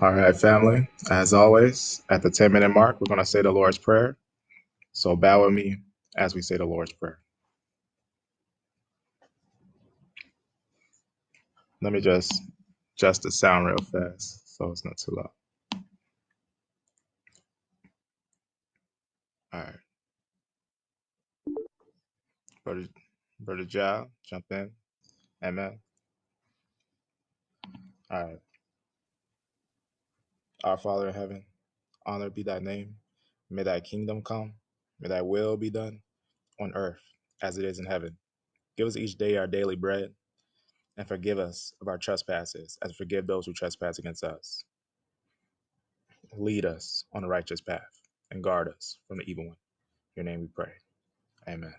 All right, family. As always, at the 10-minute mark, we're going to say the Lord's Prayer. So bow with me as we say the Lord's Prayer. Let me just adjust the sound real fast so it's not too loud. All right. Brother Jal, jump in. Amen. All right. Our Father in heaven, honored be thy name. May thy kingdom come. May thy will be done on earth as it is in heaven. Give us each day our daily bread, and forgive us of our trespasses as we forgive those who trespass against us. Lead us on the righteous path and guard us from the evil one. In your name we pray. Amen.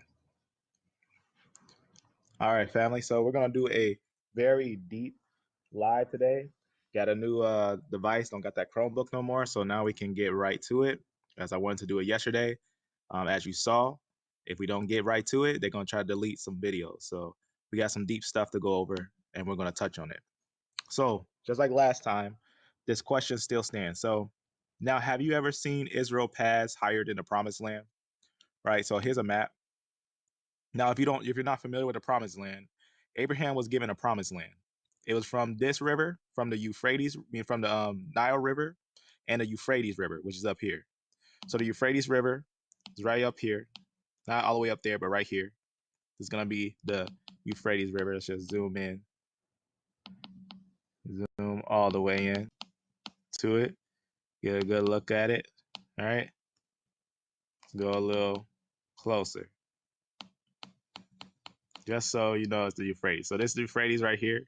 All right, family. So we're going to do a very deep live today. Got a new device. Don't got that Chromebook no more. So now we can get right to it as I wanted to do it yesterday. As you saw, if we don't get right to it, they're going to try to delete some videos. So we got some deep stuff to go over and we're going to touch on it. So just like last time, this question still stands. So now, have you ever seen Israel pass higher than the promised land? Right. So here's a map. Now, if you're not familiar with the promised land, Abraham was given a promised land. It was from this river, from the Euphrates, from the Nile River, and the Euphrates River, which is up here. So the Euphrates River is right up here, not all the way up there, but right here. It's gonna be the Euphrates River. Let's just zoom in, zoom all the way in to it, get a good look at it. All right, let's go a little closer, just so you know it's the Euphrates. So this is the Euphrates right here.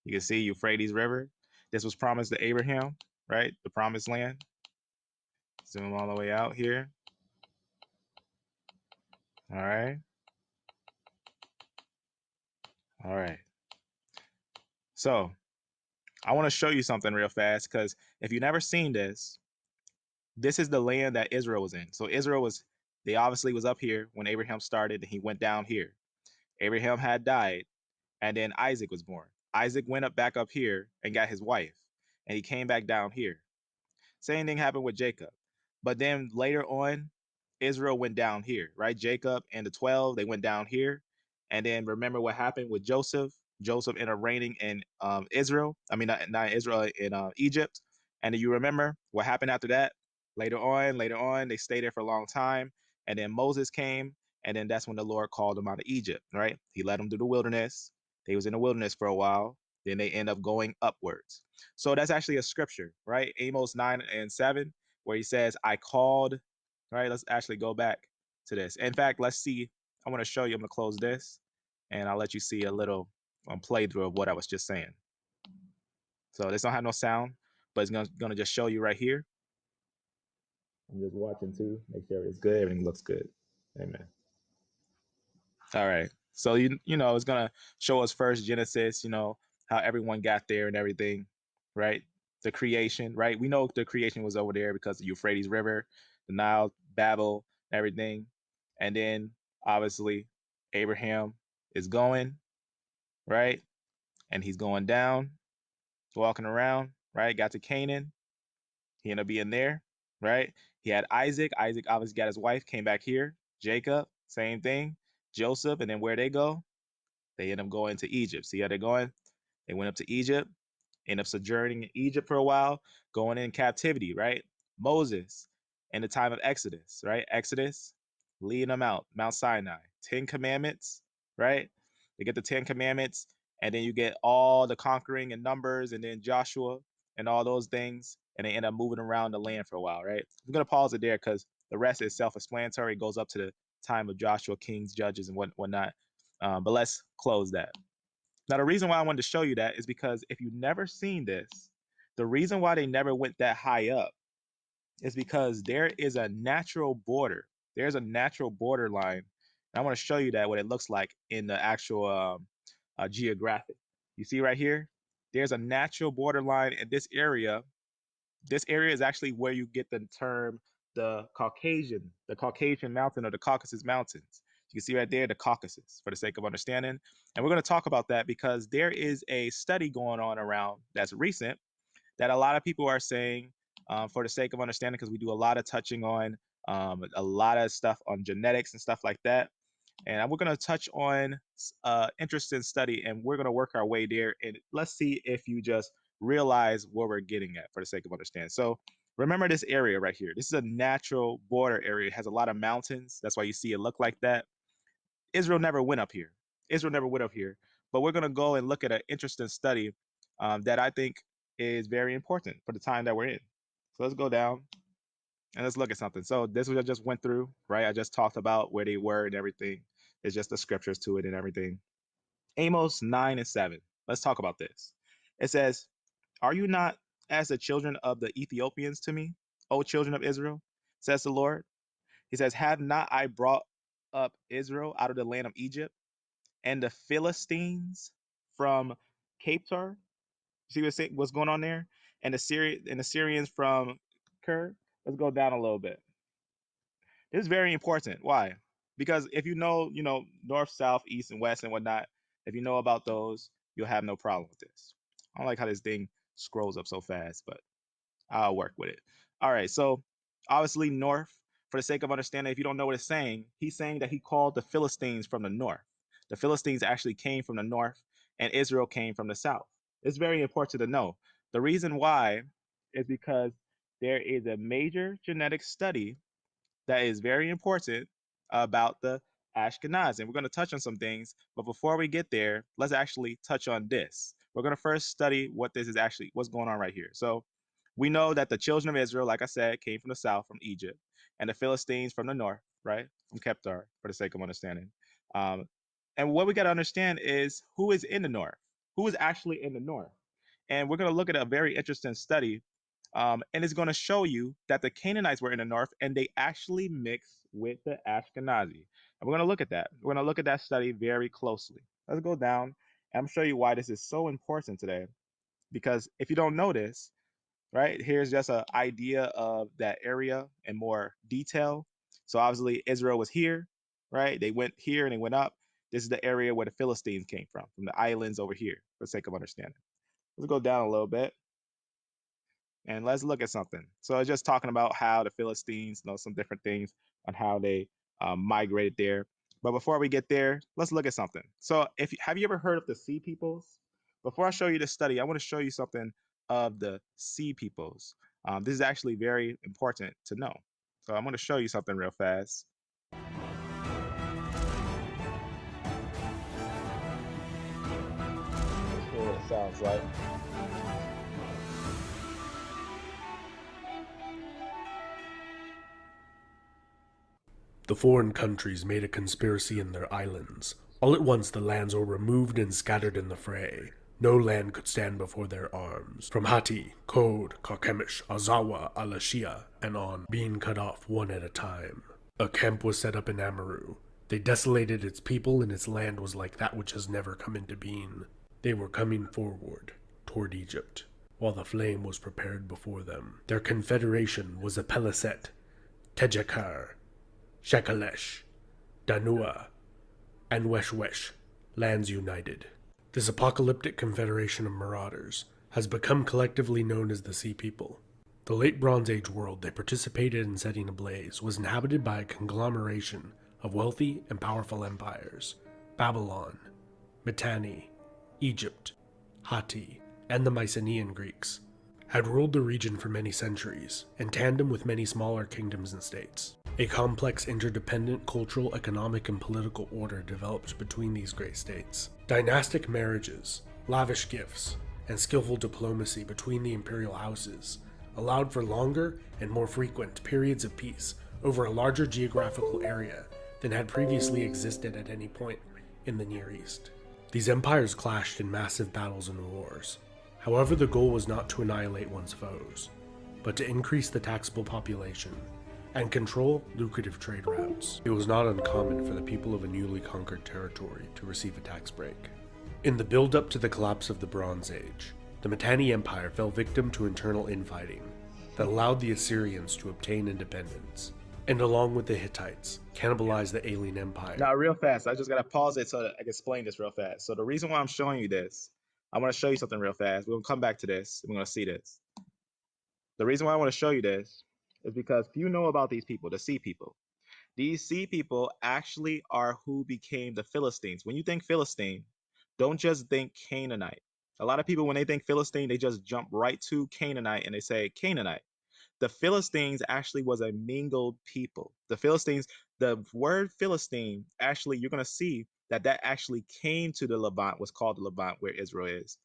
You can see Euphrates River. This was promised to Abraham, right? The promised land. Zoom all the way out here. All right. All right. So I want to show you something real fast because if you've never seen this, this is the land that Israel was in. So they obviously was up here when Abraham started and he went down here. Abraham had died and then Isaac was born. Isaac went back up here and got his wife and he came back down here. Same thing happened with Jacob. But then later on, Israel went down here, right? Jacob and the 12, they went down here. And then remember what happened with Joseph? Joseph ended up reigning in Israel. I mean, not Israel, in Egypt. And do you remember what happened after that? Later on, they stayed there for a long time. And then Moses came. And then that's when the Lord called them out of Egypt, right? He led them through the wilderness. They was in the wilderness for a while. Then they end up going upwards. So that's actually a scripture, right? Amos 9:7, where he says, I called, right? Let's actually go back to this. In fact, let's see. I want to show you. I'm going to close this and I'll let you see a little playthrough of what I was just saying. So this don't have no sound, but it's going to just show you right here. I'm just watching too. Make sure it's good. Everything looks good. Amen. All right. So, it's going to show us first Genesis, how everyone got there and everything, right? The creation, right? We know the creation was over there because the Euphrates River, the Nile, Babel, everything. And then obviously Abraham is going, right? And he's going down, walking around, right? Got to Canaan. He ended up being there, right? He had Isaac. Isaac obviously got his wife, came back here. Jacob, same thing. Joseph, and then where they go? They end up going to Egypt. See how they're going? They went up to Egypt, end up sojourning in Egypt for a while, going in captivity, right? Moses in the time of Exodus, right? Exodus, leading them out, Mount Sinai, 10 Commandments, right? They get the 10 Commandments, and then you get all the conquering and Numbers, and then Joshua and all those things, and they end up moving around the land for a while, right? I'm going to pause it there because the rest is self-explanatory. It goes up to the time of Joshua, Kings, Judges, and whatnot. But let's close that. Now, the reason why I wanted to show you that is because if you've never seen this, the reason why they never went that high up is because there is a natural border. There's a natural borderline. And I want to show you that what it looks like in the actual geographic. You see right here? There's a natural borderline in this area. This area is actually where you get the term the Caucasian mountain or the Caucasus Mountains. You can see right there the Caucasus for the sake of understanding. And we're going to talk about that because there is a study going on around that's recent that a lot of people are saying, for the sake of understanding, because we do a lot of touching on a lot of stuff on genetics and stuff like that. And we're going to touch on interesting study, and we're going to work our way there. And let's see if you just realize what we're getting at for the sake of understanding. So remember this area right here. This is a natural border area. It has a lot of mountains. That's why you see it look like that. Israel never went up here. Israel never went up here. But we're going to go and look at an interesting study that I think is very important for the time that we're in. So let's go down and let's look at something. So this was I just went through, right? I just talked about where they were and everything. It's just the scriptures to it and everything. Amos 9 and 7. Let's talk about this. It says, "Are you not as the children of the Ethiopians to me, O children of Israel? Says the Lord." He says, "Have not I brought up Israel out of the land of Egypt, and the Philistines from Caphtor?" See what's going on there? And the Syrians from Ker. Let's go down a little bit. This is very important. Why? Because if you know, north, south, east, and west and whatnot, if you know about those, you'll have no problem with this. I don't like how this thing scrolls up so fast, but I'll work with it. All right. So obviously north, for the sake of understanding, if you don't know what it's saying, he's saying that he called the Philistines from the north. The Philistines actually came from the north, and Israel came from the south. It's very important to know. The reason why is because there is a major genetic study that is very important about the Ashkenazi. And we're going to touch on some things, but before we get there, let's actually touch on this. We're going to first study what this is actually, what's going on right here. So we know that the children of Israel, like I said, came from the south, from Egypt, and the Philistines from the north, right? From Caphtor, for the sake of understanding. Um, and what we got to understand is who is in the north, who is actually in the north. And we're going to look at a very interesting study, and it's going to show you that the Canaanites were in the north and they actually mixed with the Ashkenazi. And we're going to look at that. We're going to look at that study very closely. Let's go down and I'm going to show you why this is so important today. Because if you don't know this, right, here's just an idea of that area in more detail. So obviously Israel was here, right? They went here and they went up. This is the area where the Philistines came from the islands over here, for the sake of understanding. Let's go down a little bit. And let's look at something. So it's just talking about how the Philistines, some different things on how they migrated there. But before we get there, let's look at something. So have you ever heard of the Sea Peoples? Before I show you the study, I want to show you something of the Sea Peoples. This is actually very important to know. So I'm going to show you something real fast. Let's hear what it sounds like. The foreign countries made a conspiracy in their islands. All at once the lands were removed and scattered in the fray. No land could stand before their arms. From Hatti, Kode, Karkemish, Azawa, Alashia, and on, being cut off one at a time. A camp was set up in Amaru. They desolated its people, and its land was like that which has never come into being. They were coming forward, toward Egypt, while the flame was prepared before them. Their confederation was a Peliset, Tejakar, Shekalesh, Danua, and Weshwesh, lands united. This apocalyptic confederation of marauders has become collectively known as the Sea People. The late Bronze Age world they participated in setting ablaze was inhabited by a conglomeration of wealthy and powerful empires: Babylon, Mitanni, Egypt, Hatti, and the Mycenaean Greeks had ruled the region for many centuries, in tandem with many smaller kingdoms and states. A complex, interdependent cultural, economic, and political order developed between these great states. Dynastic marriages, lavish gifts, and skillful diplomacy between the imperial houses allowed for longer and more frequent periods of peace over a larger geographical area than had previously existed at any point in the Near East. These empires clashed in massive battles and wars. However, the goal was not to annihilate one's foes, but to increase the taxable population and control lucrative trade routes. It was not uncommon for the people of a newly conquered territory to receive a tax break. In the build-up to the collapse of the Bronze Age, the Mitanni Empire fell victim to internal infighting that allowed the Assyrians to obtain independence, and along with the Hittites, cannibalized the alien empire. Now, real fast, I just got to pause it so that I can explain this real fast. So the reason why I'm showing you this, I want to show you something real fast. We're going to come back to this. We're going to see this. The reason why I want to show you this is because few know about these people, the sea people. These sea people actually are who became the Philistines. When you think Philistine, don't just think Canaanite. A lot of people, when they think Philistine, they just jump right to Canaanite and they say Canaanite. The Philistines actually was a mingled people. The Philistines, the word Philistine, actually, you're going to see that that actually came to the Levant, was called the Levant, where Israel is.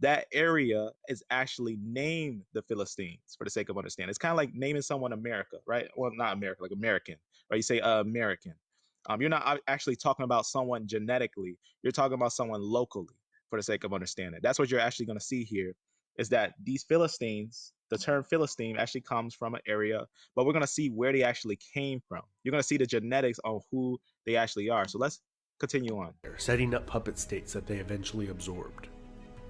That area is actually named the Philistines for the sake of understanding. It's kind of like naming someone America, right? Well, not America, like American, right? You say American. You're not actually talking about someone genetically. You're talking about someone locally for the sake of understanding. That's what you're actually going to see here is that these Philistines, the term Philistine actually comes from an area, but we're going to see where they actually came from. You're going to see the genetics of who they actually are. So let's continue on. Setting up puppet states that they eventually absorbed.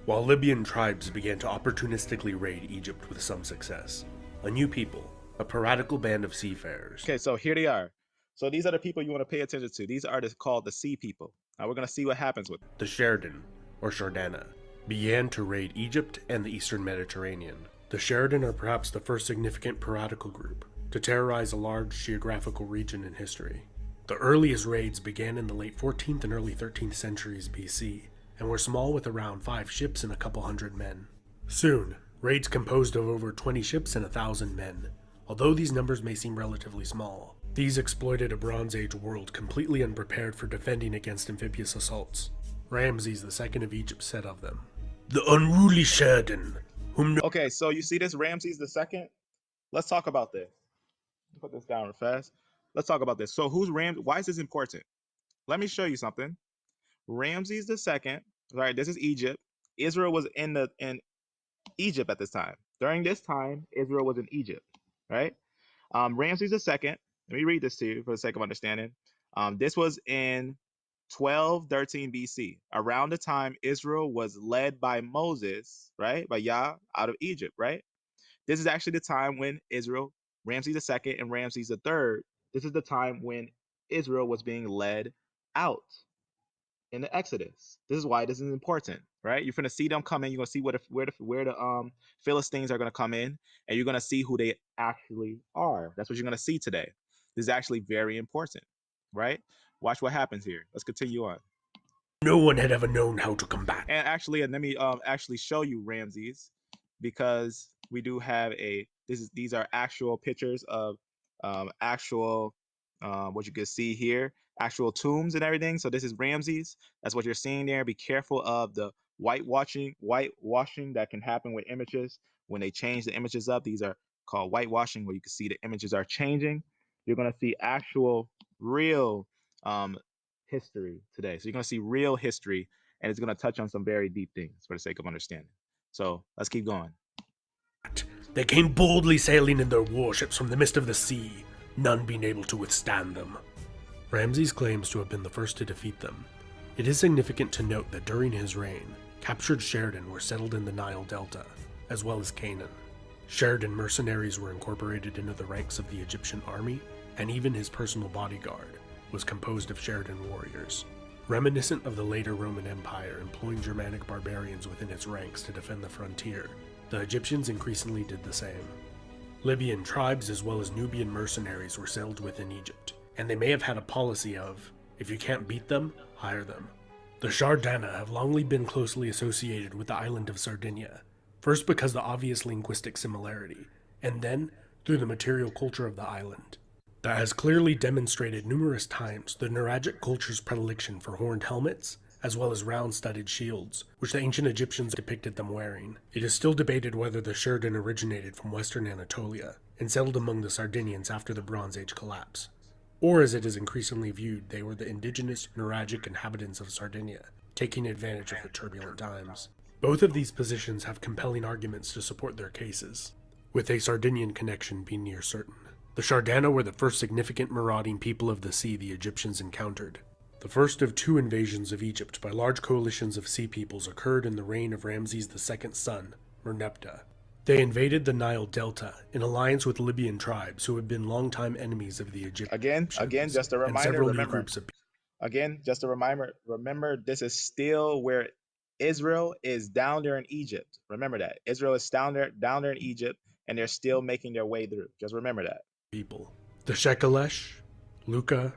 While Libyan tribes began to opportunistically raid Egypt with some success, a new people, a piratical band of seafarers. Okay, so here they are. So these are the people you want to pay attention to. These are called the sea people. Now we're going to see what happens with them. The Sheridan, or Shardana, began to raid Egypt and the eastern Mediterranean. The Sheridan are perhaps the first significant piratical group to terrorize a large geographical region in history. The earliest raids began in the late 14th and early 13th centuries BC, and were small with around 5 ships and a couple hundred men. Soon, raids composed of over 20 ships and 1,000 men. Although these numbers may seem relatively small, these exploited a Bronze Age world completely unprepared for defending against amphibious assaults. Ramses II of Egypt said of them, "The unruly Sheridan, whom no..." Okay, so you see this Ramses the second? Let's talk about this. Put this down real fast. Let's talk about this. So who's Ram? Why is this important? Let me show you something. Ramses the second. Right, this is Egypt. Israel was in Egypt at this time. During this time, Israel was in Egypt. Right. Ramses the second. Let me read this to you for the sake of understanding. This was in 1213 BC, around the time Israel was led by Moses, right, by Yah out of Egypt, right? This is actually the time when Israel, Ramses the second and Ramses the third, this is the time when Israel was being led out in the Exodus. This is why this is important, right? You're gonna see them coming. You're gonna see where the Philistines are gonna come in, and you're gonna see who they actually are. That's what you're gonna see today. This is actually very important, right? Watch what happens here. Let's continue on. no one had ever known how to combat. And actually, let me actually show you Ramses, because we do have these are actual pictures of actual what you can see here, actual tombs and everything. So this is Ramses. That's what you're seeing there. Be careful of the whitewashing that can happen with images when they change the images up. These are called whitewashing, where you can see the images are changing. You're going to see actual real um, history today. So you're going to see real history, and it's going to touch on some very deep things for the sake of understanding. So let's keep going. They came boldly sailing in their warships from the midst of the sea, none being able to withstand them. Ramses claims to have been the first to defeat them. It is significant to note that during his reign, captured Sheridan were settled in the Nile Delta, as well as Canaan. Sheridan mercenaries were incorporated into the ranks of the Egyptian army, and even his personal bodyguard was composed of Sheridan warriors. Reminiscent of the later Roman Empire employing Germanic barbarians within its ranks to defend the frontier, the Egyptians increasingly did the same. Libyan tribes as well as Nubian mercenaries were settled within Egypt, and they may have had a policy of, if you can't beat them, hire them. The Shardana have longly been closely associated with the island of Sardinia, first because of the obvious linguistic similarity, and then through the material culture of the island. That has clearly demonstrated numerous times the Nuragic culture's predilection for horned helmets, as well as round-studded shields, which the ancient Egyptians depicted them wearing. It is still debated whether the Sheridan originated from western Anatolia and settled among the Sardinians after the Bronze Age collapse, or as it is increasingly viewed, they were the indigenous Nuragic inhabitants of Sardinia, taking advantage of the turbulent times. Both of these positions have compelling arguments to support their cases, with a Sardinian connection being near certain. The Shardana were the first significant marauding people of the sea the Egyptians encountered. The first of 2 invasions of Egypt by large coalitions of sea peoples occurred in the reign of Ramses II's son, Merneptah. They invaded the Nile Delta in alliance with Libyan tribes who had been longtime enemies of the Egyptians. Again, just a and reminder. several new Remember, groups of again, just a reminder. Remember, this is still where Israel is down there in Egypt. Remember that Israel is down there in Egypt, and they're still making their way through. Just remember that. People. The Shekelesh, Luka,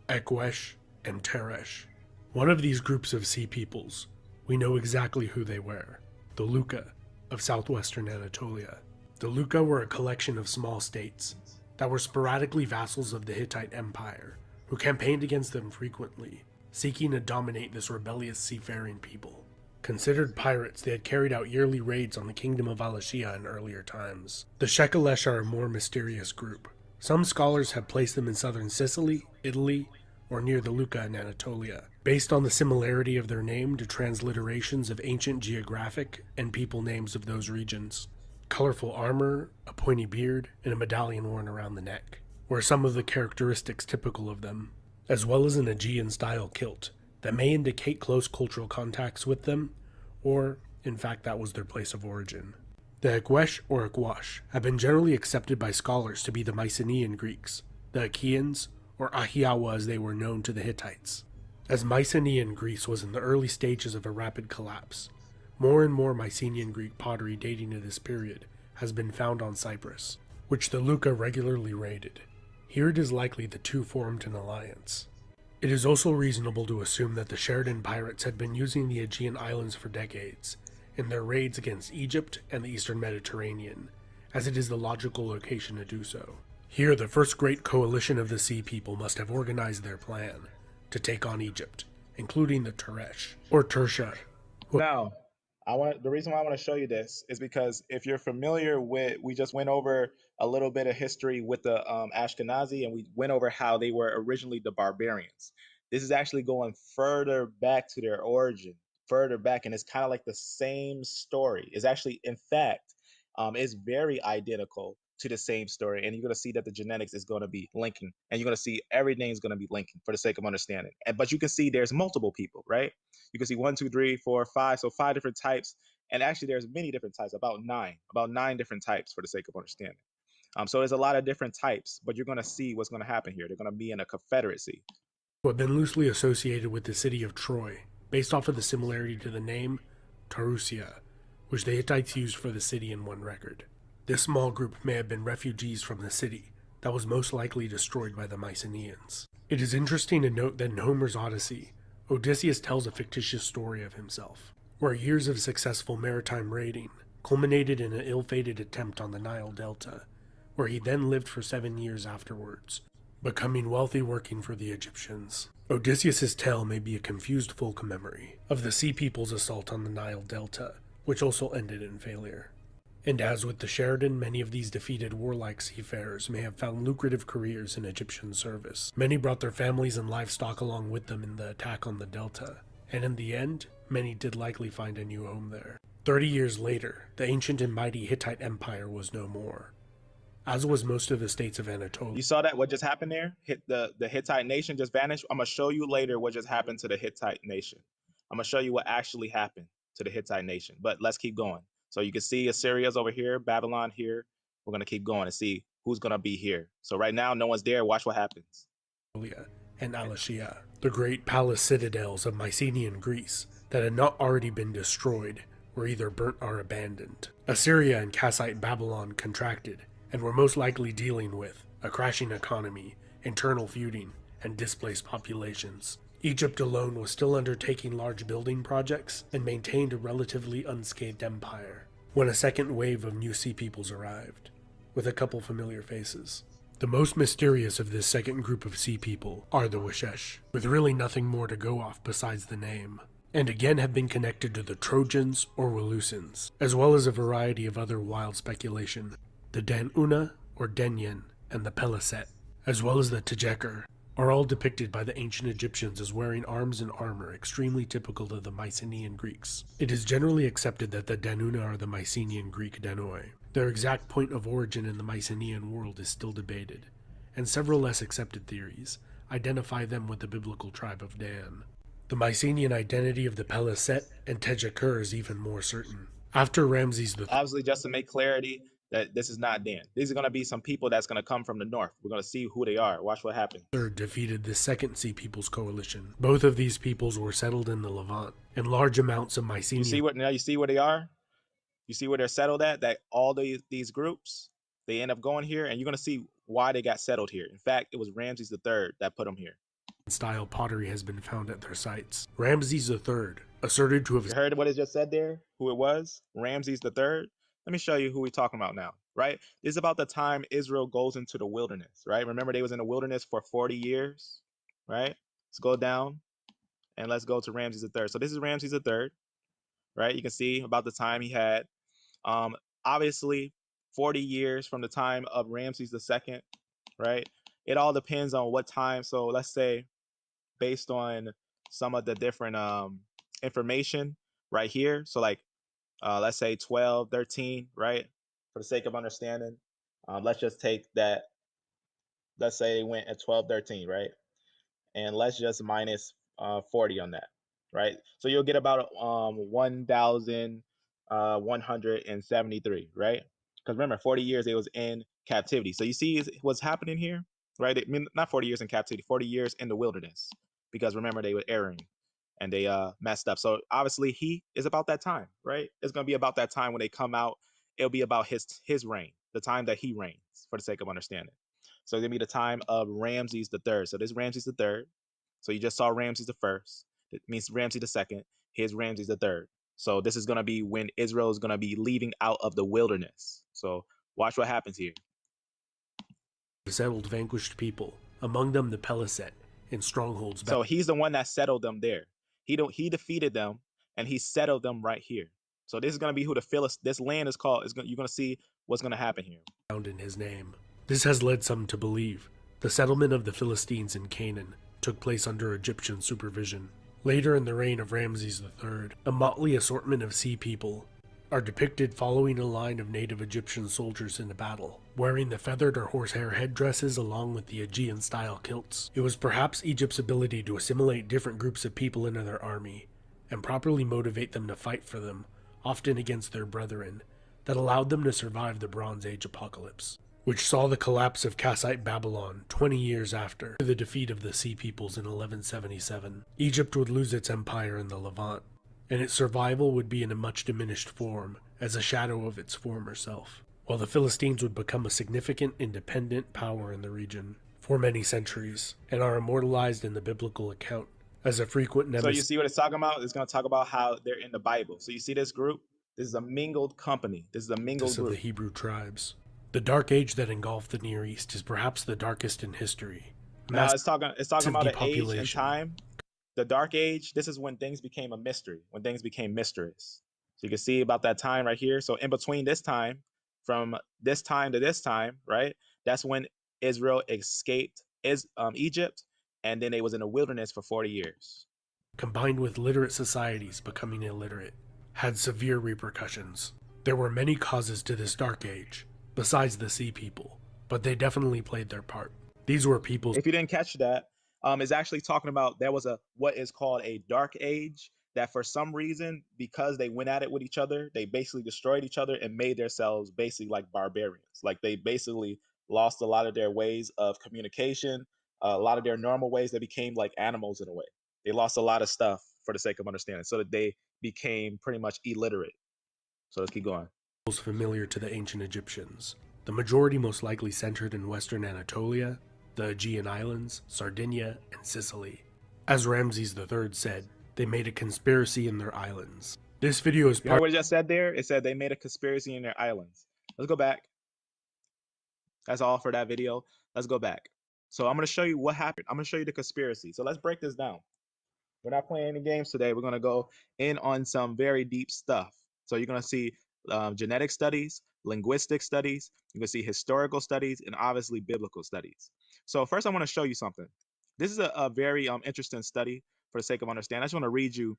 Ekwesh, and Teresh. One of these groups of sea peoples, we know exactly who they were. The Luka of southwestern Anatolia. The Luka were a collection of small states that were sporadically vassals of the Hittite Empire, who campaigned against them frequently, seeking to dominate this rebellious seafaring people. Considered pirates, they had carried out yearly raids on the kingdom of Alashia in earlier times. The Shekelesh are a more mysterious group. Some scholars have placed them in southern Sicily, Italy, or near the Luka in Anatolia, based on the similarity of their name to transliterations of ancient geographic and people names of those regions. Colorful armor, a pointy beard, and a medallion worn around the neck were some of the characteristics typical of them, as well as an Aegean-style kilt that may indicate close cultural contacts with them, or, in fact, that was their place of origin. The Ekwesh or Ekwash have been generally accepted by scholars to be the Mycenaean Greeks, the Achaeans, or Ahiawa as they were known to the Hittites. As Mycenaean Greece was in the early stages of a rapid collapse, more and more Mycenaean Greek pottery dating to this period has been found on Cyprus, which the Luka regularly raided. Here it is likely the two formed an alliance. It is also reasonable to assume that the Sheridan pirates had been using the Aegean Islands for decades in their raids against Egypt and the Eastern Mediterranean, as it is the logical location to do so. Here, the first great coalition of the sea people must have organized their plan to take on Egypt, including the Teresh, or Tersha. Now, the reason why I want to show you this is because if you're familiar with, we just went over a little bit of history with the Ashkenazi, and we went over how they were originally the barbarians. This is actually going further back to their origin, further back, and it's kind of like the same story. It's actually, in fact, is very identical to the same story, and you're going to see that the genetics is going to be linking, and you're going to see everything is going to be linking for the sake of understanding. But you can see there's multiple people, right? You can see 1, 2, 3, 4, 5, so 5 different types, and actually there's many different types, about nine different types for the sake of understanding. So there's a lot of different types, but you're going to see what's going to happen here. They're going to be in a confederacy. Who have been loosely associated with the city of Troy, based off of the similarity to the name Tarusia, which the Hittites used for the city in one record. This small group may have been refugees from the city that was most likely destroyed by the Mycenaeans. It is interesting to note that in Homer's Odyssey, Odysseus tells a fictitious story of himself, where years of successful maritime raiding culminated in an ill-fated attempt on the Nile Delta, where he then lived for 7 years afterwards, becoming wealthy working for the Egyptians. Odysseus' tale may be a confused folk memory of the Sea People's assault on the Nile Delta, which also ended in failure. And as with the Sheridan, many of these defeated warlike seafarers may have found lucrative careers in Egyptian service. Many brought their families and livestock along with them in the attack on the Delta, and in the end, many did likely find a new home there. 30 years later, the ancient and mighty Hittite Empire was no more, as was most of the states of Anatolia. You saw that, what just happened there? The Hittite nation just vanished. I'm going to show you later what just happened to the Hittite nation. I'm going to show you what actually happened to the Hittite nation, but let's keep going. So you can see Assyria's over here, Babylon here. We're going to keep going and see who's going to be here. So right now, no one's there. Watch what happens. And Alashia, the great palace citadels of Mycenaean Greece that had not already been destroyed, were either burnt or abandoned. Assyria and Kassite Babylon contracted, and were most likely dealing with a crashing economy, internal feuding, and displaced populations. Egypt alone was still undertaking large building projects and maintained a relatively unscathed empire when a second wave of new sea peoples arrived, with a couple familiar faces. The most mysterious of this second group of sea people are the Wishesh, with really nothing more to go off besides the name, and again have been connected to the Trojans or Walusans, as well as a variety of other wild speculation. The Dan-Una or Denyen and the Peliset, as well as the Tejeker, are all depicted by the ancient Egyptians as wearing arms and armor extremely typical of the Mycenaean Greeks. It is generally accepted that the Dan-Una are the Mycenaean Greek Danoi. Their exact point of origin in the Mycenaean world is still debated, and several less accepted theories identify them with the biblical tribe of Dan. The Mycenaean identity of the Peliset and Tejeker is even more certain. After Ramses III, obviously, just to make clarity, that this is not Dan. These are going to be some people that's going to come from the north. We're going to see who they are. Watch what happens. Defeated the Second Sea Peoples Coalition. Both of these peoples were settled in the Levant, and large amounts of Mycenaean... You see where they are? You see where they're settled at? That all these groups, they end up going here, and you're going to see why they got settled here. In fact, it was Ramses III that put them here. Style pottery has been found at their sites. Ramses III, asserted to have... You heard what it just said there? Who it was? Ramses III. Let me show you who we're talking about now, right? This is about the time Israel goes into the wilderness, right? Remember, they was in the wilderness for 40 years, right? Let's go down and let's go to Ramses III. So this is Ramses III, right? You can see about the time he had. Um, Obviously, 40 years from the time of Ramses II, right? It all depends on what time. So let's say based on some of the different information right here. So like let's say 12, 13, right? For the sake of understanding, let's just take that. Let's say they went at 12, 13, right? And let's just minus 40 on that, right? So you'll get about 1,173, right? Because remember, 40 years it was in captivity. So you see what's happening here, right? I mean, not 40 years in captivity, 40 years in the wilderness. Because remember, they were erring and they messed up. So obviously, he is about that time, right? It's going to be about that time when they come out. It'll be about his reign, the time that he reigns, for the sake of understanding. So it's gonna be the time of Ramses the third. So this is Ramses the third. So you just saw Ramses the first. It means Ramses the second. Here's Ramses the third. So this is gonna be when Israel is gonna be leaving out of the wilderness. So watch what happens here. settled vanquished people, among them the Peliset, in strongholds. So he's the one that settled them there. He defeated them and he settled them right here. So this is gonna be who the Philistines. This land is called. You're gonna see what's gonna happen here. Found in his name. This has led some to believe the settlement of the Philistines in Canaan took place under Egyptian supervision. Later in the reign of Ramses III, a motley assortment of sea people are depicted following a line of native Egyptian soldiers in a battle, wearing the feathered or horsehair headdresses along with the Aegean-style kilts. It was perhaps Egypt's ability to assimilate different groups of people into their army and properly motivate them to fight for them, often against their brethren, that allowed them to survive the Bronze Age apocalypse, which saw the collapse of Kassite Babylon 20 years after the defeat of the Sea Peoples in 1177. Egypt would lose its empire in the Levant, and its survival would be in a much diminished form, as a shadow of its former self, while the Philistines would become a significant independent power in the region for many centuries, and are immortalized in the biblical account as a frequent So you nemesis see what it's talking about? It's going to talk about how they're in the Bible. So you see this group? This is a mingled company. This is a mingled of the group. Hebrew tribes. The Dark Age that engulfed the Near East is perhaps the darkest in history. Now it's talking about an age and depopulation. time. The Dark Age, this is when things became a mystery, when things became mysterious. So you can see about that time right here. So in between this time, from this time to this time, right? That's when Israel escaped Egypt, and then they was in the wilderness for 40 years. Combined with literate societies becoming illiterate, had severe repercussions. There were many causes to this dark age, besides the sea people, but they definitely played their part. These were peoples... If you didn't catch that, is actually talking about there was a what is called a dark age that for some reason, because they went at it with each other, they basically destroyed each other and made themselves basically like barbarians. Like they basically lost a lot of their ways of communication, a lot of their normal ways. They became like animals in a way. They lost a lot of stuff for the sake of understanding, so that they became pretty much illiterate. So let's keep going. familiar to the ancient Egyptians. The majority most likely centered in western Anatolia, the Aegean Islands, Sardinia, and Sicily. As Ramses III said, they made a conspiracy in their islands. This video is You heard what it just said there? It said they made a conspiracy in their islands. Let's go back. That's all for that video. Let's go back. So I'm going to show you what happened. I'm going to show you the conspiracy. So let's break this down. We're not playing any games today. We're going to go in on some very deep stuff. So you're going to see genetic studies, linguistic studies. You're going to see historical studies, and obviously biblical studies. So first I want to show you something. This is a very interesting study for the sake of understanding. I just want to read you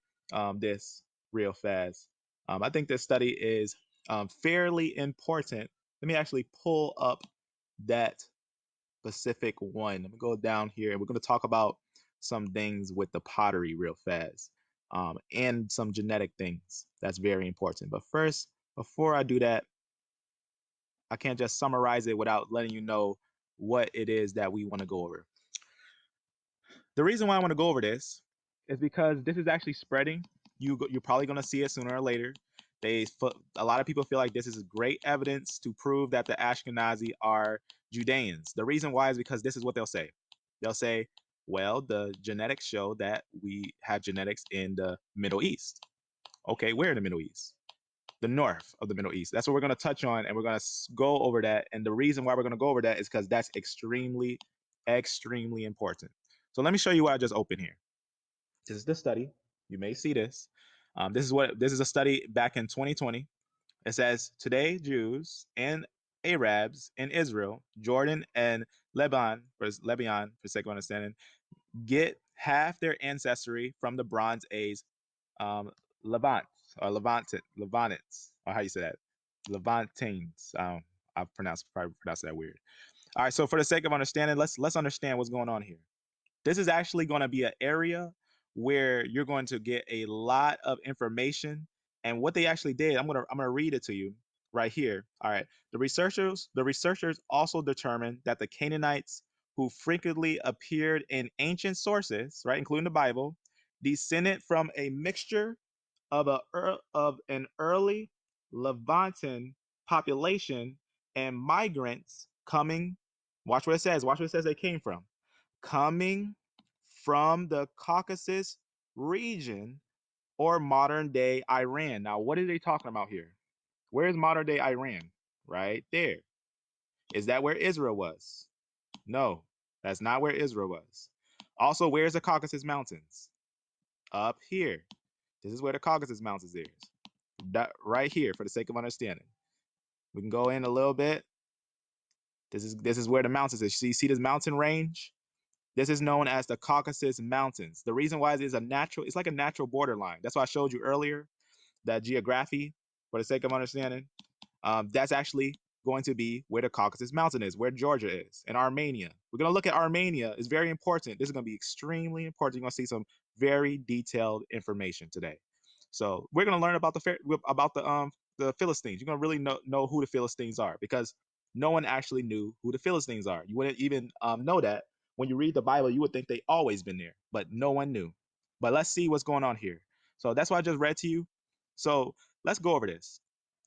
this real fast. I think this study is fairly important. Let me actually pull up that specific one. Let me go down here, and we're going to talk about some things with the pottery real fast, and some genetic things. That's very important. But first, before I do that, I can't just summarize it without letting you know what it is that we want to go over. The reason why I want to go over this is because this is actually spreading. You're probably going to see it sooner or later. A lot of people feel like this is great evidence to prove that the Ashkenazi are Judeans. The reason why is because this is what they'll say. They'll say, well, the genetics show that we have genetics in the Middle East. Okay, where in the Middle East? The north of the Middle East. That's what we're going to touch on, and we're going to go over that. And the reason why we're going to go over that is because that's extremely, extremely important. So let me show you what I just opened here. This is the study. You may see this. This is a study back in 2020. It says today Jews and Arabs in Israel, Jordan, and Lebanon, for sake of understanding, get half their ancestry from the Bronze Age Levant Levantines, or how you say that, Levantines. I probably pronounced that weird. All right, so for the sake of understanding, let's understand what's going on here. This is actually going to be an area where you're going to get a lot of information. And what they actually did, I'm gonna read it to you right here. All right. The researchers also determined that the Canaanites who frequently appeared in ancient sources, right, including the Bible, descended from a mixture of an early Levantan population and migrants coming. Watch what it says. Watch what it says they came from. Coming from the Caucasus region or modern day Iran. Now, what are they talking about here? Where is modern day Iran? Right there. Is that where Israel was? No, that's not where Israel was. Also, where's the Caucasus Mountains? Up here. This is where the Caucasus Mountains is. That right here, for the sake of understanding. We can go in a little bit. This is where the mountains is. See this mountain range? This is known as the Caucasus Mountains. The reason why it's like a natural borderline. That's why I showed you earlier that geography, for the sake of understanding. That's actually going to be where the Caucasus Mountain is, where Georgia is, and Armenia. We're going to look at Armenia. It's very important. This is going to be extremely important. You're going to see some very detailed information today. So we're going to learn about the Philistines. You're going to really know who the Philistines are, because no one actually knew who the Philistines are. You wouldn't even know that. When you read the Bible, you would think they always been there, but no one knew. But let's see what's going on here. So that's what I just read to you. So let's go over this.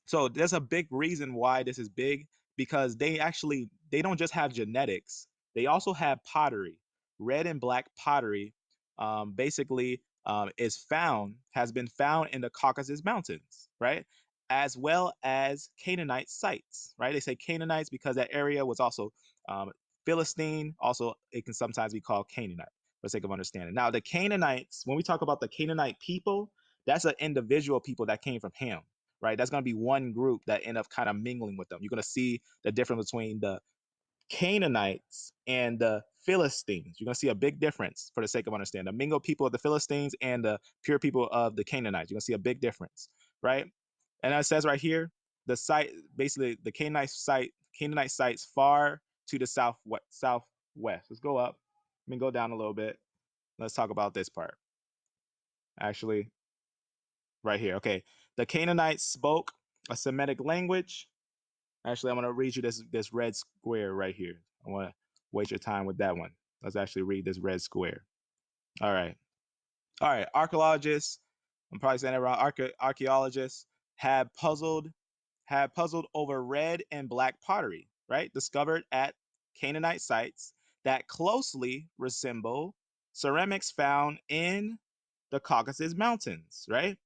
So there's a big reason why this is big, because they don't just have genetics, they also have pottery. Red and black pottery basically has been found in the Caucasus Mountains, right? As well as Canaanite sites, right? They say Canaanites because that area was also Philistine. Also, it can sometimes be called Canaanite for the sake of understanding. Now, the Canaanites, when we talk about the Canaanite people, that's an individual people that came from Ham, right? That's going to be one group that end up kind of mingling with them. You're going to see the difference between the Canaanites and the Philistines. You're going to see a big difference for the sake of understanding. The mingled people of the Philistines and the pure people of the Canaanites. You're going to see a big difference, right? And it says right here, the site, basically the Canaanite sites far to the southwest. Let's go up. Let me go down a little bit. Let's talk about this part. Actually, right here. Okay. The Canaanites spoke a Semitic language. Actually, I'm going to read you this red square right here. I want to waste your time with that one. Let's actually read this red square. All right. All right. Archaeologists, I'm probably saying it wrong. Archaeologists have puzzled over red and black pottery, right? Discovered at Canaanite sites that closely resemble ceramics found in the Caucasus Mountains, right?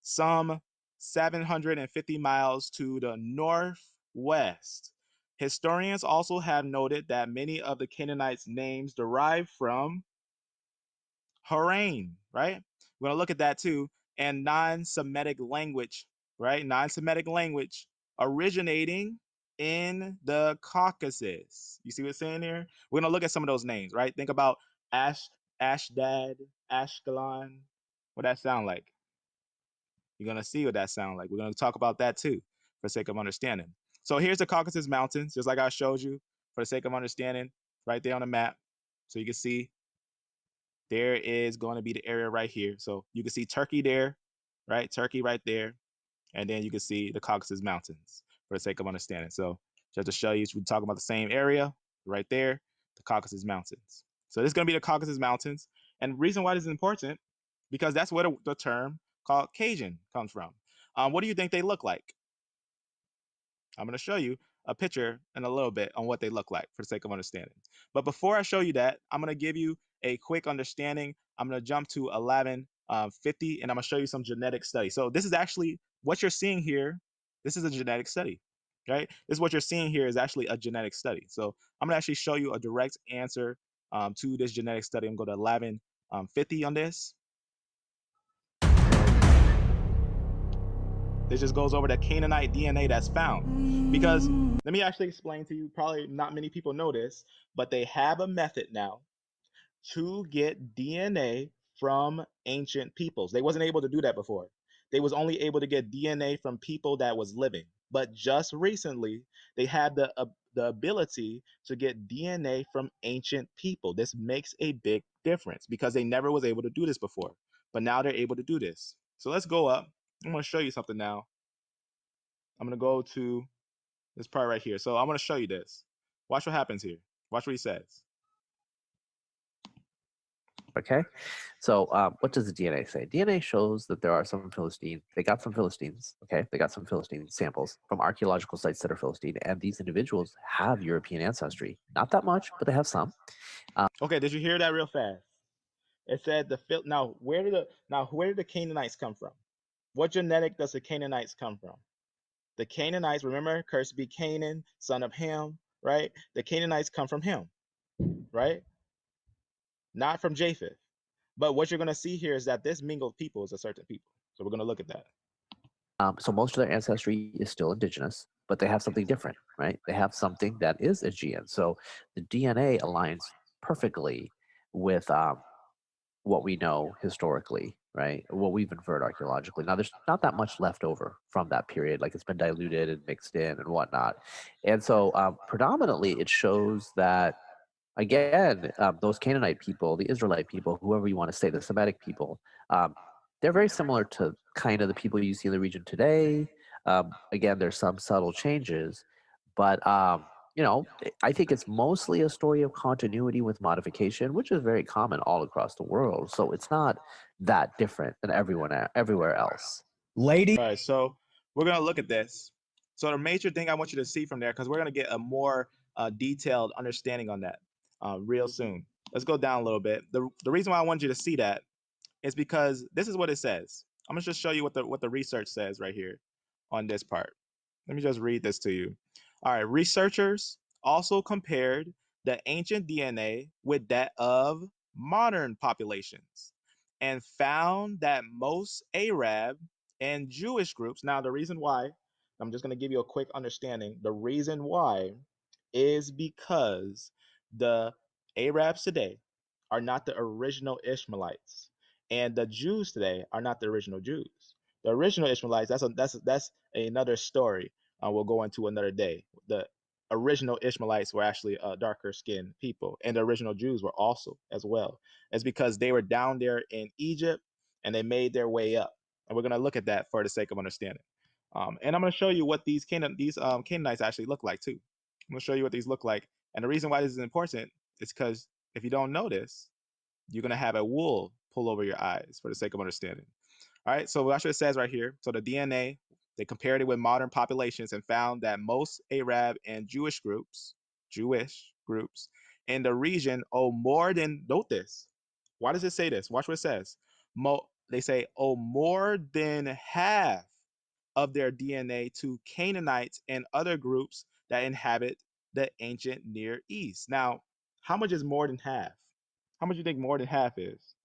Some 750 miles to the northwest. Historians also have noted that many of the Canaanites' names derive from Haran, right? We're going to look at that too. And non Semitic language, right? Non Semitic language originating in the Caucasus. You see what it's saying here? We're going to look at some of those names, right? Think about Ashdod, Ashkelon. What that sound like? You're going to see what that sounds like. We're going to talk about that too, for the sake of understanding. So here's the Caucasus Mountains, just like I showed you, for the sake of understanding, right there on the map. So you can see there is going to be the area right here. So you can see Turkey there, right? Turkey right there. And then you can see the Caucasus Mountains, for the sake of understanding. So just to show you, we're talking about the same area right there, the Caucasus Mountains. So this is going to be the Caucasus Mountains. And the reason why this is important, because that's where the term called Cajun comes from. What do you think they look like? I'm going to show you a picture in a little bit on what they look like for the sake of understanding. But before I show you that, I'm going to give you a quick understanding. I'm going to jump to 1150 and I'm going to show you some genetic study. So this is actually what you're seeing here. This is a genetic study, right? This is what you're seeing here is actually a genetic study. So I'm going to actually show you a direct answer to this genetic study. I'm going to go to 1150 on this. This just goes over the Canaanite DNA that's found. Because let me actually explain to you, probably not many people know this, but they have a method now to get DNA from ancient peoples. They wasn't able to do that before. They was only able to get DNA from people that was living. But just recently, they had the ability to get DNA from ancient people. This makes a big difference because they never was able to do this before. But now they're able to do this. So let's go up. I'm going to show you something now. I'm going to go to this part right here. So I'm going to show you this. Watch what happens here. Watch what he says. Okay, so what does the DNA say? DNA shows that there are some Philistines. They got some Philistines. Okay, they got some Philistine samples from archaeological sites that are Philistine, and these individuals have European ancestry. Not that much, but they have some. Okay, did you hear that real fast? It said now where did the Canaanites come from? What genetic does the Canaanites come from? The Canaanites, remember, cursed be Canaan, son of Ham, right? The Canaanites come from him, right? Not from Japheth. But what you're going to see here is that this mingled people is a certain people. So we're going to look at that. So most of their ancestry is still indigenous, but they have something different, right? They have something that is Aegean. So the DNA aligns perfectly with what we know historically, right? What we've inferred archaeologically. Now, there's not that much left over from that period, like it's been diluted and mixed in and whatnot. And so, predominantly, it shows that, again, those Canaanite people, the Israelite people, whoever you want to say, the Semitic people, they're very similar to kind of the people you see in the region today. Again, there's some subtle changes, but I think it's mostly a story of continuity with modification, which is very common all across the world. So it's not that different than everywhere else. All right, so we're going to look at this. So the major thing I want you to see from there, because we're going to get a more detailed understanding on that real soon. Let's go down a little bit. The reason why I want you to see that is because this is what it says. I'm going to just show you what the research says right here on this part. Let me just read this to you. All right, researchers also compared the ancient DNA with that of modern populations and found that most Arab and Jewish groups, now the reason why, I'm just going to give you a quick understanding. The reason why is because the Arabs today are not the original Ishmaelites, and the Jews today are not the original Jews. The original Ishmaelites, that's another story. We'll go into another day. The original Ishmaelites were actually darker skinned people, and the original Jews were also as well. It's because they were down there in Egypt and they made their way up. And we're going to look at that for the sake of understanding. And I'm going to show you what these Canaanites actually look like too. I'm going to show you what these look like. And the reason why this is important is because if you don't know this, you're going to have a wool pull over your eyes for the sake of understanding. All right, so watch what it says right here. So the DNA, they compared it with modern populations and found that most Arab and Jewish groups in the region owe more than, note this. Why does it say this? Watch what it says. They say owe more than half of their DNA to Canaanites and other groups that inhabit the ancient Near East. Now, how much is more than half? How much do you think more than half is?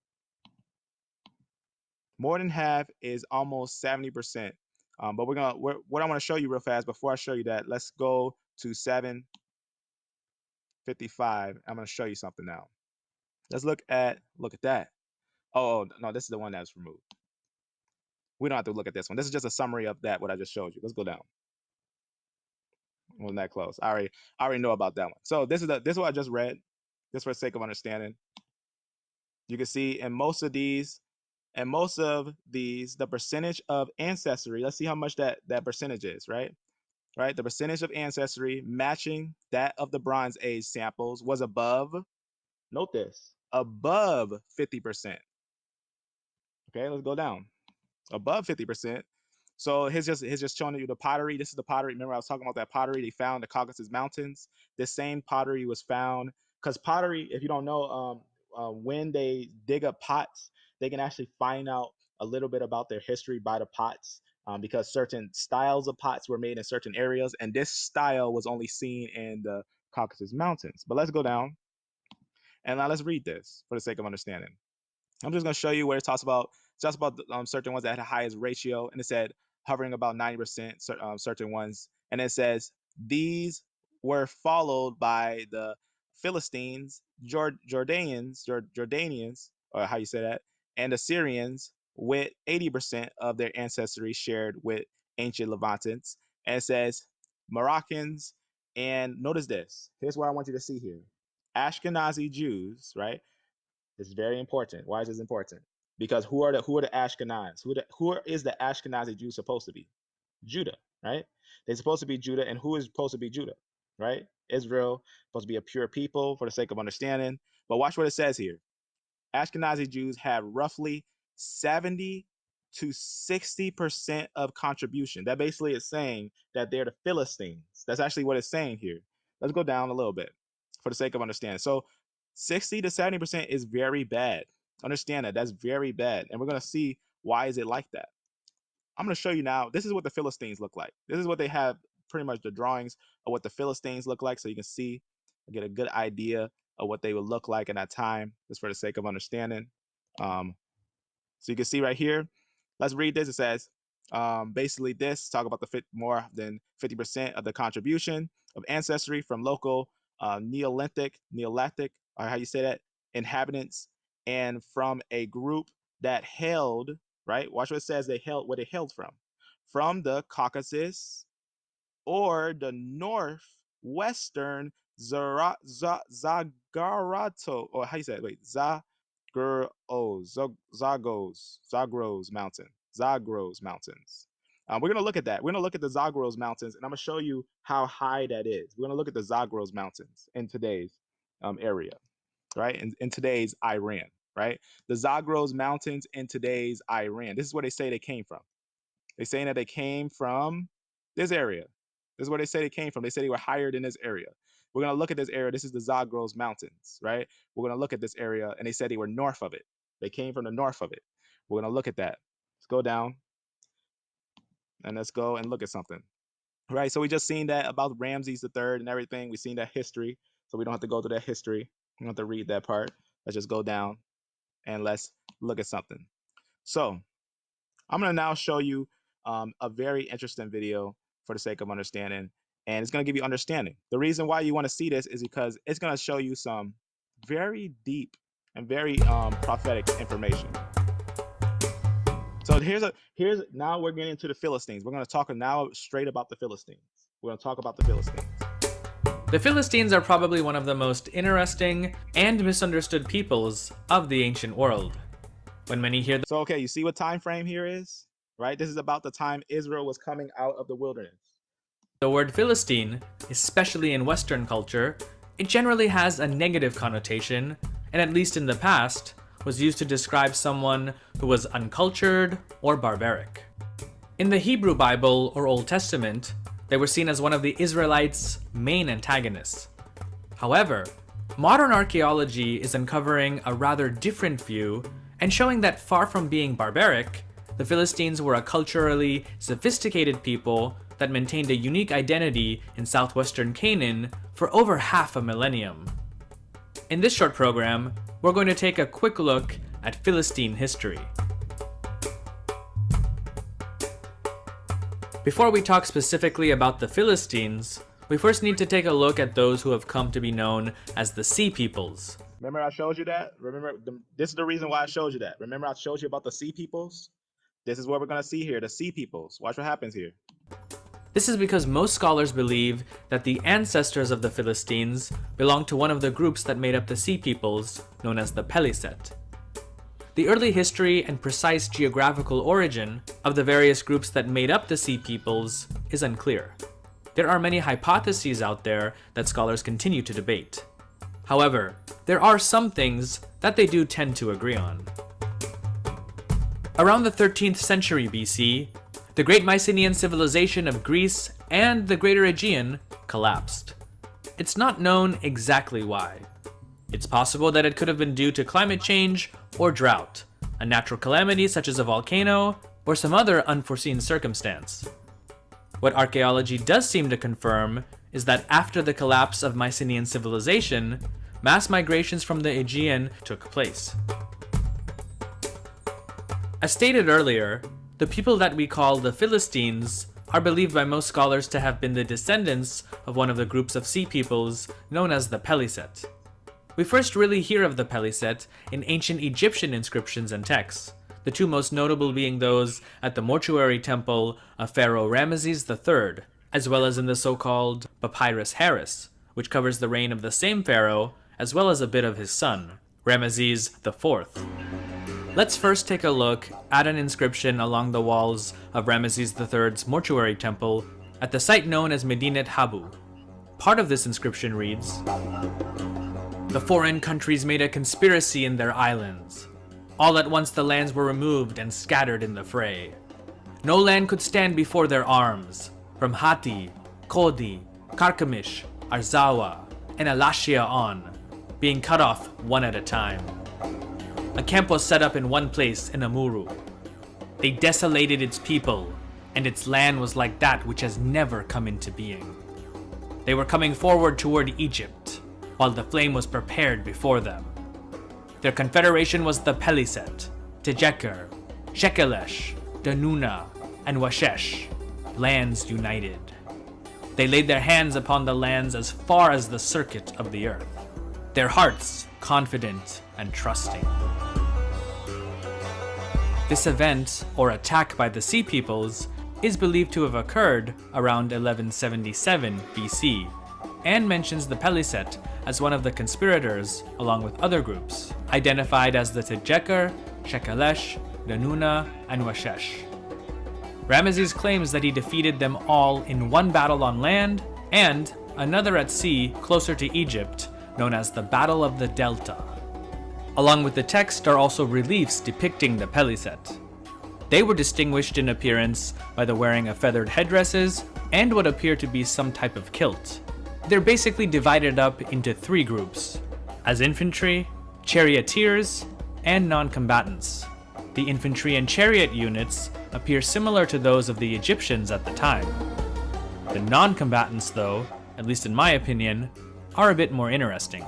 More than half is almost 70%. But what I want to show you real fast before I show you that, let's go to 755. I'm going to show you something now. Let's look at that. Oh, no, this is the one that's removed. We don't have to look at this one. This is just a summary of that, what I just showed you. Let's go down. Wasn't that close? I already know about that one. So this is what I just read, just for the sake of understanding. You can see in most of these, the percentage of ancestry, let's see how much that percentage is, right? The percentage of ancestry matching that of the Bronze Age samples was above, note this, above 50%. Okay, let's go down. Above 50%. So he's just showing you the pottery. This is the pottery. Remember, I was talking about that pottery they found in the Caucasus Mountains. This same pottery was found because pottery, if you don't know, when they dig up pots, they can actually find out a little bit about their history by the pots, because certain styles of pots were made in certain areas, and this style was only seen in the Caucasus Mountains. But let's go down and now let's read this for the sake of understanding. I'm just going to show you where it talks about just about certain ones that had the highest ratio, and it said hovering about 90%, certain ones, and it says these were followed by the Philistines, Jordanians, or how you say that, and Assyrians with 80% of their ancestry shared with ancient Levantines, and it says Moroccans, and notice this. Here's what I want you to see here: Ashkenazi Jews, right? This is very important. Why is this important? Because who are the Ashkenaz? Who is the Ashkenazi Jew supposed to be? Judah, right? They're supposed to be Judah, and who is supposed to be Judah, right? Israel, supposed to be a pure people for the sake of understanding. But watch what it says here. Ashkenazi Jews have roughly 70 to 60% of contribution. That basically is saying that they're the Philistines. That's actually what it's saying here. Let's go down a little bit for the sake of understanding. So 60 to 70% is very bad. Understand that. That's very bad. And we're going to see why is it like that. I'm going to show you now. This is what the Philistines look like. This is what they have, pretty much the drawings of what the Philistines look like, so you can see, get a good idea of what they would look like in that time, just for the sake of understanding. So you can see right here. Let's read this. It says, basically this talk about the more than 50% of the contribution of ancestry from local Neolithic, or how you say that, inhabitants, and from a group that held, right? Watch what it says. They held what they held from the Caucasus or the northwestern Zagarato, or how you say it? Wait, Zagros Mountains. We're going to look at that. We're going to look at the Zagros Mountains, and I'm going to show you how high that is. We're going to look at the Zagros Mountains in today's area, right? In today's Iran, right? The Zagros Mountains in today's Iran. This is where they say they came from. They're saying that they came from this area. This is where they say they came from. They say they were hired in this area. We're going to look at this area. This is the Zagros Mountains, right? We're going to look at this area, and they said they were north of it. They came from the north of it. We're going to look at that. Let's go down, and let's go and look at something. Right, so we just seen that about Ramses III and everything. We've seen that history, so we don't have to go through that history. We don't have to read that part. Let's just go down, and let's look at something. So I'm going to now show you a very interesting video for the sake of understanding, and it's going to give you understanding. The reason why you want to see this is because it's going to show you some very deep and very prophetic information. So here's now we're getting into the Philistines. We're going to talk now straight about the Philistines. We're going to talk about the Philistines. The Philistines are probably one of the most interesting and misunderstood peoples of the ancient world. When many hear So okay, you see what time frame here is, right? This is about the time Israel was coming out of the wilderness. the word Philistine, especially in Western culture, it generally has a negative connotation, and at least in the past, was used to describe someone who was uncultured or barbaric. In the Hebrew Bible or Old Testament, they were seen as one of the Israelites' main antagonists. However, modern archaeology is uncovering a rather different view and showing that far from being barbaric, the Philistines were a culturally sophisticated people that maintained a unique identity in southwestern Canaan for over half a millennium. In this short program, we're going to take a quick look at Philistine history. Before we talk specifically about the Philistines, we first need to take a look at those who have come to be known as the Sea Peoples. Remember I showed you that? This is the reason why I showed you that. Remember I showed you about the Sea Peoples? This is what we're going to see here, the Sea Peoples. Watch what happens here. This is because most scholars believe that the ancestors of the Philistines belong to one of the groups that made up the Sea Peoples, known as the Peliset. The early history and precise geographical origin of the various groups that made up the Sea Peoples is unclear. There are many hypotheses out there that scholars continue to debate. However, there are some things that they do tend to agree on. Around the 13th century BC, The great Mycenaean civilization of Greece and the greater Aegean collapsed. It's not known exactly why. It's possible that it could have been due to climate change or drought, a natural calamity such as a volcano, or some other unforeseen circumstance. What archaeology does seem to confirm is that after the collapse of Mycenaean civilization, mass migrations from the Aegean took place. As stated earlier, the people that we call the Philistines are believed by most scholars to have been the descendants of one of the groups of sea peoples known as the Peliset. We first really hear of the Peliset in ancient Egyptian inscriptions and texts, the two most notable being those at the mortuary temple of Pharaoh Ramesses III, as well as in the so-called Papyrus Harris, which covers the reign of the same pharaoh, as well as a bit of his son, Ramesses IV. Let's first take a look at an inscription along the walls of Ramesses III's mortuary temple at the site known as Medinet Habu. Part of this inscription reads, "The foreign countries made a conspiracy in their islands. All at once the lands were removed and scattered in the fray. No land could stand before their arms, from Hatti, Kodi, Karkemish, Arzawa, and Alashia on, being cut off one at a time. A camp was set up in one place in Amuru. They desolated its people, and its land was like that which has never come into being. They were coming forward toward Egypt, while the flame was prepared before them. Their confederation was the Peliset, Tejeker, Shekelesh, Danuna, and Washesh, lands united. They laid their hands upon the lands as far as the circuit of the earth, their hearts confident and trusting." This event, or attack by the Sea Peoples, is believed to have occurred around 1177 BC, and mentions the Peliset as one of the conspirators, along with other groups, identified as the Tejeker, Shekelesh, Danuna, and Washesh. Ramesses claims that he defeated them all in one battle on land, and another at sea closer to Egypt, known as the Battle of the Delta. Along with the text are also reliefs depicting the Peliset. They were distinguished in appearance by the wearing of feathered headdresses and what appear to be some type of kilt. They're basically divided up into three groups, as infantry, charioteers, and non-combatants. The infantry and chariot units appear similar to those of the Egyptians at the time. The non-combatants, though, at least in my opinion, are a bit more interesting.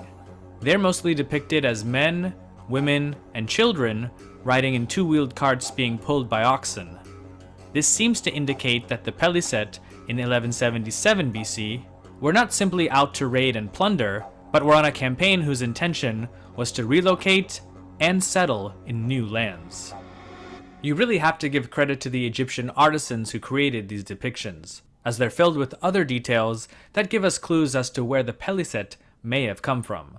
They're mostly depicted as men, women, and children riding in two-wheeled carts being pulled by oxen. This seems to indicate that the Peliset in 1177 BC were not simply out to raid and plunder, but were on a campaign whose intention was to relocate and settle in new lands. You really have to give credit to the Egyptian artisans who created these depictions, as they're filled with other details that give us clues as to where the Peliset may have come from.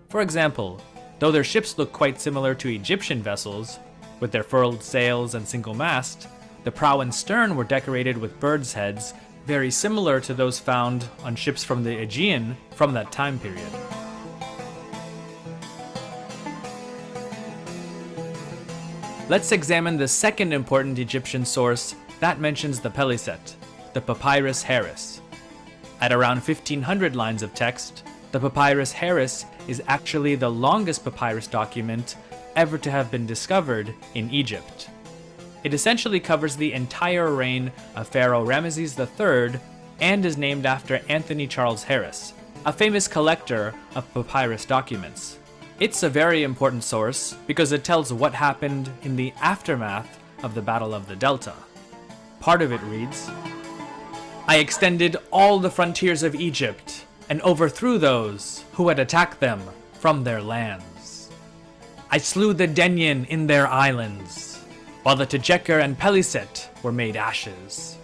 For example, though their ships look quite similar to Egyptian vessels, with their furled sails and single mast, the prow and stern were decorated with birds' heads, very similar to those found on ships from the Aegean from that time period. Let's examine the second important Egyptian source that mentions the Peliset, the Papyrus Harris. At around 1500 lines of text, the Papyrus Harris is actually the longest papyrus document ever to have been discovered in Egypt. It essentially covers the entire reign of Pharaoh Ramesses III and is named after Anthony Charles Harris, a famous collector of papyrus documents. It's a very important source because it tells what happened in the aftermath of the Battle of the Delta. Part of it reads, "I extended all the frontiers of Egypt and overthrew those who had attacked them from their lands. I slew the Denyen in their islands, while the Tejeker and Peliset were made ashes.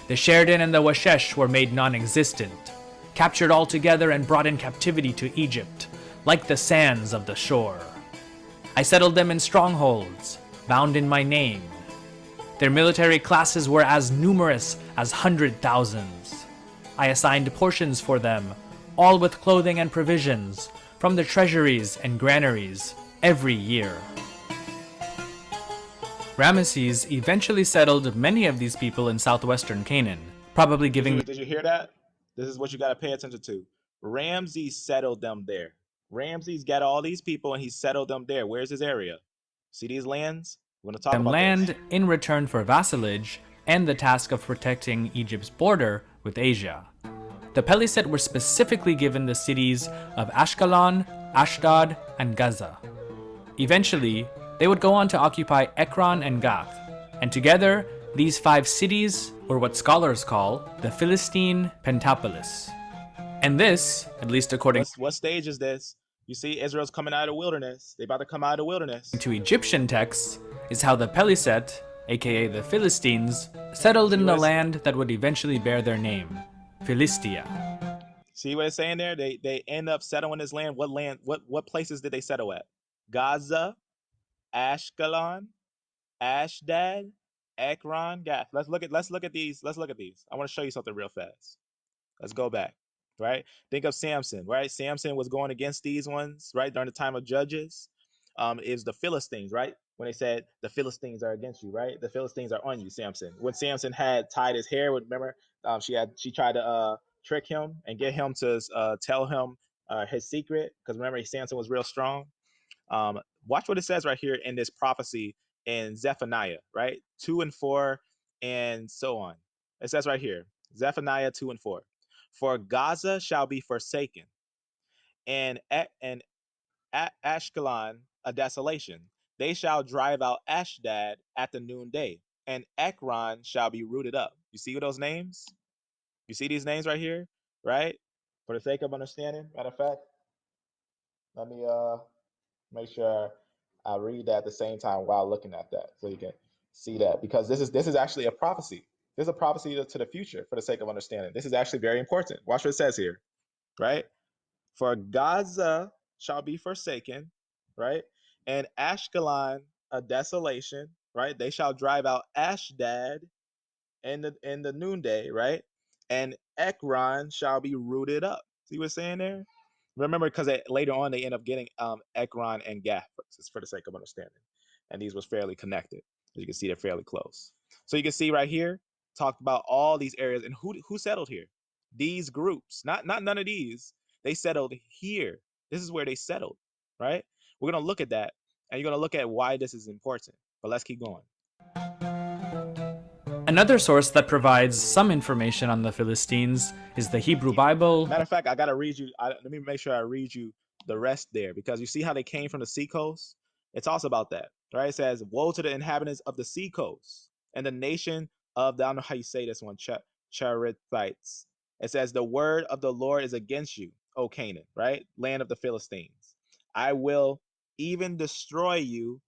The Sheridan and the Washesh were made non-existent, captured altogether and brought in captivity to Egypt, like the sands of the shore. I settled them in strongholds, bound in my name. Their military classes were as numerous as 100,000s. I assigned portions for them, all with clothing and provisions, from the treasuries and granaries every year." Ramesses eventually settled many of these people in southwestern Canaan, probably giving Did you hear that? This is what you got to pay attention to. Ramses settled them there. Ramses got all these people and he settled them there. Where's his area? See these lands? We're going to talk them about land this. in return for vassalage and the task of protecting Egypt's border with Asia. The Peliset were specifically given the cities of Ashkelon, Ashdod, and Gaza. Eventually, they would go on to occupy Ekron and Gath, and together, these 5 cities were what scholars call the Philistine Pentapolis. And this, at least according What stage is this? You see, Israel's coming out of the wilderness. They about to come out of the wilderness. to Egyptian texts, is how the Peliset, aka the Philistines, settled in the land that would eventually bear their name, Philistia. See what it's saying there? They end up settling this land. What places did they settle at? Gaza, Ashkelon, Ashdod, Ekron, Gath. Let's look at these. I want to show you something real fast. Let's go back. Right? Think of Samson, right? Samson was going against these ones, right? During the time of Judges. Is the Philistines, right? When they said the Philistines are against you, right? The Philistines are on you, Samson. When Samson had tied his hair, remember, she tried to trick him and get him to tell him his secret, because remember, Samson was real strong. Watch what it says right here in this prophecy in Zephaniah, right? 2 and 4 and so on. It says right here, Zephaniah 2 and 4. For Gaza shall be forsaken, and Ashkelon a desolation. They shall drive out Ashdod at the noonday, and Ekron shall be rooted up. You see those names? You see these names right here, right? For the sake of understanding, matter of fact, let me make sure I read that at the same time while looking at that, so you can see that, because this is actually a prophecy. This is a prophecy to the future. For the sake of understanding, this is actually very important. Watch what it says here, right? For Gaza shall be forsaken, right? And Ashkelon a desolation, right? They shall drive out Ashdod in the noonday, right? And Ekron shall be rooted up. See what it's saying there? Remember, because later on they end up getting Ekron and Gath, for the sake of understanding, and these was fairly connected. As you can see, they're fairly close. So you can see right here, talked about all these areas, and who settled here? These groups, not none of these. They settled here. This is where they settled, right? We're gonna look at that, and you're gonna look at why this is important. But let's keep going. Another source that provides some information on the Philistines is the Hebrew Bible. Matter of fact, I gotta read you. Let me make sure I read you the rest there, because you see how they came from the seacoast. It talks about that, right? It says, "Woe to the inhabitants of the seacoast and the nation of," I don't know how you say this one, Cherethites. It says, "The word of the Lord is against you, O Canaan," right? Land of the Philistines. "I will even destroy you,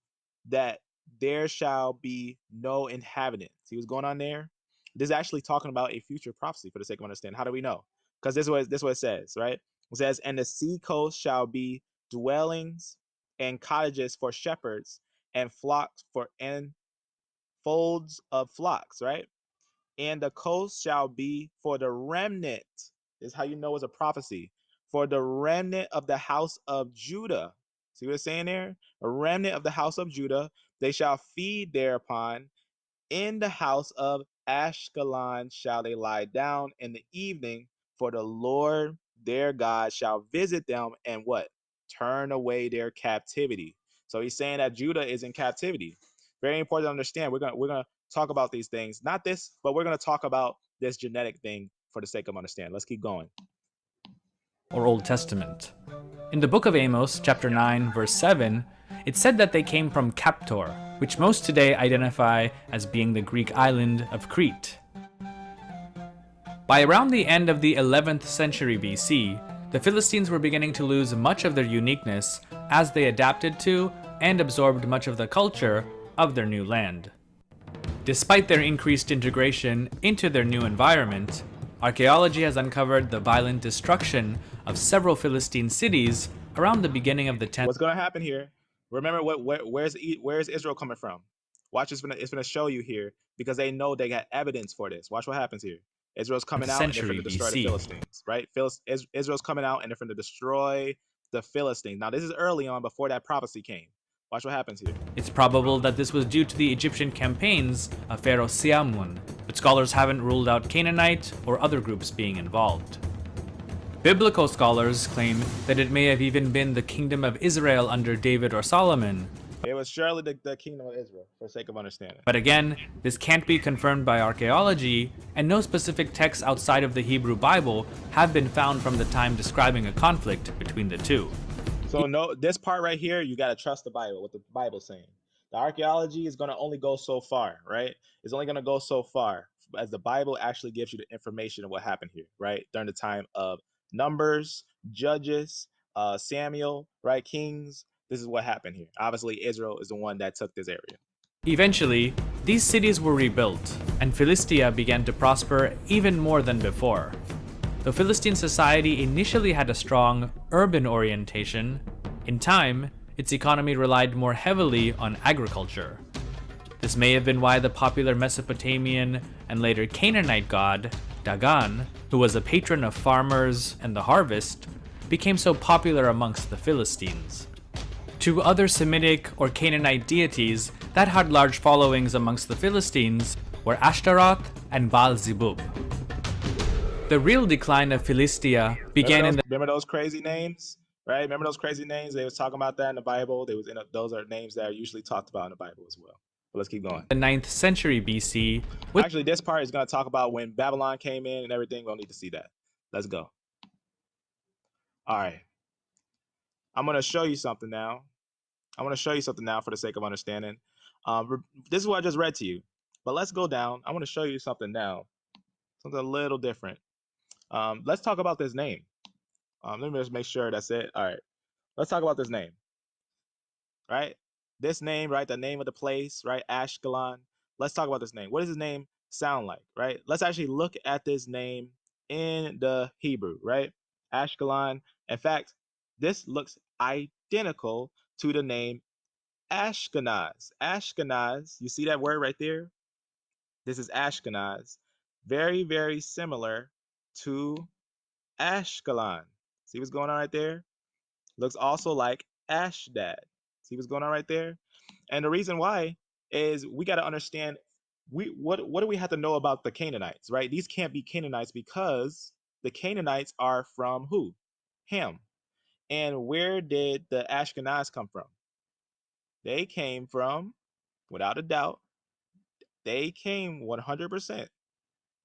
that there shall be no inhabitant." See what's going on there? This is actually talking about a future prophecy, for the sake of understanding. How do we know? Because this is what it says, right? It says, "And the sea coast shall be dwellings and cottages for shepherds, and flocks and folds of flocks," right? "And the coast shall be for the remnant." This is how you know it's a prophecy. "For the remnant of the house of Judah." See what it's saying there? A remnant of the house of Judah. "They shall feed thereupon. In the house of Ashkelon shall they lie down in the evening, for the Lord their God shall visit them and" what? "Turn away their captivity." So he's saying that Judah is in captivity. Very important to understand. We're gonna talk about these things. Not this, but we're gonna talk about this genetic thing for the sake of understanding. Let's keep going. Or Old Testament. In the book of Amos, chapter 9, verse 7, it said that they came from Captor, which most today identify as being the Greek island of Crete. By around the end of the 11th century BC, the Philistines were beginning to lose much of their uniqueness as they adapted to and absorbed much of the culture of their new land. Despite their increased integration into their new environment, archaeology has uncovered the violent destruction of several Philistine cities around the beginning of the 10th. What's going to happen here? Remember, where's Israel coming from? Watch, it's gonna show you here, because they know they got evidence for this. Watch what happens here. Israel's coming out and they're going to destroy the Philistines, right? Israel's coming out and they're going to destroy the Philistines. Now, this is early on, before that prophecy came. Watch what happens here. It's probable that this was due to the Egyptian campaigns of Pharaoh Siamun, but scholars haven't ruled out Canaanite or other groups being involved. Biblical scholars claim that it may have even been the kingdom of Israel under David or Solomon. It was surely the kingdom of Israel, for the sake of understanding. But again, this can't be confirmed by archaeology, and no specific texts outside of the Hebrew Bible have been found from the time describing a conflict between the two. So no, this part right here, you got to trust the Bible, what the Bible's saying. The archaeology is going to only go so far, right? It's only going to go so far as the Bible actually gives you the information of what happened here, right? During the time of Numbers, Judges, Samuel, right? Kings. This is what happened here. Obviously, Israel is the one that took this area. Eventually, these cities were rebuilt, and Philistia began to prosper even more than before. Though Philistine society initially had a strong urban orientation, in time, its economy relied more heavily on agriculture. This may have been why the popular Mesopotamian and later Canaanite god, Dagon, who was a patron of farmers and the harvest, became so popular amongst the Philistines. Two other Semitic or Canaanite deities that had large followings amongst the Philistines were Ashtaroth and Baal-zebub. The real decline of Philistia began Remember those crazy names, right? Remember those crazy names? They was talking about that in the Bible. Those are names that are usually talked about in the Bible as well. But let's keep going. the 9th century BC. Actually, this part is going to talk about when Babylon came in and everything. We'll need to see that. Let's go. All right. I'm going to show you something now. for the sake of understanding. This is what I just read to you. But let's go down. I want to show you something now. Something a little different. Let's talk about this name. Let me just make sure that's it. All right. Let's talk about this name. Right? This name, right? The name of the place, right? Ashkelon. Let's talk about this name. What does this name sound like, right? Let's actually look at this name in the Hebrew, right? Ashkelon. In fact, this looks identical to the name Ashkenaz. Ashkenaz, you see that word right there? This is Ashkenaz. Very, very similar to Ashkelon. See what's going on right there? Looks also like Ashdod. See what's going on right there? And the reason why is we got to understand what do we have to know about the Canaanites, right? These can't be Canaanites because the Canaanites are from who? Ham. And where did the Ashkenaz come from? They came from, without a doubt, they came 100%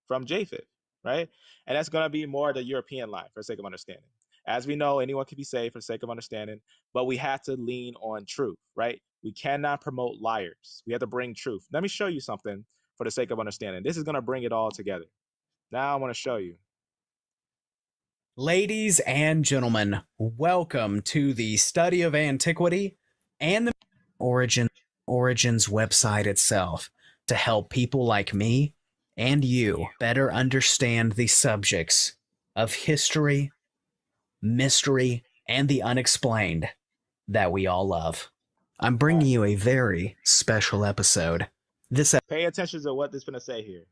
from Japheth, right? And that's going to be more the European line for the sake of understanding. As we know, anyone can be saved for the sake of understanding, but we have to lean on truth, right? We cannot promote liars. We have to bring truth. Let me show you something for the sake of understanding. This is going to bring it all together. Now I want to show you. Ladies and gentlemen, welcome to the study of antiquity and the Origins website itself to help people like me and you better understand the subjects of history, mystery, and the unexplained that we all love. I'm bringing you a very special episode. Pay attention to what this is going to say here.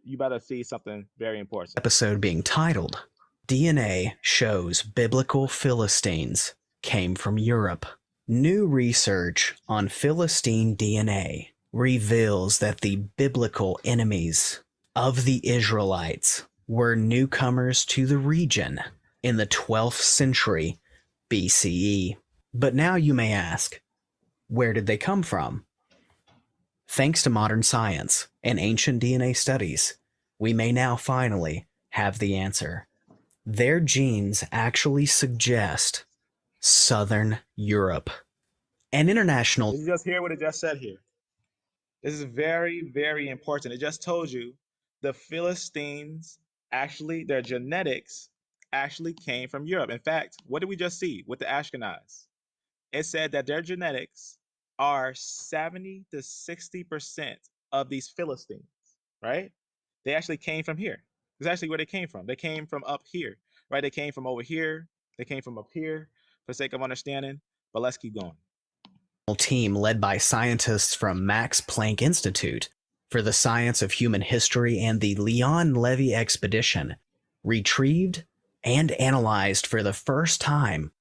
You about to see something very important. Episode being titled, DNA Shows Biblical Philistines Came from Europe. New research on Philistine DNA reveals that the biblical enemies of the Israelites were newcomers to the region in the 12th century BCE. But now you may ask, where did they come from? Thanks to modern science and ancient DNA studies, we may now finally have the answer. Their genes actually suggest Southern Europe. An international... Did you just hear what it just said here? This is very, very important. It just told you the Philistines, actually, their genetics actually came from Europe. In fact, what did we just see with the Ashkenaz? It said that their genetics are 70 to 60% of these Philistines, right? They actually came from here. This is actually where they came from. They came from up here, right? They came from over here. They came from up here for the sake of understanding, but let's keep going. Team led by scientists from Max Planck Institute for the Science of Human History and the Leon Levy Expedition retrieved and analyzed for the first time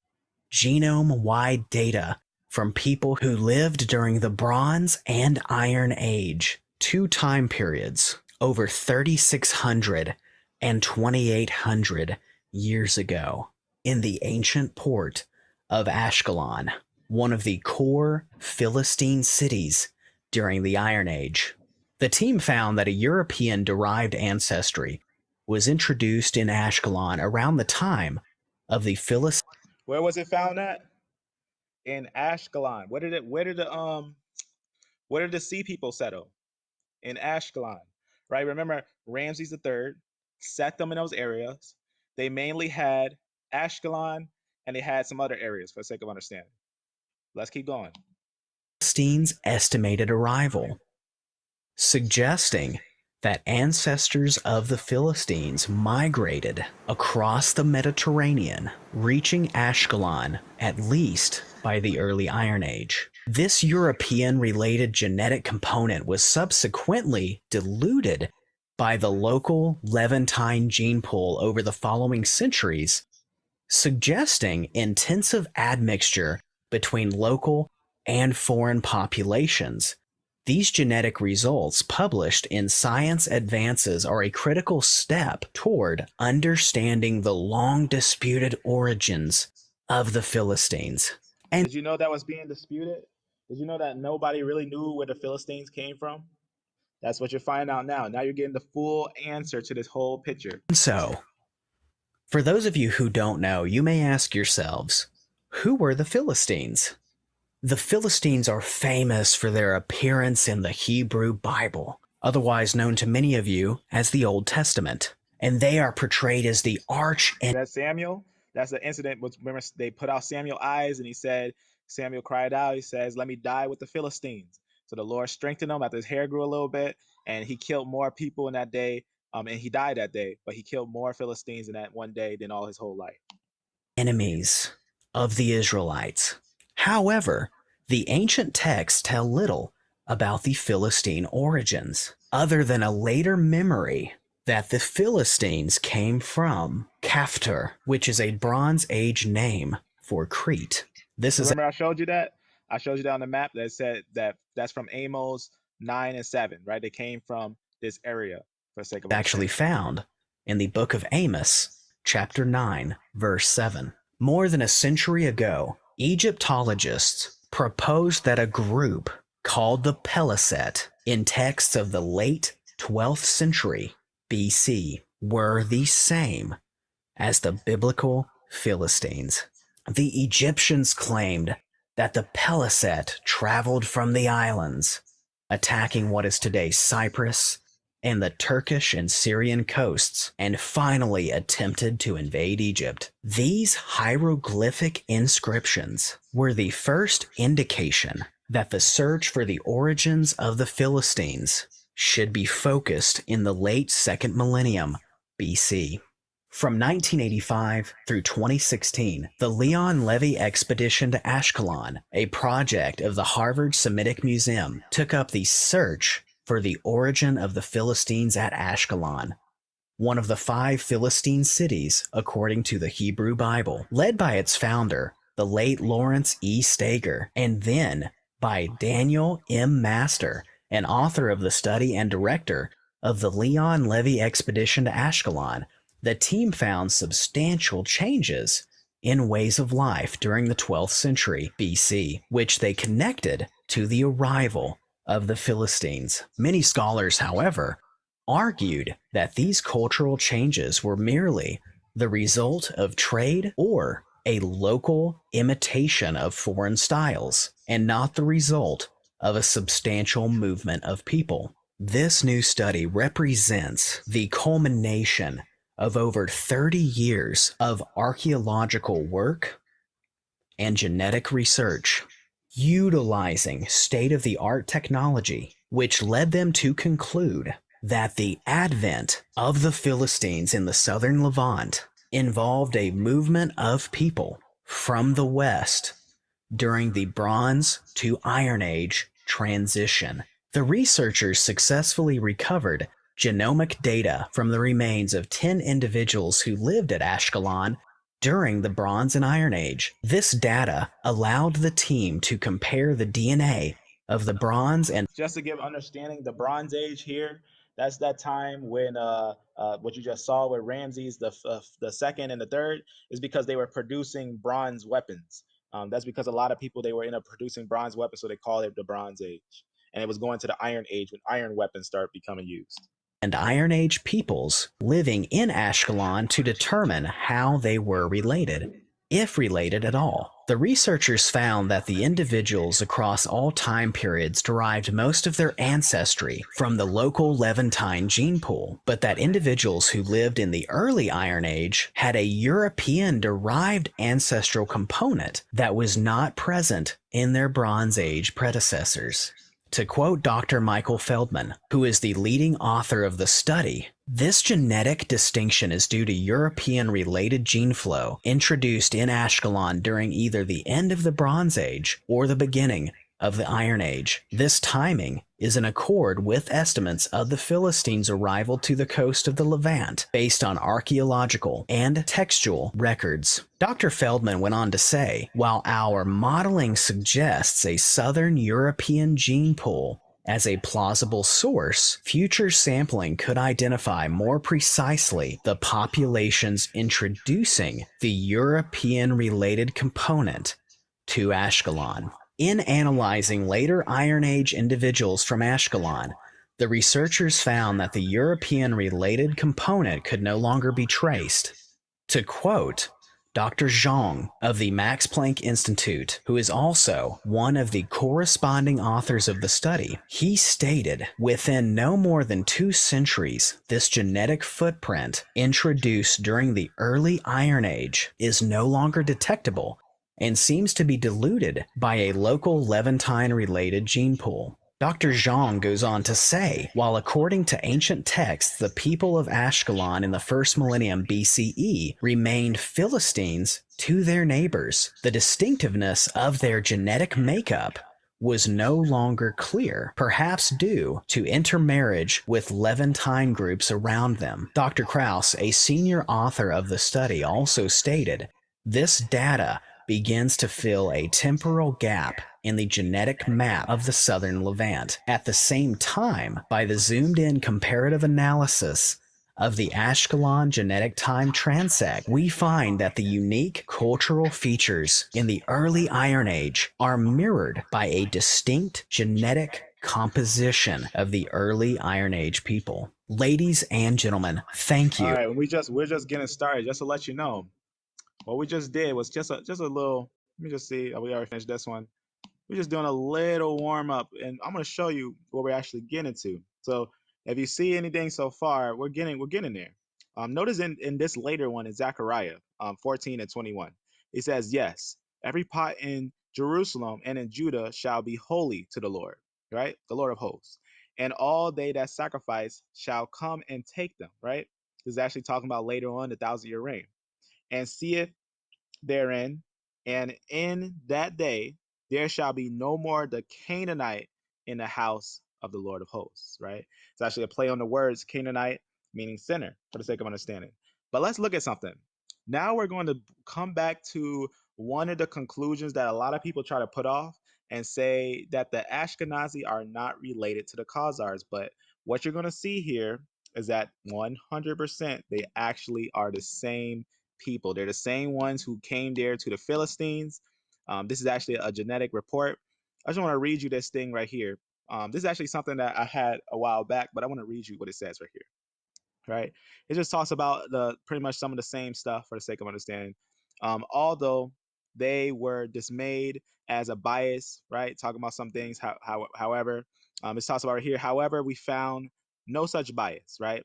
genome-wide data from people who lived during the Bronze and Iron Age, 2 time periods over 3,600 and 2,800 years ago, in the ancient port of Ashkelon, one of the core Philistine cities during the Iron Age. The team found that a European-derived ancestry was introduced in Ashkelon around the time of the Philistines. Where was it found at? In Ashkelon. Where did the sea people settle? In Ashkelon, right? Remember, Ramses III set them in those areas. They mainly had Ashkelon, and they had some other areas for the sake of understanding. Let's keep going. Philistines' estimated arrival, suggesting that ancestors of the Philistines migrated across the Mediterranean, reaching Ashkelon at least by the early Iron Age. This European-related genetic component was subsequently diluted by the local Levantine gene pool over the following centuries, suggesting intensive admixture between local and foreign populations. These genetic results published in Science Advances are a critical step toward understanding the long-disputed origins of the Philistines. And did you know that was being disputed? Did you know that nobody really knew where the Philistines came from? That's what you're finding out now. Now you're getting the full answer to this whole picture. So, for those of you who don't know, you may ask yourselves, who were the Philistines? The Philistines are famous for their appearance in the Hebrew Bible, otherwise known to many of you as the Old Testament, and they are portrayed as the arch enemy. That's Samuel. That's the incident. Remember, they put out Samuel's eyes, and he said, Samuel cried out. He says, "Let me die with the Philistines." So the Lord strengthened him after his hair grew a little bit, and he killed more people in that day. And he died that day, but he killed more Philistines in that one day than all his whole life. Enemies of the Israelites. However, the ancient texts tell little about the Philistine origins, other than a later memory that the Philistines came from Kaftor, which is a Bronze Age name for Crete. This is Remember I showed you that? I showed you that on the map that said that's from Amos 9 and 7, right? They came from this area for the sake of actually found in the book of Amos, chapter 9, verse 7. More than a century ago, Egyptologists proposed that a group called the Peliset in texts of the late 12th century BC were the same as the biblical Philistines. The Egyptians claimed that the Peliset traveled from the islands, attacking what is today Cyprus and the Turkish and Syrian coasts, and finally attempted to invade Egypt. These hieroglyphic inscriptions were the first indication that the search for the origins of the Philistines should be focused in the late 2nd millennium BC. From 1985 through 2016, the Leon Levy expedition to Ashkelon, a project of the Harvard Semitic Museum, took up the search for the origin of the Philistines at Ashkelon, one of the 5 Philistine cities according to the Hebrew Bible, led by its founder, the late Lawrence E. Stager, and then by Daniel M. Master, an author of the study and director of the Leon Levy expedition to Ashkelon. The team found substantial changes in ways of life during the 12th century BC, which they connected to the arrival of the Philistines. Many scholars, however, argued that these cultural changes were merely the result of trade or a local imitation of foreign styles, and not the result of a substantial movement of people. This new study represents the culmination of over 30 years of archaeological work and genetic research, utilizing state-of-the-art technology, which led them to conclude that the advent of the Philistines in the southern Levant involved a movement of people from the west during the Bronze to Iron Age transition. The researchers successfully recovered genomic data from the remains of 10 individuals who lived at Ashkelon during the Bronze and Iron Age. This data allowed the team to compare the DNA of the Bronze and Just to give understanding, the Bronze Age here, that's that time when what you just saw with Ramses the second and the third is because they were producing bronze weapons. That's because a lot of people they were in a producing bronze weapons, so they call it the Bronze Age. And it was going to the Iron Age when iron weapons start becoming used. Iron Age peoples living in Ashkelon to determine how they were related, if related at all. The researchers found that the individuals across all time periods derived most of their ancestry from the local Levantine gene pool, but that individuals who lived in the early Iron Age had a European-derived ancestral component that was not present in their Bronze Age predecessors. To quote Dr. Michael Feldman, who is the leading author of the study, this genetic distinction is due to European-related gene flow introduced in Ashkelon during either the end of the Bronze Age or the beginning of the Iron Age. This timing is in accord with estimates of the Philistines' arrival to the coast of the Levant based on archaeological and textual records. Dr. Feldman went on to say, while our modeling suggests a southern European gene pool as a plausible source, future sampling could identify more precisely the populations introducing the European-related component to Ashkelon. In analyzing later Iron Age individuals from Ashkelon, the researchers found that the European-related component could no longer be traced. To quote Dr. Zhang of the Max Planck Institute, who is also one of the corresponding authors of the study, he stated, within no more than 2 centuries, this genetic footprint introduced during the early Iron Age is no longer detectable and seems to be diluted by a local Levantine-related gene pool. Dr. Zhang goes on to say, while according to ancient texts, the people of Ashkelon in the first millennium BCE remained Philistines to their neighbors, the distinctiveness of their genetic makeup was no longer clear, perhaps due to intermarriage with Levantine groups around them. Dr. Krauss, a senior author of the study, also stated, this data begins to fill a temporal gap in the genetic map of the southern Levant. At the same time, by the zoomed-in comparative analysis of the Ashkelon genetic time transect, we find that the unique cultural features in the early Iron Age are mirrored by a distinct genetic composition of the early Iron Age people. Ladies and gentlemen, thank you. All right, we're just getting started. Just to let you know, what we just did was just a little. Let me just see. We already finished this one. We're just doing a little warm up, and I'm going to show you what we're actually getting to. So if you see anything so far, we're getting there. Notice in this later one in Zechariah 14 and 21, it says, yes, every pot in Jerusalem and in Judah shall be holy to the Lord, right? The Lord of hosts. And all they that sacrifice shall come and take them, right? This is actually talking about later on the 1,000-year reign. And seeth therein, and in that day there shall be no more the Canaanite in the house of the Lord of hosts, right? It's actually a play on the words Canaanite, meaning sinner, for the sake of understanding. But let's look at something. Now we're going to come back to one of the conclusions that a lot of people try to put off and say that the Ashkenazi are not related to the Khazars. But what you're going to see here is that 100% they actually are the same people. They're the same ones who came there to the Philistines. This is actually a genetic report. I just want to read you this thing right here. This is actually something that I had a while back, but I want to read you what it says right here. Right? It just talks about the pretty much some of the same stuff for the sake of understanding. Although they were dismayed as a bias, right? Talking about some things. However, it talks about right here. However, we found no such bias, right?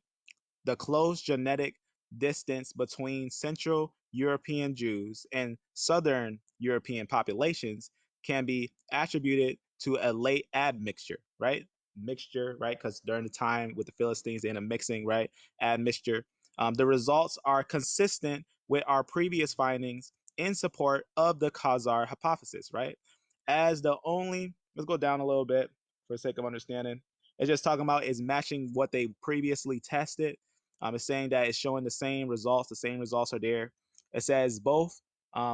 The close genetic distance between Central European Jews and Southern European populations can be attributed to a late admixture, right? Mixture, right? Because during the time with the Philistines, they end up mixing, right? Admixture. The results are consistent with our previous findings in support of the Khazar hypothesis, right? As the only, let's go down a little bit for the sake of understanding. It's just talking about is matching what they previously tested. It's saying that it's showing the same results. The same results are there. It says both.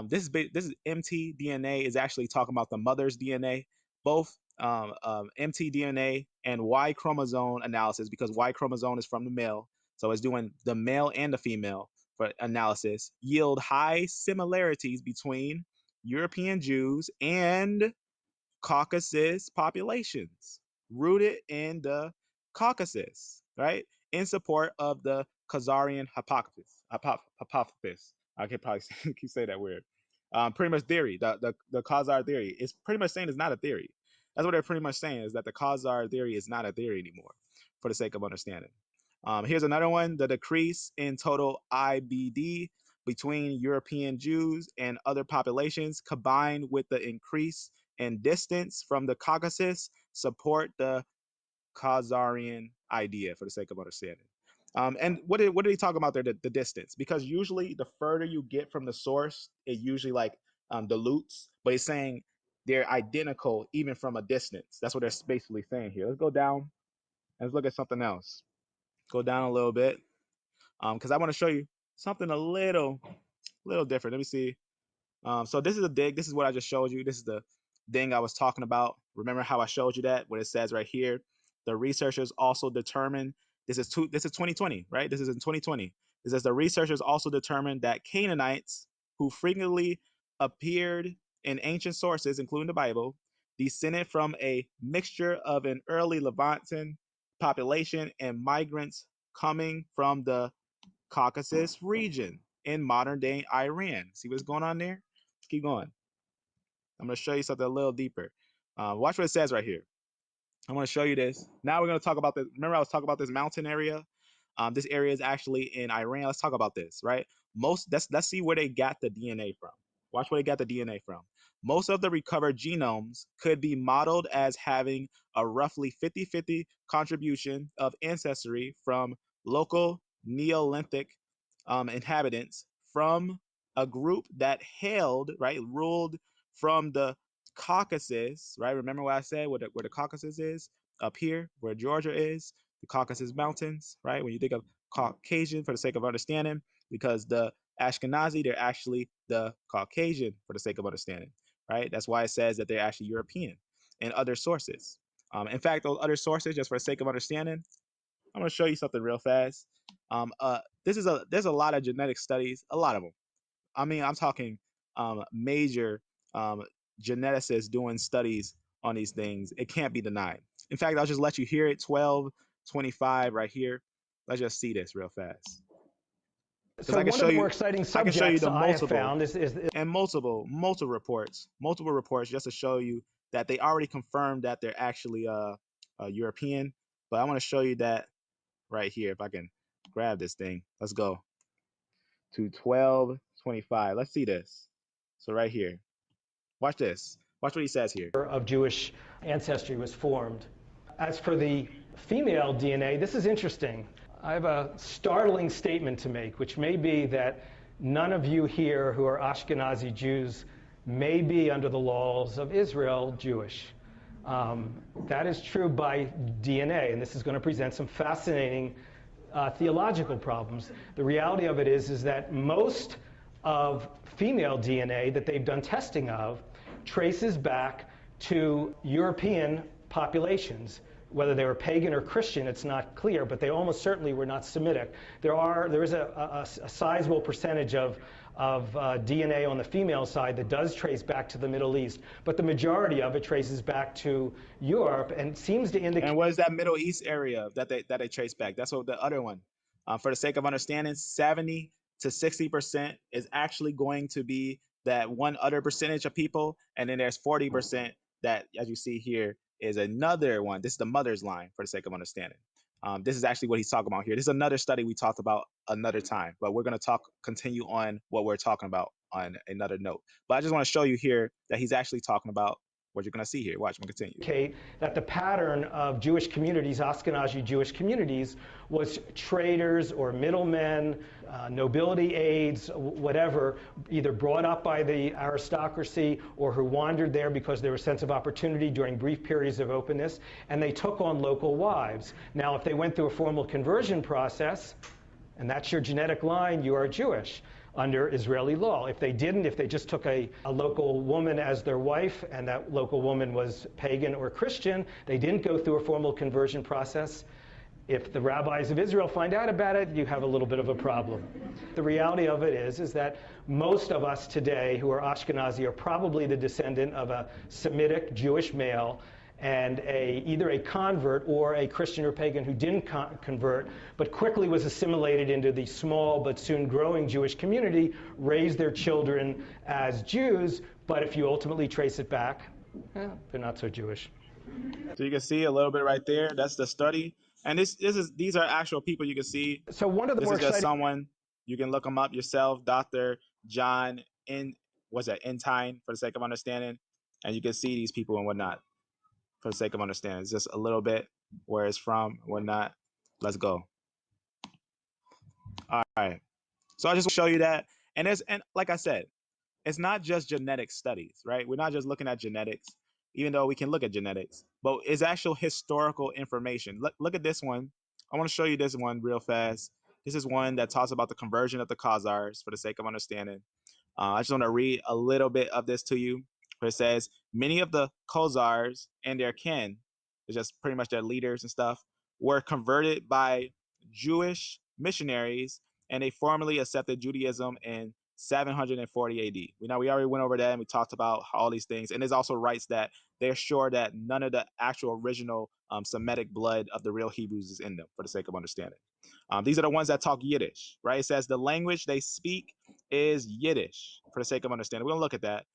This is mtDNA is actually talking about the mother's DNA. Both mtDNA and Y chromosome analysis, because Y chromosome is from the male, so it's doing the male and the female for analysis, yield high similarities between European Jews and Caucasus populations rooted in the Caucasus, right? In support of the Khazarian hypothesis. I can probably keep saying that weird. Pretty much theory, the Khazar theory is pretty much saying it's not a theory. That's what they're pretty much saying, is that the Khazar theory is not a theory anymore, for the sake of understanding. Here's another one: the decrease in total IBD between European Jews and other populations, combined with the increase in distance from the Caucasus, support the Khazarian idea, for the sake of understanding. And what did he talk about there? The distance, because usually the further you get from the source, it usually like dilutes. But he's saying they're identical even from a distance. That's what they're basically saying here. Let's go down and let's look at something else. Go down a little bit, because I want to show you something a little different. Let me see. So this is a dig. This is what I just showed you. This is the thing I was talking about. Remember how I showed you that? What it says right here. The researchers also determined, this is 2020, right? This is in 2020. It says the researchers also determined that Canaanites, who frequently appeared in ancient sources, including the Bible, descended from a mixture of an early Levantan population and migrants coming from the Caucasus region in modern day Iran. See what's going on there? Let's keep going. I'm going to show you something a little deeper. Watch what it says right here. I want to show you this. Now we're going to talk about this. Remember I was talking about this mountain area? This area is actually in Iran. Let's talk about this, right? Let's see where they got the DNA from. Watch where they got the DNA from. Most of the recovered genomes could be modeled as having a roughly 50-50 contribution of ancestry from local Neolithic inhabitants from a group that ruled from the Caucasus, right? Remember what I said, where the Caucasus is? Up here, where Georgia is, the Caucasus Mountains, right? When you think of Caucasian, for the sake of understanding, because the Ashkenazi, they're actually the Caucasian, for the sake of understanding, right? That's why it says that they're actually European and other sources. In fact, those other sources, just for the sake of understanding, I'm going to show you something real fast. There's a lot of genetic studies, a lot of them. I mean, I'm talking major geneticists doing studies on these things. It can't be denied. In fact, I'll just let you hear it. 1225 right here. Let's just see this real fast. So one of the more exciting subjects I have found is multiple reports just to show you that they already confirmed that they're actually European. But I want to show you that right here. If I can grab this thing, let's go to 1225. Let's see this. So right here, watch this. Watch what he says here. Of Jewish ancestry was formed. As for the female DNA, this is interesting. I have a startling statement to make, which may be that none of you here who are Ashkenazi Jews may be under the laws of Israel Jewish. That is true by DNA, and this is going to present some fascinating theological problems. The reality of it is that most of female DNA that they've done testing of traces back to European populations. Whether they were pagan or Christian, it's not clear, but they almost certainly were not Semitic. There is a sizable percentage of DNA on the female side that does trace back to the Middle East, but the majority of it traces back to Europe and seems to indicate. And what is that Middle East area that they trace back? That's what the other one. For the sake of understanding, 70 to 60% is actually going to be that one other percentage of people, and then there's 40% that, as you see here, is another one. This is the mother's line, for the sake of understanding. This is actually what he's talking about here. This is another study we talked about another time, but we're going to continue on what we're talking about on another note. But I just want to show you here that he's actually talking about what you're going to see here. Watch, I'm going to continue. That the pattern of Jewish communities, Ashkenazi Jewish communities, was traders or middlemen, nobility aides, whatever, either brought up by the aristocracy or who wandered there because there was a sense of opportunity during brief periods of openness, and they took on local wives. Now, if they went through a formal conversion process, and that's your genetic line, you are Jewish. under Israeli law. If they didn't, if they just took a local woman as their wife and that local woman was pagan or Christian, they didn't go through a formal conversion process, if the rabbis of Israel find out about it, you have a little bit of a problem. The reality of it is that most of us today who are Ashkenazi are probably the descendant of a Semitic Jewish male and either a convert or a Christian or pagan who didn't convert, but quickly was assimilated into the small but soon growing Jewish community, raised their children as Jews, but if you ultimately trace it back, they're not so Jewish. So you can see a little bit right there. That's the study. And these are actual people you can see. So one of the This more is just exciting... someone, you can look them up yourself, Dr. John Entine, for the sake of understanding. And you can see these people and whatnot, for the sake of understanding. It's just a little bit where it's from, whatnot. Let's go. All right. So I just want to show you that. And like I said, it's not just genetic studies, right? We're not just looking at genetics, even though we can look at genetics, but it's actual historical information. Look at this one. I want to show you this one real fast. This is one that talks about the conversion of the Khazars, for the sake of understanding. I just want to read a little bit of this to you, where it says, many of the Khazars and their kin, it's just pretty much their leaders and stuff, were converted by Jewish missionaries, and they formally accepted Judaism in 740 AD. We already went over that and we talked about all these things. And it also writes that they're sure that none of the actual original Semitic blood of the real Hebrews is in them, for the sake of understanding. These are the ones that talk Yiddish, right? It says the language they speak is Yiddish, for the sake of understanding. We're going to look at that.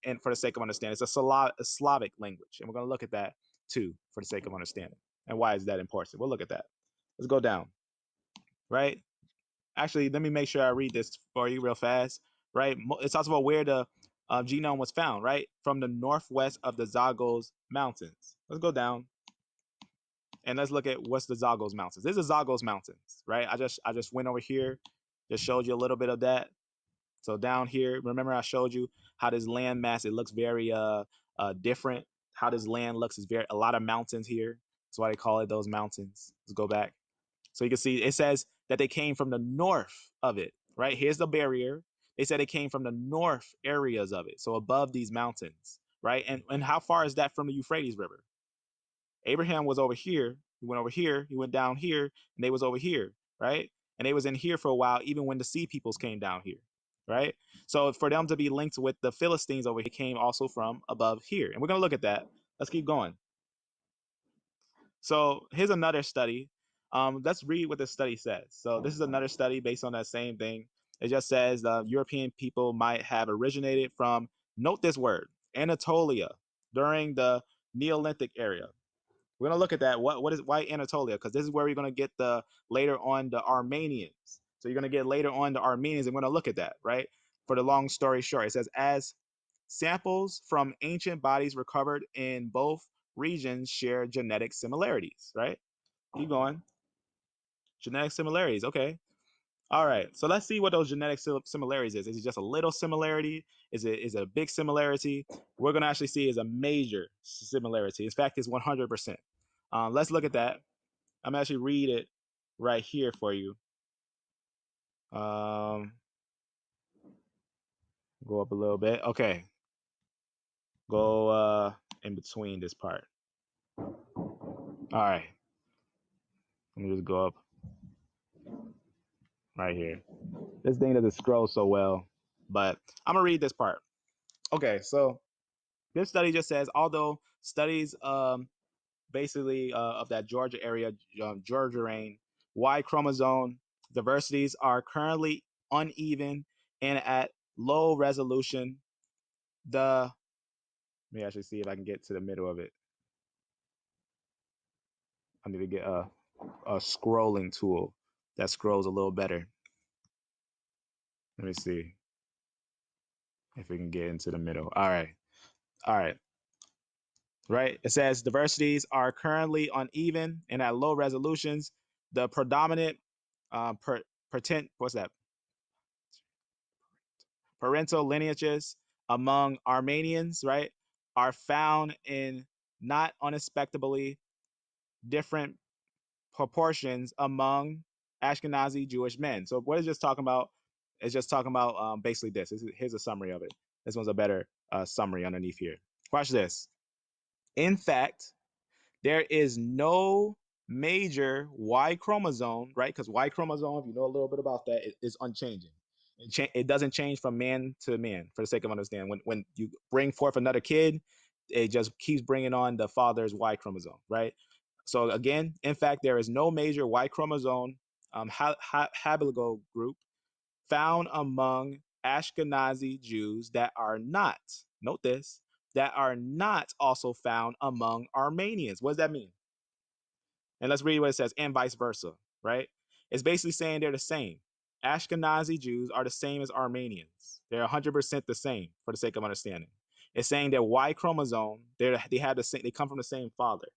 And for the sake of understanding, it's a Slavic language. And we're going to look at that too, for the sake of understanding. And why is that important? We'll look at that. Let's go down, right? Actually, let me make sure I read this for you real fast, right? It talks about where the genome was found, right? From the northwest of the Zagros Mountains. Let's go down and let's look at what's the Zagros Mountains. This is Zagros Mountains, right? I just went over here, just showed you a little bit of that. So down here, remember I showed you how this land mass, it looks very different. How this land looks is a lot of mountains here. That's why they call it those mountains. Let's go back. So you can see it says that they came from the north of it, right? Here's the barrier. They said they came from the north areas of it, so above these mountains, right? And how far is that from the Euphrates River? Abraham was over here. He went over here. He went down here, and they was over here, right? And they was in here for a while, even when the sea peoples came down here, right? So for them to be linked with the Philistines over here came also from above here. And we're going to look at that. Let's keep going. So here's another study. Let's read what this study says. So this is another study based on that same thing. It just says European people might have originated from, note this word, Anatolia during the Neolithic era. We're gonna look at that. Why Anatolia? Because this is where you're gonna get later on the Armenians. So you're gonna get later on the Armenians, and we're gonna look at that, right? For the long story short, it says as samples from ancient bodies recovered in both regions share genetic similarities, right? Keep going. Genetic similarities, okay. All right, so let's see what those genetic similarities is. Is it just a little similarity? Is it a big similarity? We're gonna actually see is a major similarity. In fact, it's 100%. Let's look at that. I'm gonna actually read it right here for you. Go up a little bit. Okay. Go in between this part. All right. Let me just go up right here. This thing doesn't scroll so well, but I'm gonna read this part. Okay, so this study just says, although studies basically of that Georgia area, Georgia reign, Y chromosome diversities are currently uneven and at low resolution. Let me actually see if I can get to the middle of it. I need to get a scrolling tool that scrolls a little better. Let me see if we can get into the middle. All right. Right. It says diversities are currently uneven and at low resolutions. The predominant parental lineages among Armenians, right, are found in not unexpectedly different proportions among Ashkenazi Jewish men. So what is this talking about? It's just talking about basically this. Here's a summary of it. This one's a better summary underneath here. Watch this. In fact, there is no major Y chromosome, right? Because Y chromosome, if you know a little bit about that, is unchanging. It doesn't change from man to man, for the sake of understanding. When you bring forth another kid, it just keeps bringing on the father's Y chromosome, right? So again, in fact, there is no major Y chromosome haploid group found among Ashkenazi Jews that are not, note this, that are not also found among Armenians. What does that mean? And let's read what it says, and vice versa, right? It's basically saying they're the same. Ashkenazi Jews are the same as Armenians. They're 100% the same, for the sake of understanding. It's saying their Y chromosome, they have the same, they come from the same father.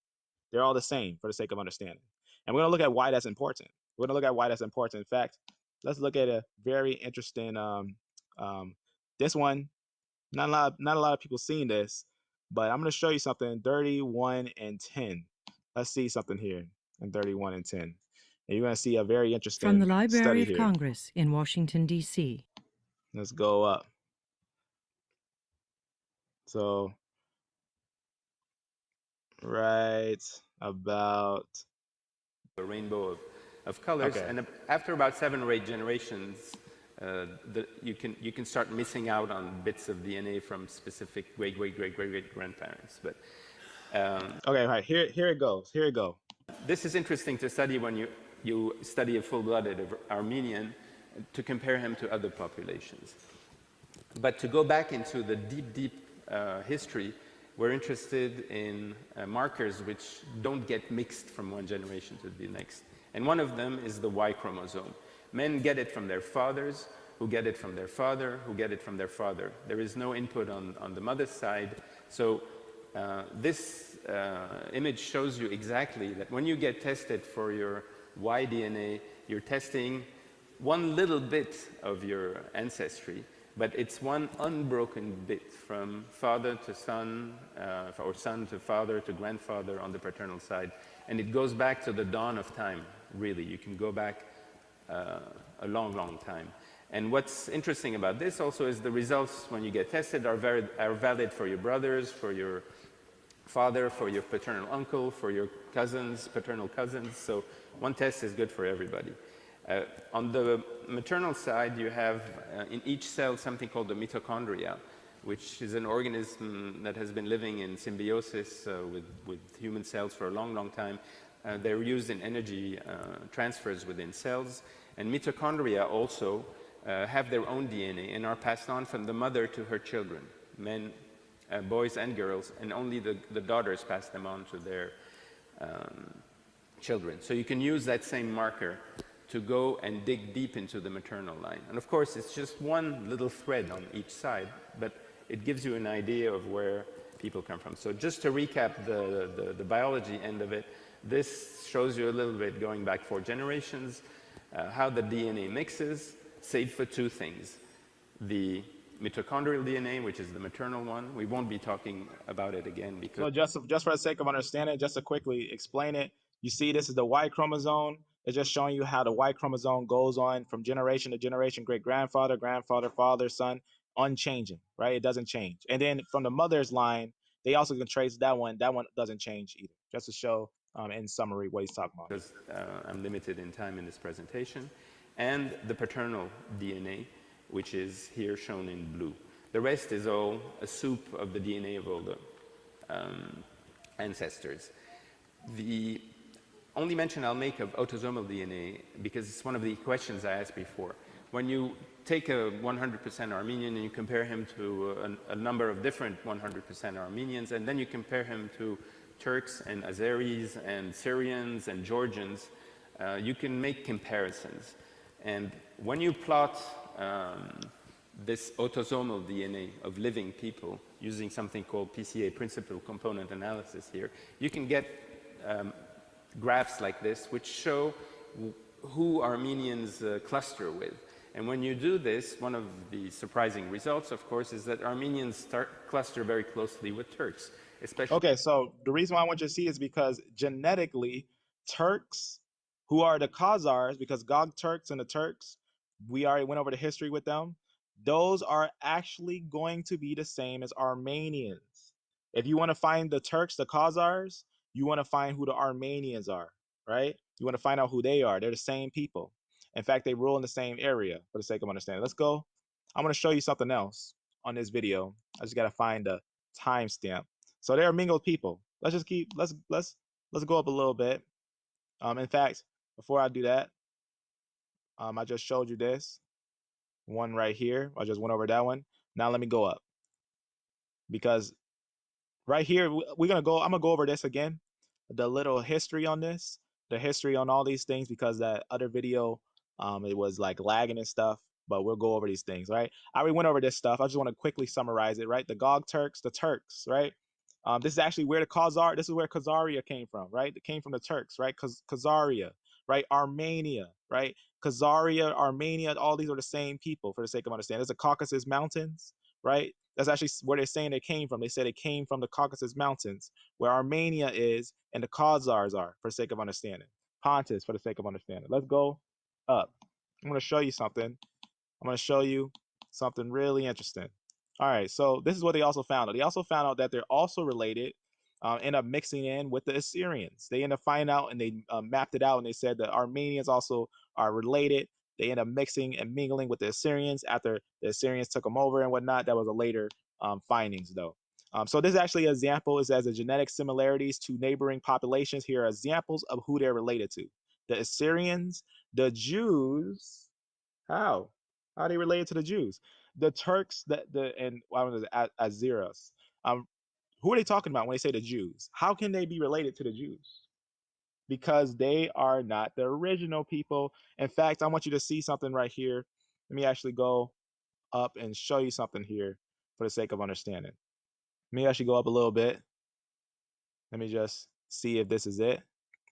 They're all the same, for the sake of understanding. And we're gonna look at why that's important. We're gonna look at why that's important. In fact, let's look at a very interesting. This one, not a lot of people seen this, but I'm gonna show you something. 31 and 10. Let's see something here in 31 and 10. And you're gonna see a very interesting From the Library study of here. Congress in Washington, D.C. Let's go up. So right about a rainbow of colors, okay. and after about 7 or 8 generations, you can start missing out on bits of DNA from specific great grandparents. But okay, right here it goes. Here it go. This is interesting to study when you study a full-blooded Armenian to compare him to other populations. But to go back into the deep history, we're interested in markers which don't get mixed from one generation to the next. And one of them is the Y chromosome. Men get it from their fathers, who get it from their father, who get it from their father. There is no input on the mother's side. So this image shows you exactly that when you get tested for your Y DNA, you're testing one little bit of your ancestry, but it's one unbroken bit from father to son, or son to father to grandfather on the paternal side. And it goes back to the dawn of time, really. You can go back a long time. And what's interesting about this also is the results when you get tested are valid for your brothers, for your father, for your paternal uncle, for your cousins, paternal cousins. So one test is good for everybody. On the maternal side, you have in each cell something called the mitochondria, which is an organism that has been living in symbiosis with human cells for a long time. They're used in energy transfers within cells. And mitochondria also have their own DNA and are passed on from the mother to her children, men, boys and girls, and only the daughters pass them on to their children. So you can use that same marker to go and dig deep into the maternal line. And of course, it's just one little thread on each side, but it gives you an idea of where people come from. So just to recap the biology end of it, this shows you a little bit going back 4 generations, how the DNA mixes, save for 2 things. The mitochondrial DNA, which is the maternal one. We won't be talking about it again because... So just for the sake of understanding, just to quickly explain it, you see this is the Y chromosome. It's just showing you how the Y chromosome goes on from generation to generation, great-grandfather, grandfather, father, son, unchanging, right? It doesn't change. And then from the mother's line, they also can trace that one. That one doesn't change either, just to show in summary what he's talking about. Because I'm limited in time in this presentation. And the paternal DNA, which is here shown in blue. The rest is all a soup of the DNA of all the ancestors. The only mention I'll make of autosomal DNA, because it's one of the questions I asked before. When you take a 100% Armenian and you compare him to a number of different 100% Armenians, and then you compare him to Turks and Azeris and Syrians and Georgians, you can make comparisons. And when you plot this autosomal DNA of living people using something called PCA, principal component analysis here, you can get graphs like this which show who Armenians cluster with. And when you do this, one of the surprising results, of course, is that Armenians cluster very closely with Turks, especially... Okay, so the reason why I want you to see is because genetically, Turks, who are the Khazars, because Gog Turks and the Turks, we already went over the history with them. Those are actually going to be the same as Armenians. If you want to find the Turks, the Khazars, you want to find who the Armenians are, right? You want to find out who they are. They're the same people. In fact, they rule in the same area for the sake of understanding. Let's go. I'm going to show you something else on this video. I just got to find the timestamp. So they're mingled people. Let's just keep, let's go up a little bit. In fact, before I do that, I just showed you this one right here. I just went over that one. Now let me go up, because right here I'm gonna go over this again, the little history on this, the history on all these things, because that other video it was like lagging and stuff, but we'll go over these things, right? I already went over this stuff. I just want to quickly summarize it, right? The Gog Turks, the Turks, right? This is actually where the Khazar, this is where Khazaria came from, right? It came from the Turks, right? Khazaria, right? Armenia, right? Khazaria, Armenia, all these are the same people for the sake of understanding. There's the Caucasus Mountains, right? That's actually where they're saying they came from. They said it came from the Caucasus Mountains, where Armenia is and the Khazars are, for the sake of understanding. Pontus, for the sake of understanding. Let's go up. I'm going to show you something. I'm going to show you something really interesting. All right, so this is what they also found out. They also found out that they're also related, end up mixing in with the Assyrians. They end up finding out, and they mapped it out, and they said that Armenians also are related. They end up mixing and mingling with the Assyrians after the Assyrians took them over and whatnot. That was a later findings, though. So this is actually an example. It says the genetic similarities to neighboring populations. Here are examples of who they're related to. The Assyrians, the Jews. How? How are they related to the Jews? The Turks, and Azeros. Who are they talking about when they say the Jews? How can they be related to the Jews? Because they are not the original people. In fact, I want you to see something right here. Let me actually go up and show you something here for the sake of understanding. Let me actually go up a little bit. Let me just see if this is it.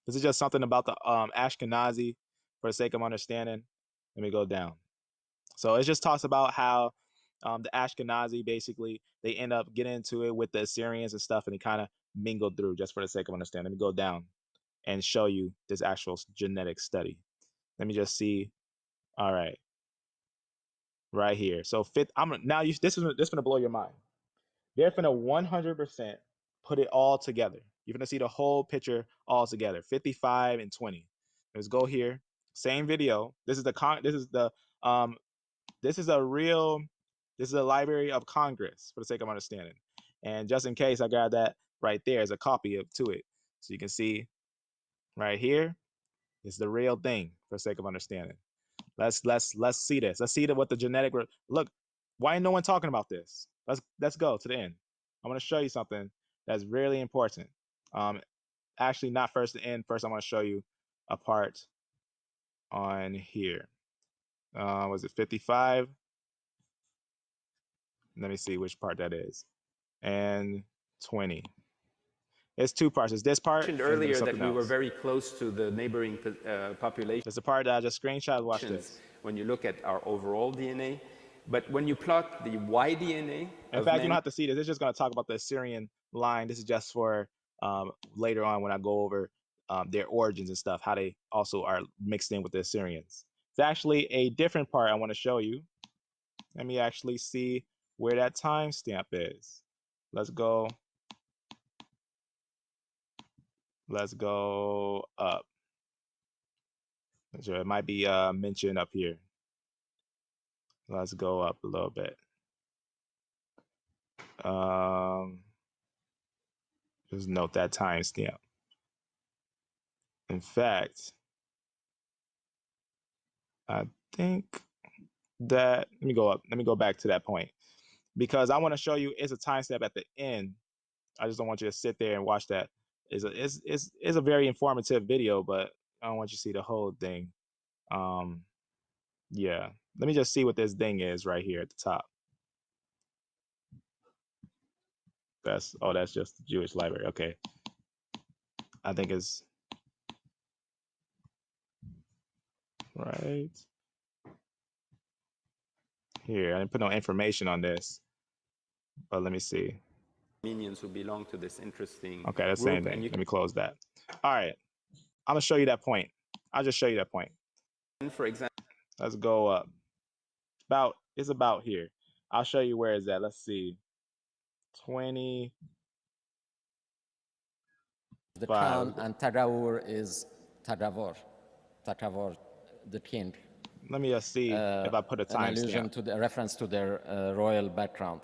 This is just something about the Ashkenazi for the sake of understanding. Let me go down. So it just talks about how the Ashkenazi, basically, they end up getting into it with the Assyrians and stuff, and it kind of mingled through, just for the sake of understanding. Let me go down and show you this actual genetic study. Let me just see. All right, right here. So this is gonna blow your mind. They're gonna 100% put it all together. You're gonna see the whole picture all together. 55 and 20. Let's go here. Same video. This is a Library of Congress, for the sake of understanding. And just in case, I got that right there as a copy to it. So you can see right here is the real thing, for the sake of understanding. Let's see this. Let's see what the genetic look. Why ain't no one talking about this? Let's go to the end. I'm gonna show you something that's really important. Actually, not first the end. First, I'm gonna show you a part on here. Was it 55? Let me see which part that is. And 20. It's two parts. It's this part. I mentioned earlier that we were else. very close to the neighboring populations. It's the part that I just screenshot. Watch this. When you look at our overall DNA, but when you plot the Y DNA, in fact, you don't have to see this. It's just going to talk about the Assyrian line. This is just for later on when I go over their origins and stuff, how they also are mixed in with the Assyrians. It's actually a different part I want to show you. Let me actually see where that timestamp is. Let's go. Let's go up. Sure, it might be mentioned up here. Let's go up a little bit. Just note that timestamp. In fact, I think that, let me go up. Let me go back to that point, because I want to show you it's a timestamp at the end. I just don't want you to sit there and watch that. It's a very informative video, but I don't want you to see the whole thing. Yeah, let me just see what this thing is right here at the top. That's just the Jewish library. Okay. I think it's right here. I didn't put no information on this, but let me see. Armenians who belong to this interesting Okay, that's the same thing. Let me close that. All right, I'm gonna show you that point. I'll just show you that point. For example, let's go up. it's about here. I'll show you where it's at. Let's see. 25. The crown, and Tadawur is Tadavor, the king. Let me just see if I put a An allusion timestamp. to the reference to their royal background.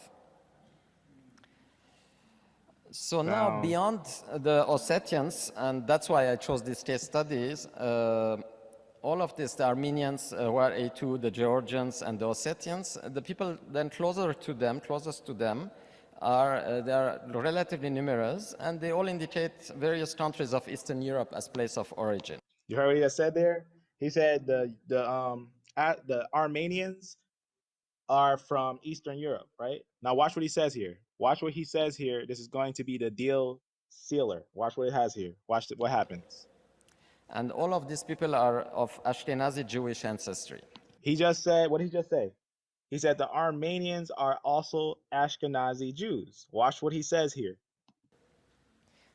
So now beyond the Ossetians, and that's why I chose these case studies, all of this, the Armenians who are A2, the Georgians and the Ossetians, the people then closest to them, they are relatively numerous, and they all indicate various countries of Eastern Europe as place of origin. You heard what he just said there? He said the Armenians are from Eastern Europe, right? Now watch what he says here. Watch what he says here. This is going to be the deal sealer. Watch what it has here. Watch what happens. And all of these people are of Ashkenazi Jewish ancestry. He just said, what did he just say? He said the Armenians are also Ashkenazi Jews. Watch what he says here.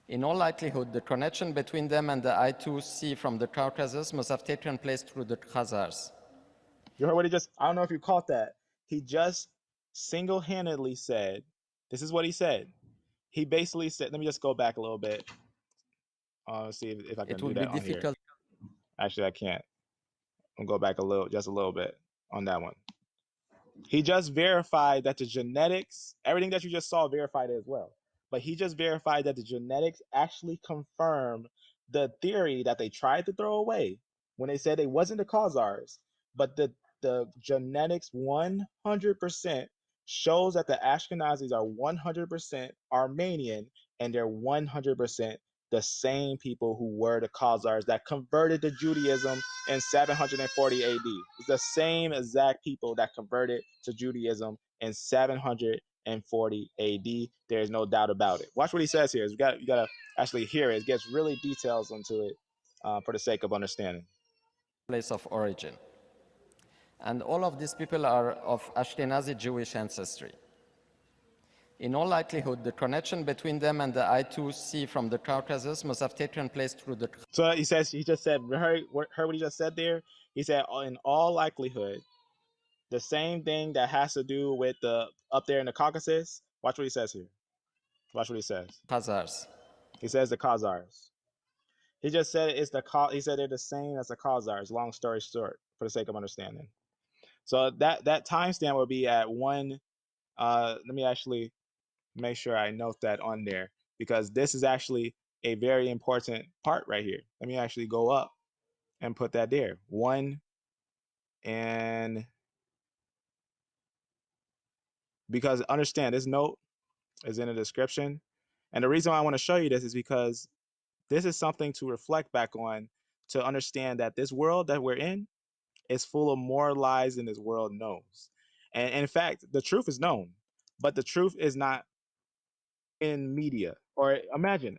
In all likelihood, the connection between them and the I2C from the Caucasus must have taken place through the Khazars. You heard what he just, I don't know if you caught that. He just single-handedly said, this is what he said. He basically said, let me just go back a little bit. See if I can do that on here. Actually, I can't. I'll go back just a little bit on that one. He just verified that the genetics, everything that you just saw verified it as well. But he just verified that the genetics actually confirm the theory that they tried to throw away when they said they wasn't the Khazars, but the genetics 100% shows that the Ashkenazis are 100% Armenian, and they're 100% the same people who were the Khazars that converted to Judaism in 740 AD. It's the same exact people that converted to Judaism in 740 AD. There's no doubt about it. Watch what he says here. You got to actually hear it. It gets really details into it for the sake of understanding. Place of origin. And all of these people are of Ashkenazi Jewish ancestry. In all likelihood, the connection between them and the I2C from the Caucasus must have taken place through the... So he just said, heard what he just said there? He said, in all likelihood, the same thing that has to do with the up there in the Caucasus. Watch what he says here. Watch what he says. Khazars. He says the Khazars. He just said he said they're the same as the Khazars. Long story short, for the sake of understanding. So that timestamp will be at 1. Let me actually make sure I note that on there, because this is actually a very important part right here. Let me actually go up and put that there. 1, and because understand this note is in the description. And the reason why I want to show you this is because this is something to reflect back on, to understand that this world that we're in is full of more lies than this world knows. And in fact, the truth is known, but the truth is not in media. Or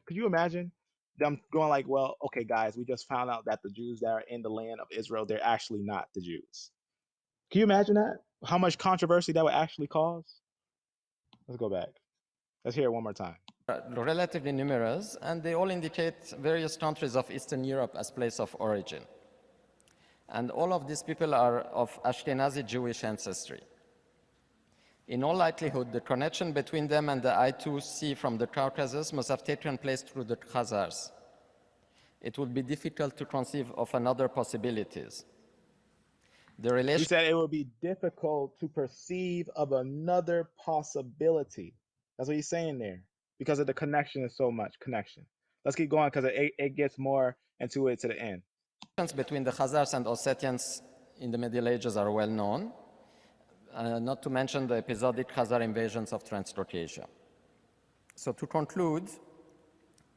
could you imagine them going like, well, okay, guys, we just found out that the Jews that are in the land of Israel, they're actually not the Jews. Can you imagine that? How much controversy that would actually cause? Let's go back. Let's hear it one more time. Relatively numerous, and they all indicate various countries of Eastern Europe as place of origin. And all of these people are of Ashkenazi Jewish ancestry. In all likelihood, the connection between them and the I2C from the Caucasus must have taken place through the Khazars. It would be difficult to conceive of another possibilities. He said it would be difficult to perceive of another possibility. That's what he's saying there, because of the connection is so much connection. Let's keep going, because it gets more into it to the end. Between the Khazars and Ossetians in the Middle Ages are well known, not to mention the episodic Khazar invasions of Transcaucasia. So to conclude,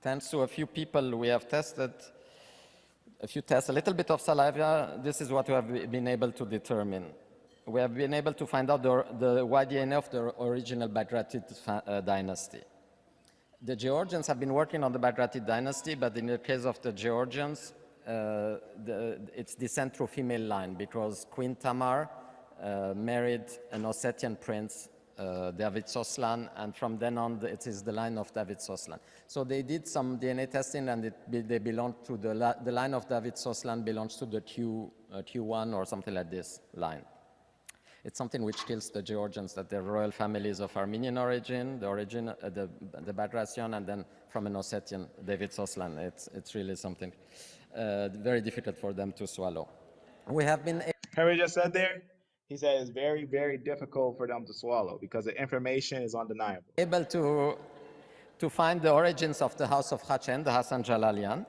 thanks to a few people we have tested, a little bit of saliva, this is what we have been able to determine. We have been able to find out the YDNA of the original Bagratid dynasty. The Georgians have been working on the Bagratid dynasty, but in the case of the Georgians, it's descent through female line, because Queen Tamar married an Ossetian prince, David Soslan, and from then on it is the line of David Soslan. So they did some DNA testing, and they belong to the line of David Soslan belongs to the Q1 or something like this line. It's something which kills the Georgians, that they're royal families of Armenian origin, the Bagratian, and then from an Ossetian, David Soslan. It's really something very difficult for them to swallow. We have been Heard what he just said there? He said it's very, very difficult for them to swallow because the information is undeniable. able to find the origins of the house of Hachen, the Hassan Jalalian,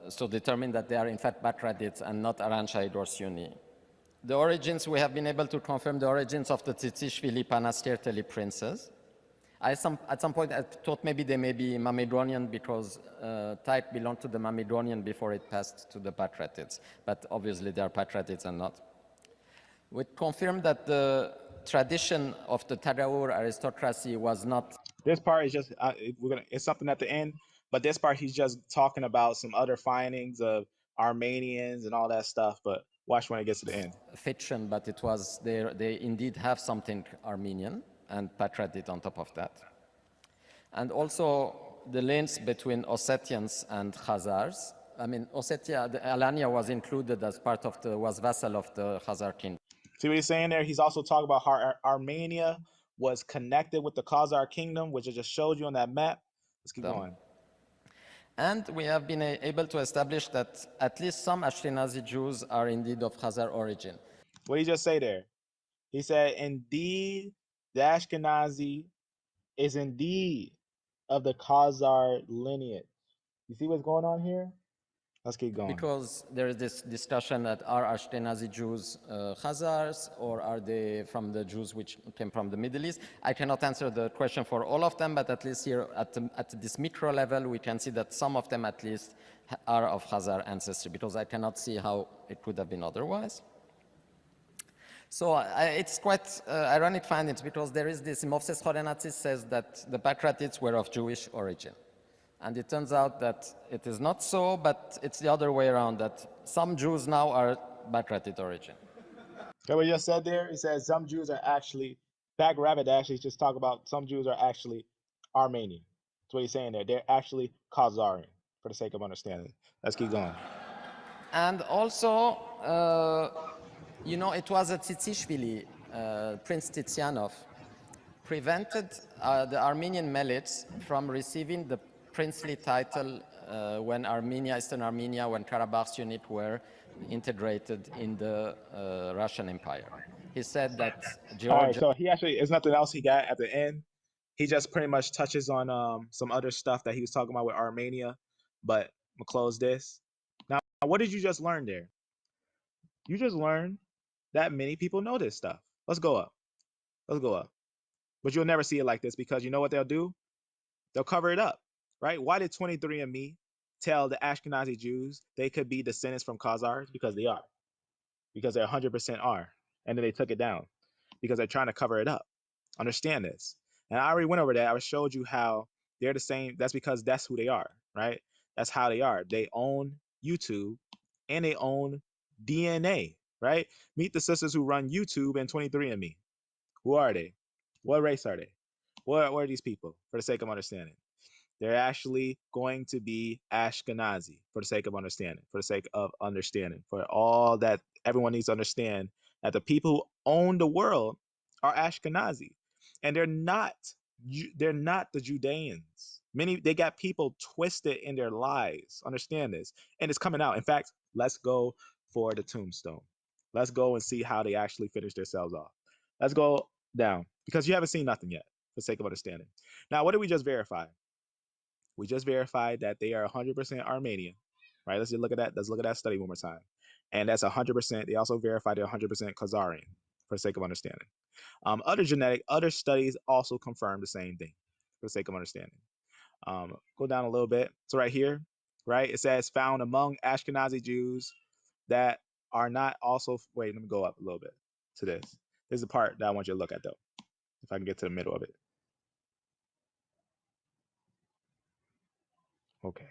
so determine that they are in fact Batradids and not Aranshahid or Sunni. The origins, we have been able to confirm the origins of the Tzitsishvili Panastirteli princes. At some point I thought maybe they may be Mamedonian because Tait belonged to the Mamedonian before it passed to the Patratids, but obviously they are Patratids and not. We confirmed that the tradition of the Taraur aristocracy was not. This part is just it's something at the end, but this part he's just talking about some other findings of Armenians and all that stuff. But watch when it gets to the end. Fiction, but it was they indeed have something Armenian and Patradid on top of that. And also the links between Ossetians and Khazars. I mean, Ossetia, Alania was included as part of was vassal of the Khazar kingdom. See what he's saying there? He's also talking about how Armenia was connected with the Khazar kingdom, which I just showed you on that map. Let's keep going. And we have been able to establish that at least some Ashkenazi Jews are indeed of Khazar origin. What did he just say there? He said, indeed, the Ashkenazi is indeed of the Khazar lineage. You see what's going on here? Let's keep going. Because there is this discussion that are Ashkenazi Jews Khazars, or are they from the Jews which came from the Middle East? I cannot answer the question for all of them, but at least here at this micro level, we can see that some of them at least are of Khazar ancestry, because I cannot see how it could have been otherwise. So it's quite ironic findings, because there is this, Movses Khorenatsis says that the Batratids were of Jewish origin. And it turns out that it is not so, but it's the other way around, that some Jews now are Batratid origin. Okay, what you just said there, he says some Jews are actually, Back Rabbit actually just talk about some Jews are actually Armenian. That's what he's saying there. They're actually Khazarian, for the sake of understanding. Let's keep going. And also, you know, it was a Tzitsishvili, Prince Tizianov, prevented the Armenian Melids from receiving the princely title when Eastern Armenia, when Karabakh's unit were integrated in the Russian Empire. He said that Georgia... All right, so he actually, there's nothing else he got at the end. He just pretty much touches on some other stuff that he was talking about with Armenia, but we'll close this. Now, what did you just learn there? You just learned that many people know this stuff. Let's go up. Let's go up. But you'll never see it like this, because you know what they'll do? They'll cover it up. Right? Why did 23andMe tell the Ashkenazi Jews they could be descendants from Khazars? Because they are. Because they 100% are. And then they took it down because they're trying to cover it up. Understand this. And I already went over that. I showed you how they're the same. That's because that's who they are, right? That's how they are. They own YouTube and they own DNA, right? Meet the sisters who run YouTube and 23andMe. Who are they? What race are they? What are these people, for the sake of understanding? They're actually going to be Ashkenazi, for the sake of understanding, for all that everyone needs to understand, that the people who own the world are Ashkenazi, and they're not the Judeans. They got people twisted in their lives. Understand this, and it's coming out. In fact, let's go for the tombstone. Let's go and see how they actually finish themselves off. Let's go down, because you haven't seen nothing yet, for the sake of understanding. Now, what did we just verify? We just verified that they are 100% Armenian, right? Let's just look at that. Let's look at that study one more time. And that's 100%. They also verified they're 100% Khazarian, for the sake of understanding. Other studies also confirm the same thing, for the sake of understanding. Go down a little bit. So right here, right, it says found among Ashkenazi Jews that are not also, wait, let me go up a little bit to this. This is the part that I want you to look at, though, if I can get to the middle of it. Okay,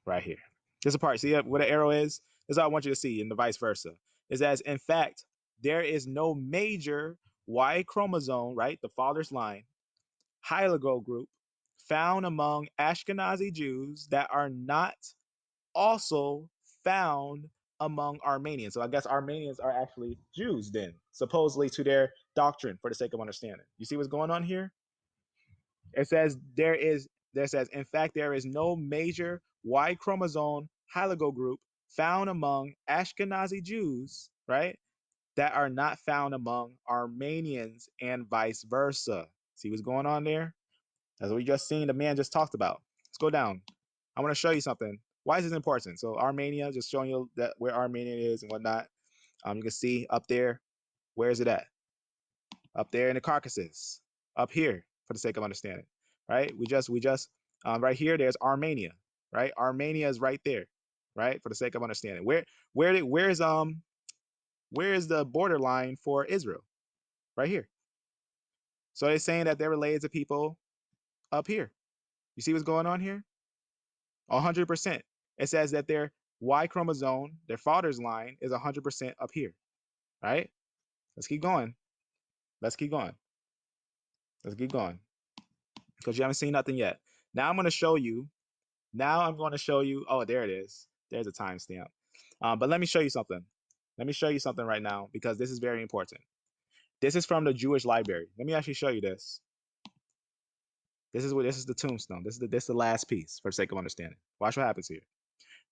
right here. This is the part, see what the arrow is? This is what I want you to see, and the vice versa. Is that, in fact, there is no major Y chromosome, right, the father's line, hylogroup group, found among Ashkenazi Jews that are not also found among Armenians. So I guess Armenians are actually Jews then, supposedly to their doctrine, for the sake of understanding. You see what's going on here? It says in fact, there is no major Y chromosome haplogroup found among Ashkenazi Jews, right, that are not found among Armenians and vice versa. See what's going on there? That's what we just seen. The man just talked about. Let's go down. I want to show you something. Why is this important? So Armenia, just showing you that where Armenia is and whatnot. You can see up there. Where is it at? Up there in the Caucasus. Up here, for the sake of understanding, right? We just right here. There's Armenia, right? Armenia is right there, right? For the sake of understanding, where is the borderline for Israel? Right here. So they're saying that they're related to people up here. You see what's going on here? 100%. It says that their Y chromosome, their father's line, is 100% up here, right? Let's keep going. Let's keep going. Let's keep going. Because you haven't seen nothing yet. Now I'm going to show you. Oh, there it is. There's a timestamp. But let me show you something. Let me show you something right now, because this is very important. This is from the Jewish library. Let me actually show you this. This is the tombstone. This is the last piece, for the sake of understanding. Watch what happens here.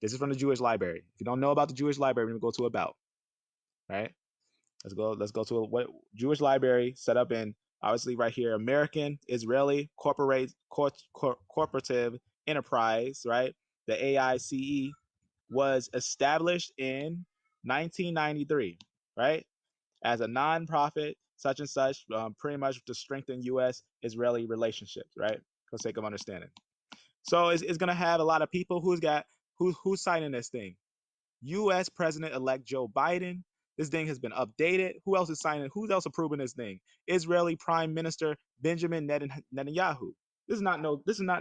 This is from the Jewish library. If you don't know about the Jewish library, we're gonna go to about. Right? Let's go to what Jewish library set up in, obviously right here, American Israeli Corporative Enterprise, right? The AICE was established in 1993, right? As a nonprofit, such and such, pretty much to strengthen U.S.-Israeli relationships, right? For the sake of understanding. So it's gonna have a lot of people who's signing this thing. U.S. President-elect Joe Biden. This thing has been updated. Who else is signing? Who's else approving this thing? Israeli Prime Minister Benjamin Netanyahu. This is not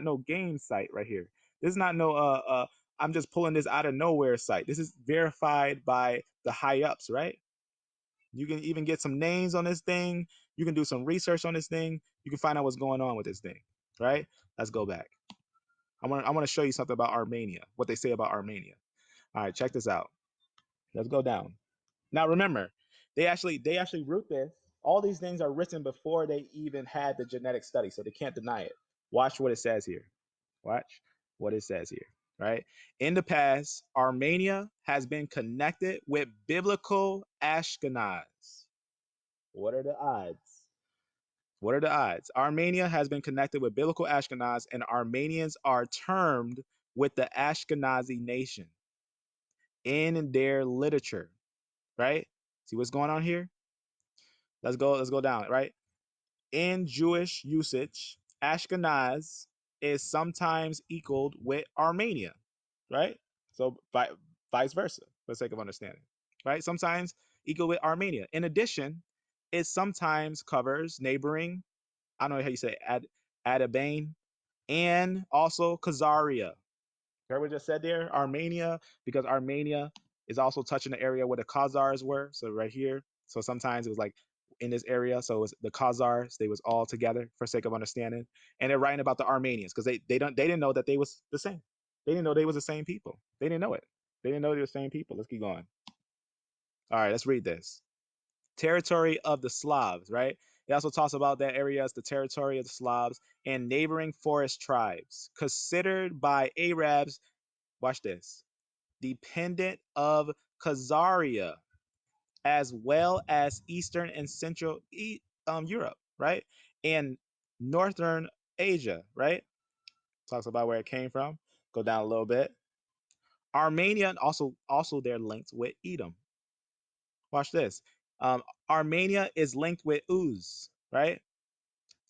no game site right here. This is not no I'm just pulling this out of nowhere site. This is verified by the high ups, right? You can even get some names on this thing. You can do some research on this thing. You can find out what's going on with this thing, right? Let's go back. I want to show you something about Armenia, what they say about Armenia. All right, check this out. Let's go down. Now remember, they actually wrote this. All these things are written before they even had the genetic study, so they can't deny it. Watch what it says here. Watch what it says here, right? In the past, Armenia has been connected with biblical Ashkenaz. What are the odds? What are the odds? Armenia has been connected with biblical Ashkenaz, and Armenians are termed with the Ashkenazi nation in their literature, right? See what's going on here? Let's go down, right? In Jewish usage, Ashkenaz is sometimes equaled with Armenia, right? So vice versa, for the sake of understanding, right? Sometimes equal with Armenia. In addition, it sometimes covers neighboring, I don't know how you say it, Adabane, and also Khazaria. Heard what I just said there? Armenia, because Armenia is also touching the area where the Khazars were. So right here. So sometimes it was like in this area. So it was the Khazars, they was all together for sake of understanding. And they're writing about the Armenians because they didn't know that they was the same. They didn't know they was the same people. They didn't know it. They didn't know they were the same people. Let's keep going. All right, let's read this. Territory of the Slavs, right? It also talks about that area as the territory of the Slavs and neighboring forest tribes considered by Arabs, watch this, dependent of Khazaria, as well as Eastern and Central Europe, right? And Northern Asia, right? Talks about where it came from. Go down a little bit. Armenia also they're linked with Edom. Watch this. Armenia is linked with Uz, right?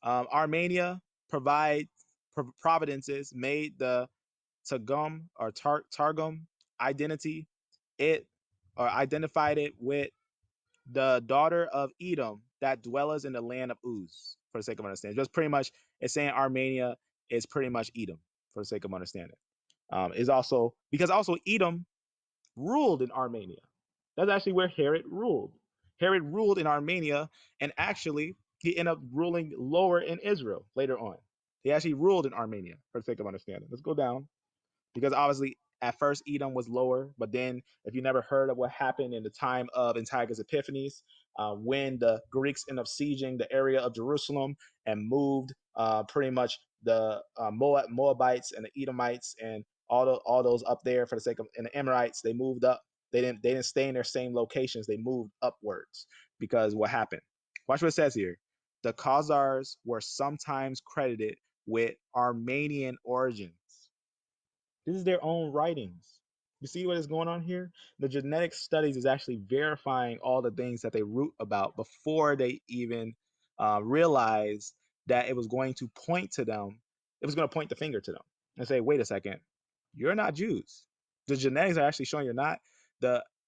Armenia providences made the Targum or Targum identity it or identified it with the daughter of Edom that dwellers in the land of Uz, for the sake of understanding. Just pretty much it's saying Armenia is pretty much Edom, for the sake of understanding. Is also because also Edom ruled in Armenia. That's actually where Herod ruled. Herod ruled in Armenia, and actually he ended up ruling lower in Israel later on. He actually ruled in Armenia, for the sake of understanding. Let's go down, because obviously at first Edom was lower, but then if you never heard of what happened in the time of Antiochus Epiphanes, when the Greeks ended up sieging the area of Jerusalem and moved pretty much the Moabites and the Edomites and all those up there for the sake of, and the Amorites, they moved up. They didn't stay in their same locations. They moved upwards because what happened? Watch what it says here. The Khazars were sometimes credited with Armenian origins. This is their own writings. You see what is going on here? The genetic studies is actually verifying all the things that they root about before they even realized that it was going to point to them. It was going to point the finger to them and say, wait a second, you're not Jews. The genetics are actually showing you're not.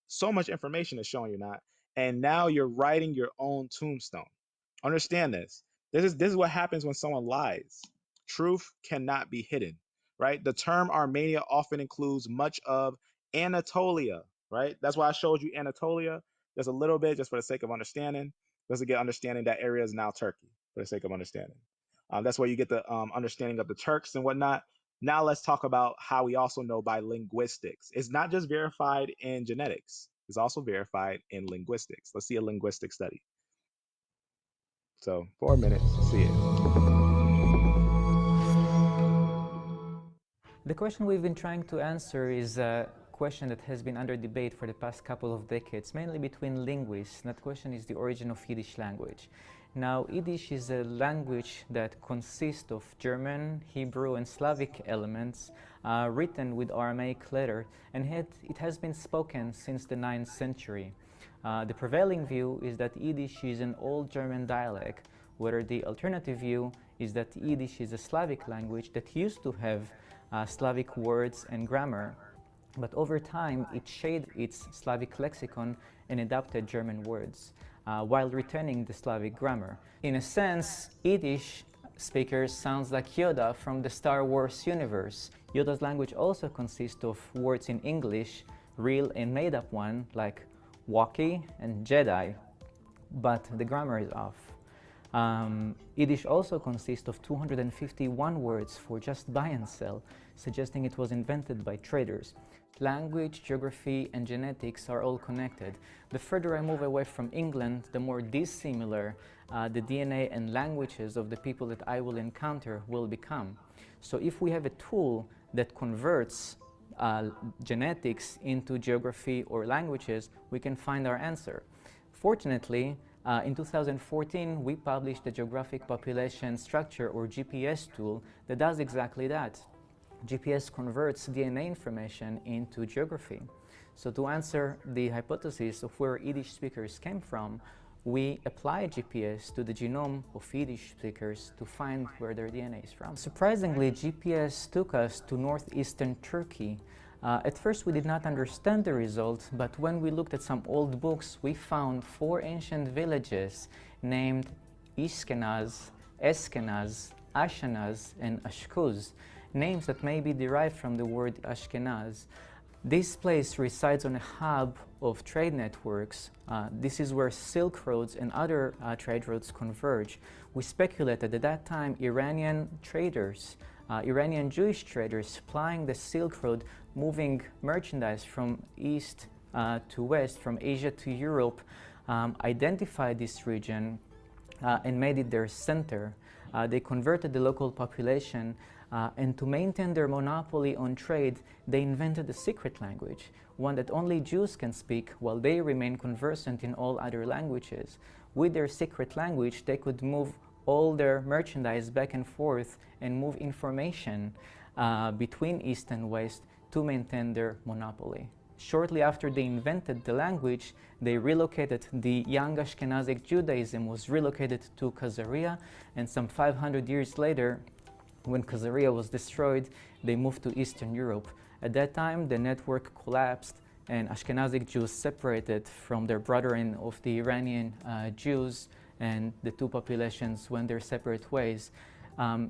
So much information is showing you're not. And now you're writing your own tombstone. Understand this. This is what happens when someone lies. Truth cannot be hidden, right? The term Armenia often includes much of Anatolia, right? That's why I showed you Anatolia just a little bit, just for the sake of understanding. Just to get understanding that area is now Turkey, for the sake of understanding. That's where you get the understanding of the Turks and whatnot. Now let's talk about how we also know by linguistics. It's not just verified in genetics. It's also verified in linguistics. Let's see a linguistic study. So 4 minutes to see it. The question we've been trying to answer is a question that has been under debate for the past couple of decades, mainly between linguists. And that question is the origin of Yiddish language. Now, Yiddish is a language that consists of German, Hebrew, and Slavic elements written with Aramaic letter, and it has been spoken since the 9th century. The prevailing view is that Yiddish is an old German dialect, where the alternative view is that Yiddish is a Slavic language that used to have Slavic words and grammar, but over time it shaded its Slavic lexicon and adopted German words, while retaining the Slavic grammar. In a sense, Yiddish speakers sounds like Yoda from the Star Wars universe. Yoda's language also consists of words in English, real and made-up one, like Wookiee and Jedi, but the grammar is off. Yiddish also consists of 251 words for just buy and sell, suggesting it was invented by traders. Language, geography, and genetics are all connected. The further I move away from England, the more dissimilar the DNA and languages of the people that I will encounter will become. So if we have a tool that converts genetics into geography or languages, we can find our answer. Fortunately, in 2014, we published the Geographic Population Structure, or GPS tool, that does exactly that. GPS converts DNA information into geography. So to answer the hypothesis of where Yiddish speakers came from, we apply GPS to the genome of Yiddish speakers to find where their DNA is from. Surprisingly, GPS took us to northeastern Turkey. At first we did not understand the result, but when we looked at some old books, we found 4 ancient villages named Ishkenaz, Eskenaz, Ashanaz, and Ashkuz, names that may be derived from the word Ashkenaz. This place resides on a hub of trade networks. This is where Silk Roads and other trade routes converge. We speculated at that time Iranian traders, Iranian Jewish traders flying the Silk Road, moving merchandise from east to west, from Asia to Europe, identified this region and made it their center. They converted the local population, and to maintain their monopoly on trade, they invented a secret language, one that only Jews can speak while they remain conversant in all other languages. With their secret language, they could move all their merchandise back and forth and move information between East and West to maintain their monopoly. Shortly after they invented the language, they relocated. The young Ashkenazic Judaism was relocated to Khazaria, and some 500 years later, when Khazaria was destroyed, they moved to Eastern Europe. At that time, the network collapsed and Ashkenazic Jews separated from their brethren of the Iranian Jews, and the two populations went their separate ways.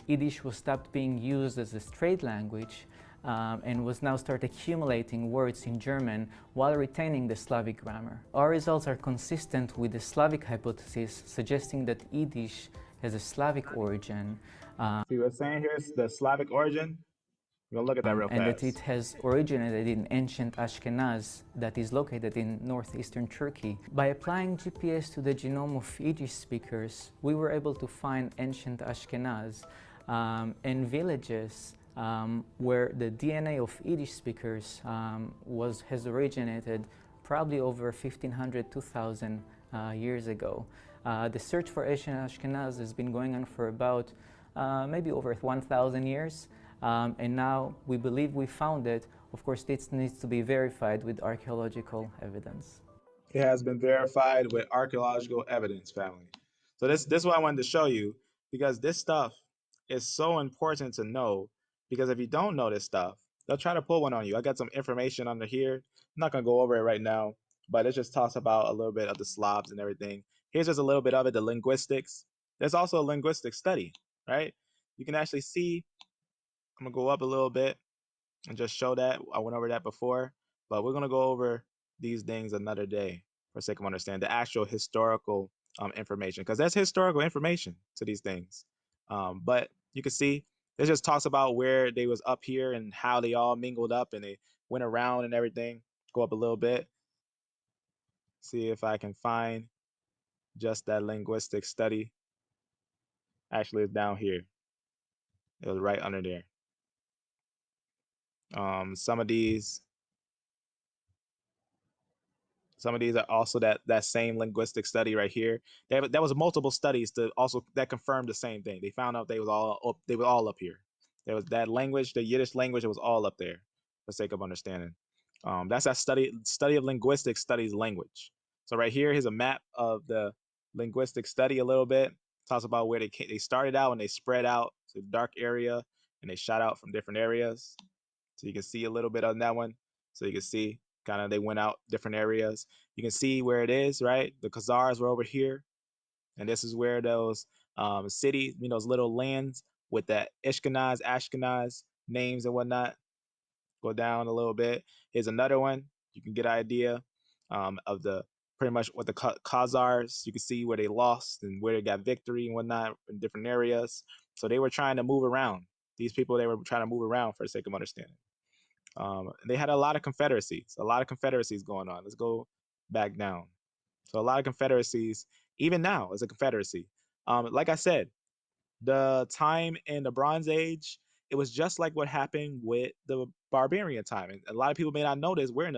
Yiddish was stopped being used as a trade language and was now start accumulating words in German while retaining the Slavic grammar. Our results are consistent with the Slavic hypothesis, suggesting that Yiddish has a Slavic origin. See what it's saying here is the Slavic origin. We're gonna look at that real and that fast. it has originated in ancient Ashkenaz that is located in northeastern Turkey. By applying GPS to the genome of Yiddish speakers, we were able to find ancient Ashkenaz in villages where the DNA of Yiddish speakers has originated probably over 1500, 2000 years ago. The search for ancient Ashkenaz has been going on for about maybe over 1,000 years. And now we believe we found it. Of course, this needs to be verified with archaeological evidence. It has been verified with archaeological evidence, family. So this is what I wanted to show you, because this stuff is so important to know, because if you don't know this stuff, they'll try to pull one on you. I got some information under here. I'm not gonna go over it right now, but it just talks about a little bit of the Slavs and everything. Here's just a little bit of it, the linguistics. There's also a linguistic study, right? You can actually see, I'm gonna go up a little bit and just show that. I went over that before, but we're gonna go over these things another day for sake of understanding the actual historical information, because there's historical information to these things. But you can see it just talks about where they was up here and how they all mingled up and they went around and everything. Go up a little bit, see if I can find just that linguistic study. Actually, it's down here. It was right under there. Some of these are also that same linguistic study right here. There was multiple studies to also that confirmed the same thing. They found out they were all up here. There was that language, the Yiddish language, it was all up there for sake of understanding. That's that study of linguistics studies language. So right here, here's a map of the linguistic study a little bit. Talks about where they started out and they spread out to the dark area and they shot out from different areas. So you can see a little bit on that one. So you can see kind of they went out different areas. You can see where it is, right? The Khazars were over here. And this is where those cities, those little lands with that Ashkenaz names and whatnot. Go down a little bit. Here's another one. You can get an idea of the pretty much what the Khazars, you can see where they lost and where they got victory and whatnot in different areas. So they were trying to move around. These people, they were trying to move around for the sake of understanding. They had a lot of confederacies going on. Let's go back down. So a lot of confederacies, even now, is a confederacy. Like I said, the time in the Bronze Age, it was just like what happened with the Barbarian time. And a lot of people may not know this. We're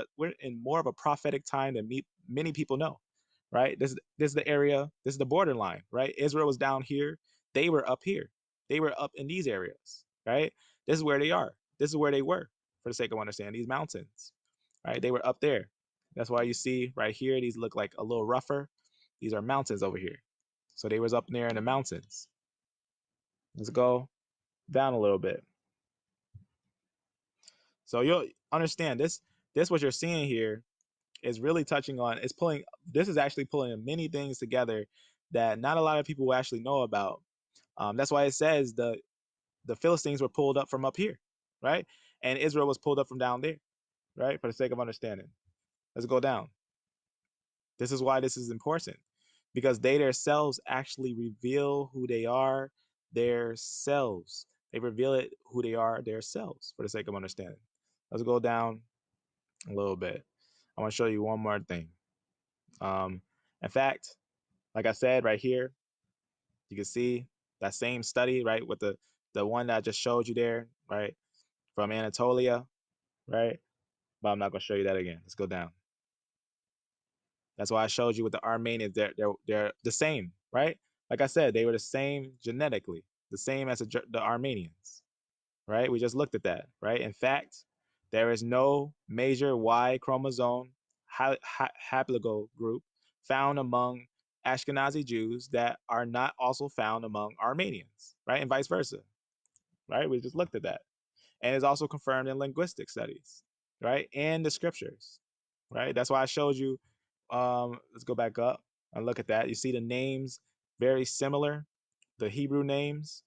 in more of a prophetic time than many people know, right? This is the area. This is the borderline, right? Israel was down here. They were up here. They were up in these areas, right? This is where they are. This is where they were, for the sake of understanding these mountains, right? They were up there. That's why you see right here, these look like a little rougher. These are mountains over here. So they was up there in the mountains. Let's go down a little bit. So you'll understand this what you're seeing here is really touching on, this is actually pulling many things together that not a lot of people will actually know about. That's why it says the Philistines were pulled up from up here, right? And Israel was pulled up from down there, right? For the sake of understanding. Let's go down. This is why this is important, because they themselves actually reveal who they are themselves. They reveal it who they are themselves for the sake of understanding. Let's go down a little bit. I want to show you one more thing. In fact, like I said, right here, you can see that same study, right, with the one that I just showed you there, right, from Anatolia, right? But I'm not going to show you that again. Let's go down. That's why I showed you with the Armenians. They're the same, right? Like I said, they were the same genetically, the same as the Armenians, right? We just looked at that, right? In fact, there is no major Y chromosome haplogroup found among Ashkenazi Jews that are not also found among Armenians, right? And vice versa, right? We just looked at that. And it's also confirmed in linguistic studies, right? And the scriptures, right? That's why I showed you. Let's go back up and look at that. You see the names very similar, the Hebrew names,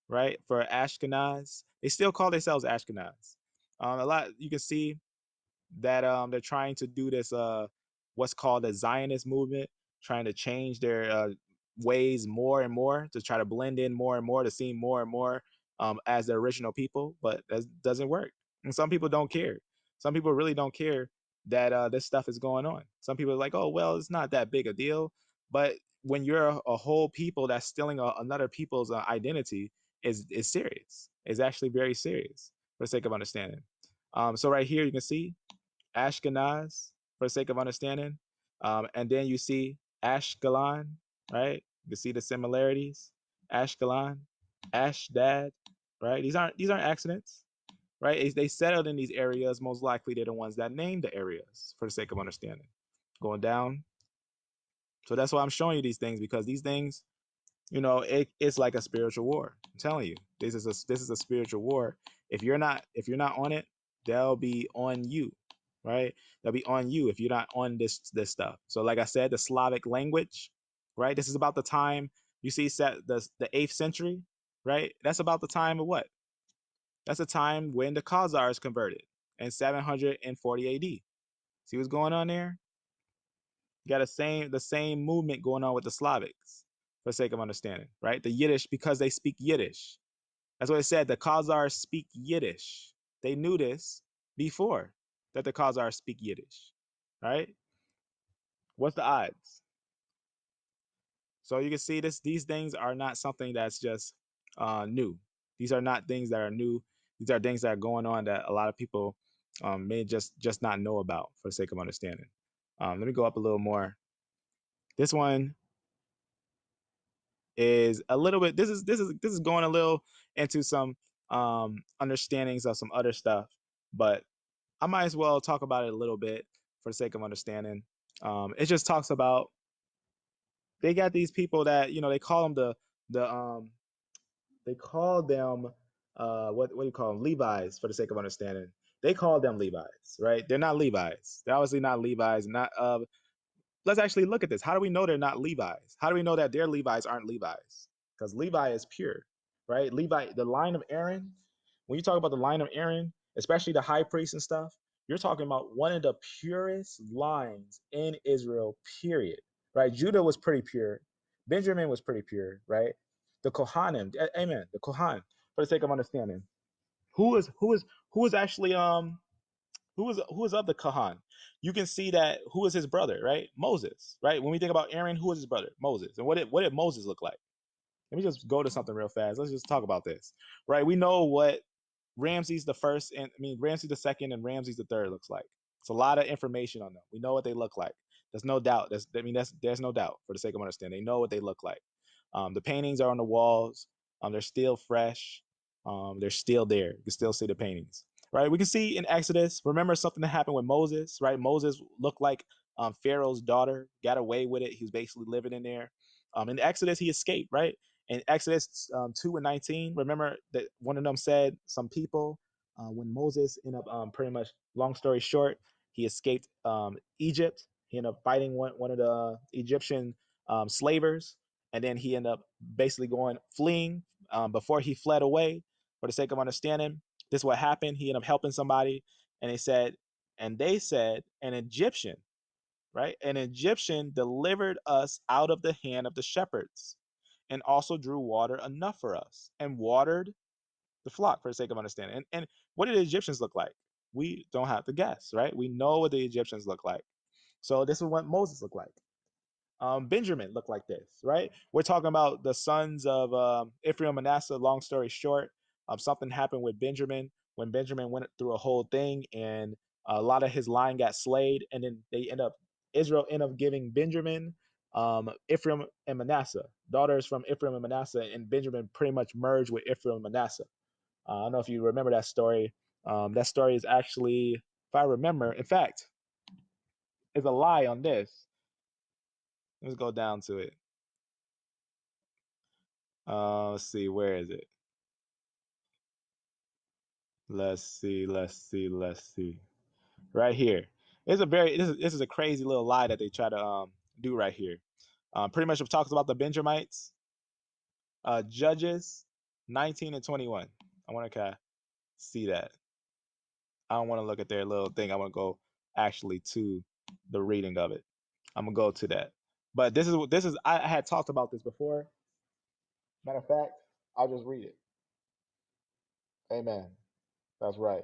right? For Ashkenaz, they still call themselves Ashkenaz. A lot you can see that they're trying to do this what's called the Zionist movement, trying to change their ways more and more to try to blend in more and more to seem more and more as the original people, but that doesn't work. And some people don't care. Some people really don't care that this stuff is going on. Some people are like, oh, well, it's not that big a deal. But when you're a whole people that's stealing another people's identity, is serious. It's actually very serious for the sake of understanding. So right here, you can see Ashkenaz for the sake of understanding. And then you see Ashkelon, right? You can see the similarities. Ashkelon, Ashdad, right? These aren't accidents, right? They settled in these areas. Most likely, they're the ones that named the areas for the sake of understanding. Going down. So that's why I'm showing you these things, because these things, it's like a spiritual war. I'm telling you, this is a spiritual war. If you're not on it, they'll be on you, right? They'll be on you if you're not on this stuff. So like I said, the Slavic language, right? This is about the time you see the 8th century, right? That's about the time of what? That's the time when the Khazars converted in 740 AD. See what's going on there? You got the same movement going on with the Slavics, for the sake of understanding, right? The Yiddish, because they speak Yiddish. That's what it said. The Khazars speak Yiddish. They knew this before, that the Khazars speak Yiddish, right? What's the odds? So you can see these things are not something that's just new. These are not things that are new. These are things that are going on that a lot of people may just not know about, for the sake of understanding. Let me go up a little more. This one is a little bit. This is going a little into some understandings of some other stuff, but I might as well talk about it a little bit for the sake of understanding. It just talks about, they got these people that they call them they call them what do you call them, Levi's, for the sake of understanding. They call them Levi's, right? They're not Levi's. They're obviously not Levi's. Not let's actually look at this. How do we know they're not Levi's? How do we know that their Levi's aren't Levi's? Because Levi is pure, right? Levi, the line of Aaron, when you talk about the line of Aaron, especially the high priest and stuff, you're talking about one of the purest lines in Israel, period, right? Judah was pretty pure. Benjamin was pretty pure, right? The Kohanim, amen, the Kohan, for the sake of understanding. Who is actually who is of the Kahan? You can see that who is his brother, right? Moses, right? When we think about Aaron, who is his brother? Moses. And what did Moses look like? Let me just go to something real fast. Let's just talk about this, right? We know what Ramses the first, and Ramses the second and Ramses the third looks like. It's a lot of information on them. We know what they look like. There's no doubt. There's no doubt, for the sake of understanding. They know what they look like. The paintings are on the walls. They're still fresh. They're still there. You can still see the paintings, right? We can see in Exodus. Remember something that happened with Moses, right? Moses looked like Pharaoh's daughter. Got away with it. He was basically living in there. In Exodus, he escaped, right? In Exodus 2:19, remember that one of them said, some people, when Moses ended up, pretty much, long story short, he escaped Egypt. He ended up fighting one of the Egyptian slavers, and then he ended up basically fleeing before he fled away. For the sake of understanding, this is what happened. He ended up helping somebody, and they said, an Egyptian, right? An Egyptian delivered us out of the hand of the shepherds, and also drew water enough for us, and watered the flock, for the sake of understanding. And what did the Egyptians look like? We don't have to guess, right? We know what the Egyptians look like. So this is what Moses looked like. Benjamin looked like this, right? We're talking about the sons of Ephraim, Manasseh. Long story short, something happened with Benjamin when Benjamin went through a whole thing, and a lot of his line got slayed, and then Israel ended up giving Benjamin Ephraim and Manasseh, daughters from Ephraim and Manasseh, and Benjamin pretty much merged with Ephraim and Manasseh. I don't know if you remember that story. That story is actually, if I remember, in fact, is a lie on this. Let's go down to it. Let's see, where is it? Let's see. Right here. This is a crazy little lie that they try to do right here. Pretty much it talks about the Benjamites. Judges 19 and 21. I want to kind of see that. I don't want to look at their little thing. I want to go actually to the reading of it. I'm gonna go to that. But this is I had talked about this before. Matter of fact, I'll just read it. Amen. That's right.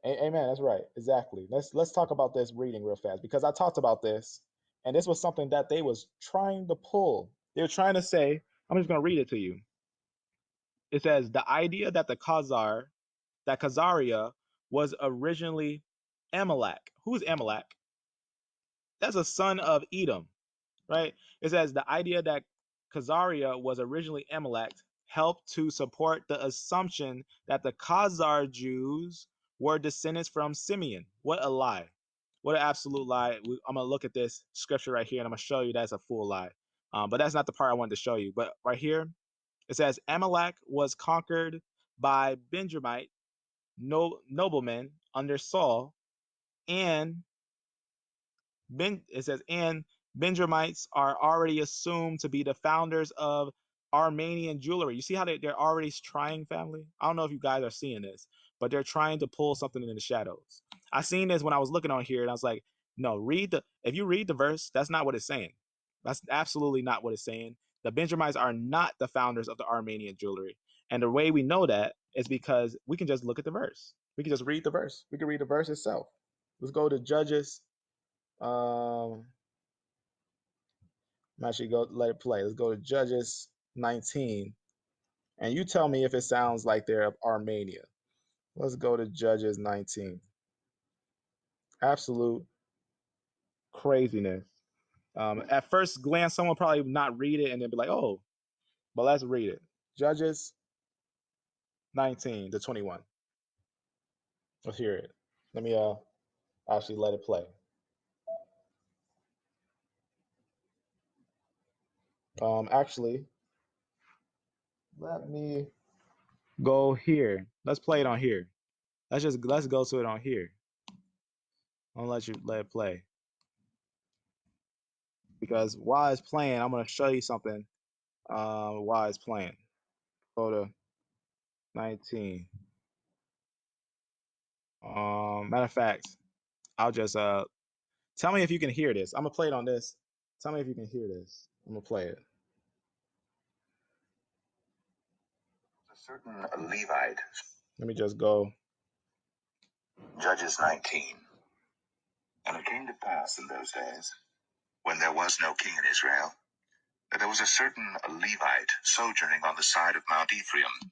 Amen. That's right. Exactly. Let's talk about this reading real fast because I talked about this, and this was something that they was trying to pull. They were trying to say. I'm just going to read it to you. It says the idea that that Khazaria was originally Amalek. Who's Amalek? That's a son of Edom, right? It says the idea that Khazaria was originally Amalek helped to support the assumption that the Khazar Jews were descendants from Simeon. What a lie. What an absolute lie. I'm going to look at this scripture right here and I'm going to show you that's a full lie. But that's not the part I wanted to show you. But right here, it says Amalek was conquered by Benjamite noblemen under Saul, and it says, and Benjamites are already assumed to be the founders of Armenian jewelry. You see how they're already trying, family? I don't know if you guys are seeing this, but they're trying to pull something in the shadows. I seen this when I was looking on here, and I was like, no, if you read the verse, that's not what it's saying. That's absolutely not what it's saying. The Benjamites are not the founders of the Armenian jewelry. And the way we know that is because we can just look at the verse. We can just read the verse. We can read the verse itself. Let's go to Judges. I'm actually go let it play. Let's go to Judges 19, and you tell me if it sounds like they're of Armenia. Let's go to Judges 19. Absolute craziness. At first glance, someone probably not read it and then be like, "Oh," but let's read it. Judges 19 to 21. Let's hear it. Let me actually let it play. Actually, let me go here. Let's play it on here. Let's go to it on here. I'll let it play. Because while it's playing, I'm gonna show you something while it's playing. Go to 19. Matter of fact, I'll just tell me if you can hear this. I'm gonna play it on this. Tell me if you can hear this. I'm gonna play it. A certain Levite. Let me just go. Judges 19. And it came to pass in those days, when there was no king in Israel, that there was a certain Levite sojourning on the side of Mount Ephraim,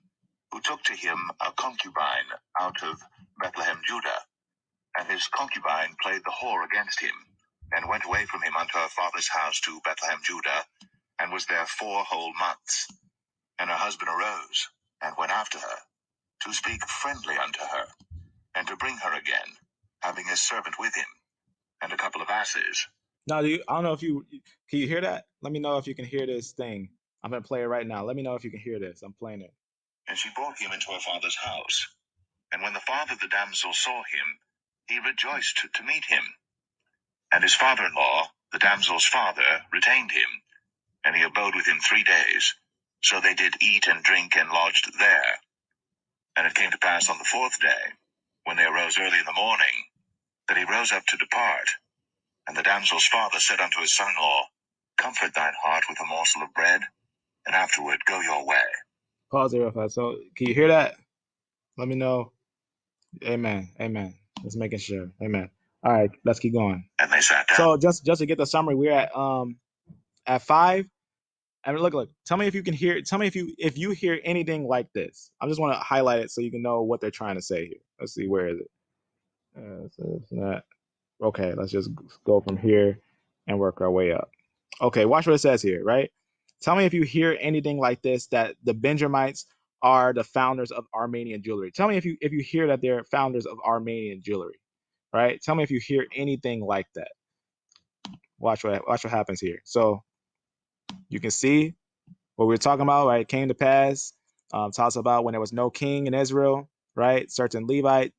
who took to him a concubine out of Bethlehem, Judah. And his concubine played the whore against him, and went away from him unto her father's house to Bethlehem, Judah, and was there 4 whole months. And her husband arose, and went after her, to speak friendly unto her, and to bring her again, having his servant with him, and a couple of asses. Now, I don't know if can you hear that? Let me know if you can hear this thing. I'm going to play it right now. Let me know if you can hear this. I'm playing it. And she brought him into her father's house. And when the father of the damsel saw him, he rejoiced to meet him. And his father-in-law, the damsel's father, retained him, and he abode with him 3 days. So they did eat and drink and lodged there. And it came to pass on the 4th day, when they arose early in the morning, that he rose up to depart. And the damsel's father said unto his son-in-law, Comfort thine heart with a morsel of bread, and afterward go your way. Pause there real fast. So, can you hear that? Let me know. Amen. Amen. Just making sure. Amen. All right, let's keep going. And they sat down. So just to get the summary, we're at 5. And look. Tell me if you can hear. Tell me if you hear anything like this. I just want to highlight it so you can know what they're trying to say here. Let's see, where is it? It's not. Okay, let's just go from here and work our way up. Okay, watch what it says here, right? Tell me if you hear anything like this, that the Benjamites are the founders of Armenian jewelry. Tell me if you hear that they're founders of Armenian jewelry, right? Tell me if you hear anything like that. Watch what happens here. So you can see what we're talking about, right? It came to pass. Talks about when there was no king in Israel, right? A certain Levite.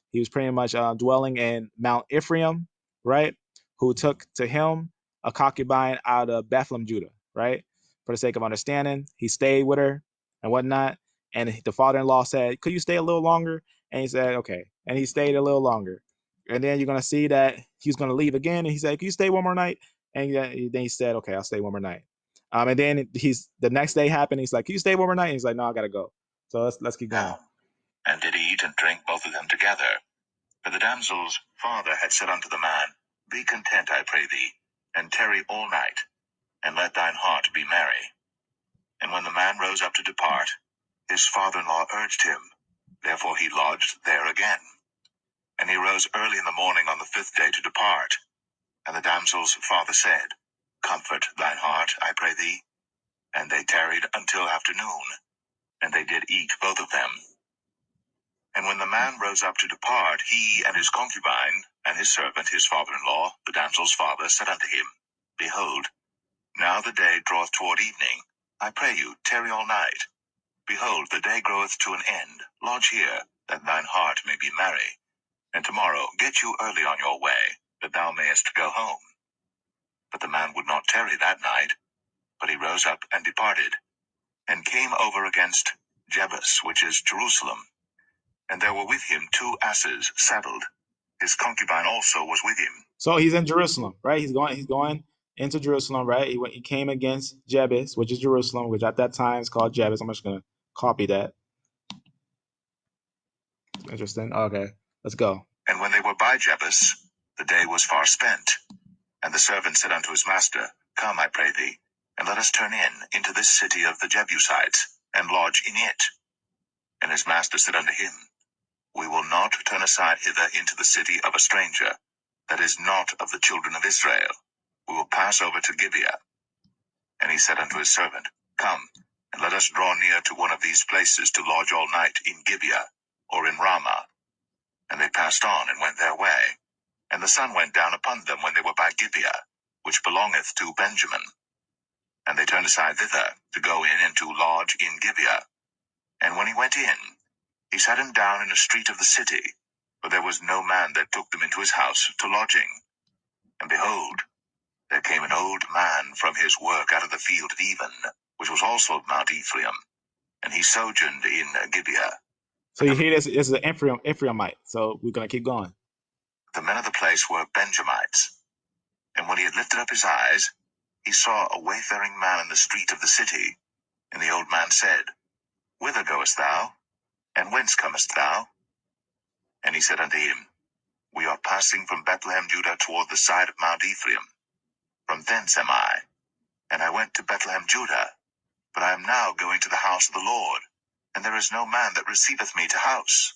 He was pretty much dwelling in Mount Ephraim, right? Who took to him a concubine out of Bethlehem, Judah, right? For the sake of understanding, he stayed with her and whatnot. And the father-in-law said, "Could you stay a little longer?" And he said, "Okay." And he stayed a little longer. And then you're gonna see that he's gonna leave again. And he said, "Can you stay one more night?" And then he said, "Okay, I'll stay one more night." And then the next day happened. He's like, "Can you stay one more night?" And he's like, "No, I gotta go." So let's keep going. And did eat and drink both of them together. For the damsel's father had said unto the man, Be content, I pray thee, and tarry all night, and let thine heart be merry. And when the man rose up to depart, his father-in-law urged him. Therefore he lodged there again. And he rose early in the morning on the 5th day to depart. And the damsel's father said, Comfort thine heart, I pray thee. And they tarried until afternoon, and they did eat both of them. And when the man rose up to depart, he and his concubine, and his servant, his father-in-law, the damsel's father, said unto him, Behold, now the day draweth toward evening. I pray you, tarry all night. Behold, the day groweth to an end. Lodge here, that thine heart may be merry. And tomorrow get you early on your way, that thou mayest go home. But the man would not tarry that night, but he rose up and departed, and came over against Jebus, which is Jerusalem. And there were with him 2 asses saddled. His concubine also was with him. So he's in Jerusalem, right? He's going into Jerusalem, right? He came against Jebus, which is Jerusalem, which at that time is called Jebus. I'm just gonna copy that. Interesting. Okay, let's go. And when they were by Jebus, the day was far spent. And the servant said unto his master, Come, I pray thee, and let us turn into this city of the Jebusites, and lodge in it. And his master said unto him, We will not turn aside hither into the city of a stranger, that is not of the children of Israel. We will pass over to Gibeah. And he said unto his servant, Come, and let us draw near to one of these places to lodge all night in Gibeah, or in Ramah. And they passed on and went their way. And the sun went down upon them when they were by Gibeah, which belongeth to Benjamin. And they turned aside thither, to go in and to lodge in Gibeah. And when he went in, he sat him down in a street of the city, for there was no man that took them into his house to lodging. And behold, there came an old man from his work out of the field at even, which was also of Mount Ephraim, and he sojourned in Gibeah. So you hear this? This is an Ephraimite. So we're gonna keep going. The men of the place were Benjamites. And when he had lifted up his eyes, he saw a wayfaring man in the street of the city. And the old man said, Whither goest thou? And whence comest thou? And he said unto him, We are passing from Bethlehem, Judah, toward the side of Mount Ephraim. From thence am I. And I went to Bethlehem, Judah, but I am now going to the house of the Lord, and there is no man that receiveth me to house.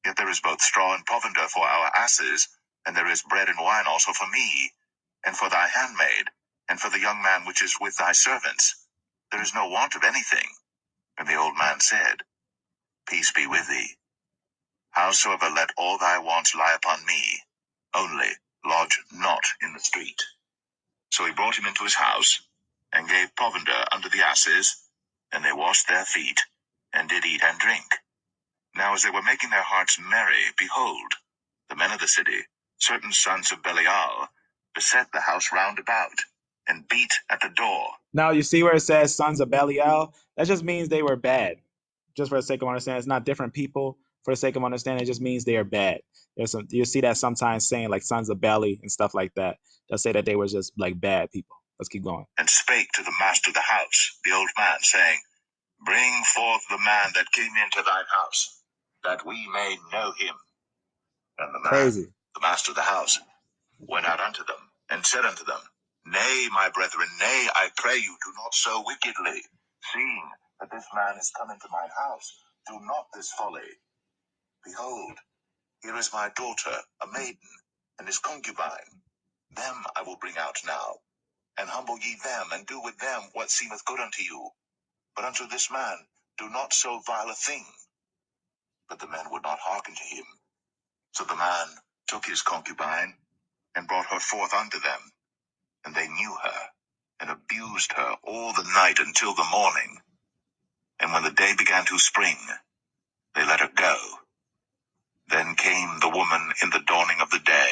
Yet there is both straw and provender for our asses, and there is bread and wine also for me, and for thy handmaid, and for the young man which is with thy servants. There is no want of anything. And the old man said, Peace be with thee. Howsoever let all thy wants lie upon me, only lodge not in the street. So he brought him into his house, and gave provender unto the asses, and they washed their feet, and did eat and drink. Now as they were making their hearts merry, behold, the men of the city, certain sons of Belial, beset the house round about, and beat at the door. Now you see where it says sons of Belial? That just means they were bad. Just for the sake of understanding, it's not different people. For the sake of understanding, it just means they are bad. You see that sometimes saying like sons of Beli and stuff like that. They'll say that they were just like bad people. Let's keep going. And spake to the master of the house, the old man, saying, Bring forth the man that came into thine house, that we may know him. And the man, Crazy. the master of the house, went out unto them, and said unto them, Nay, my brethren, nay, I pray you, do not so wickedly. Seeing that this man is come into mine house, do not this folly. Behold, here is my daughter, a maiden, and his concubine. Them I will bring out now, and humble ye them, and do with them what seemeth good unto you. But unto this man do not so vile a thing. But the men would not hearken to him. So the man took his concubine, and brought her forth unto them. And they knew her, and abused her all the night until the morning. And when the day began to spring, they let her go. Then came the woman in the dawning of the day,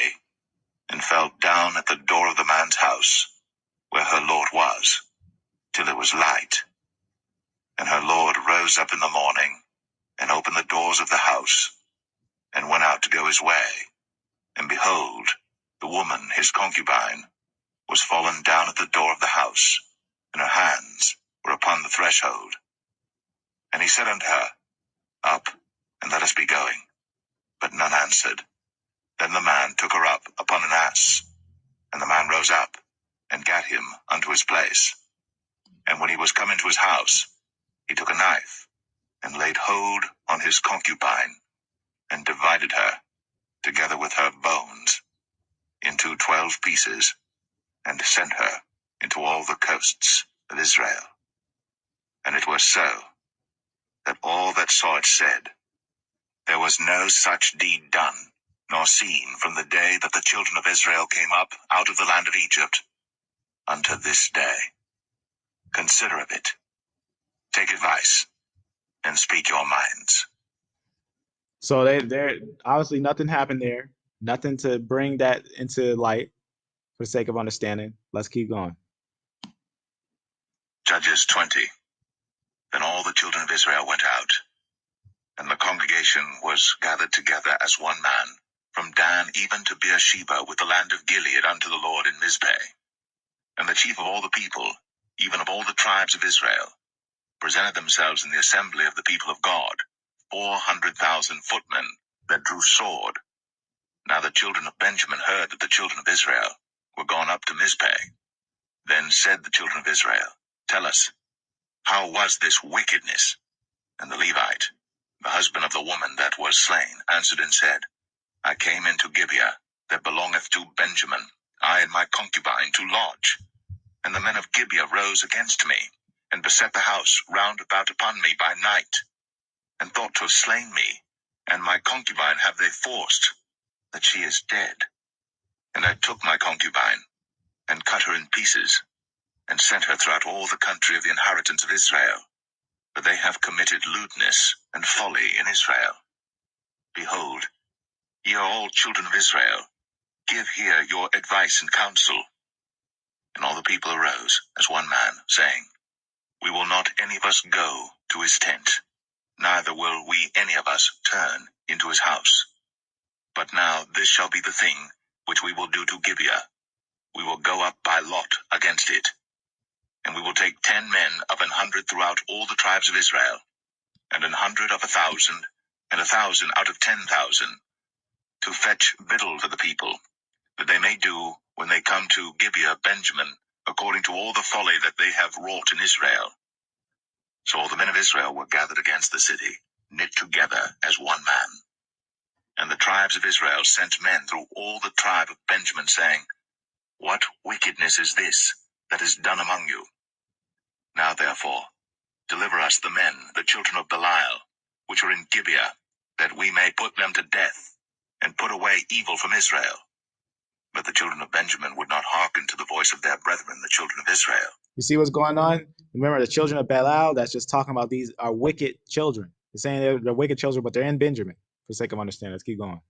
and fell down at the door of the man's house, where her Lord was, till it was light. And her Lord rose up in the morning, and opened the doors of the house, and went out to go his way. And behold, the woman, his concubine, was fallen down at the door of the house, and her hands were upon the threshold. And he he said unto her, Up, and let us be going. But none answered. Then the man took her up upon an ass, and the man rose up, and gat him unto his place. And when he was come into his house, he took a knife, and laid hold on his concubine, and divided her, together with her bones, into 12 pieces, and sent her into all the coasts of Israel. And it was so, that all that saw it said, There was no such deed done, nor seen from the day that the children of Israel came up out of the land of Egypt, unto this day. Consider of it, take advice, and speak your minds. So they're obviously nothing happened there. Nothing to bring that into light for the sake of understanding. Let's keep going. Judges 20. Then all the children of Israel went out, and the congregation was gathered together as one man, from Dan even to Beersheba with the land of Gilead unto the Lord in Mizpeh. And the chief of all the people, even of all the tribes of Israel, presented themselves in the assembly of the people of God, 400,000 footmen that drew sword. Now the children of Benjamin heard that the children of Israel were gone up to Mizpeh. Then said the children of Israel, Tell us, how was this wickedness? And the Levite, the husband of the woman that was slain, answered and said, I came into Gibeah, that belongeth to Benjamin, I and my concubine, to lodge. And the men of Gibeah rose against me, and beset the house round about upon me by night, and thought to have slain me, and my concubine have they forced, that she is dead. And I took my concubine, and cut her in pieces, and sent her throughout all the country of the inheritance of Israel, for they have committed lewdness and folly in Israel. Behold, ye are all children of Israel, give here your advice and counsel. And all the people arose as one man, saying, We will not any of us go to his tent, neither will we any of us turn into his house. But now this shall be the thing which we will do to Gibeah. We will go up by lot against it, and we will take 10 men of 100 throughout all the tribes of Israel, and 100 of 1,000, and 1,000 out of 10,000, to fetch victual for the people, that they may do, when they come to Gibeah Benjamin, according to all the folly that they have wrought in Israel. So all the men of Israel were gathered against the city, knit together as one man. And the tribes of Israel sent men through all the tribe of Benjamin, saying, What wickedness is this that is done among you? Now therefore, deliver us the men, the children of Belial, which are in Gibeah, that we may put them to death, and put away evil from Israel. But the children of Benjamin would not hearken to the voice of their brethren, the children of Israel. You see what's going on? Remember, the children of Belial, that's just talking about these are wicked children. They're saying they're wicked children, but they're in Benjamin. For the sake of understanding, let's keep going.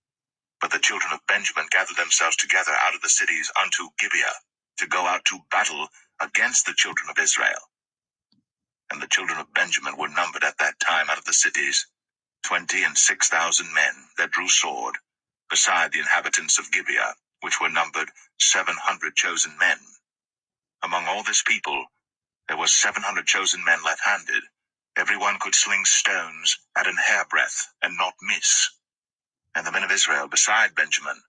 But the children of Benjamin gathered themselves together out of the cities unto Gibeah, to go out to battle against the children of Israel. And the children of Benjamin were numbered at that time out of the cities 26,000 men that drew sword, beside the inhabitants of Gibeah, which were numbered 700 chosen men. Among all this people there was 700 chosen men left-handed. Every one could sling stones at an hairbreadth, and not miss. And the men of Israel beside Benjamin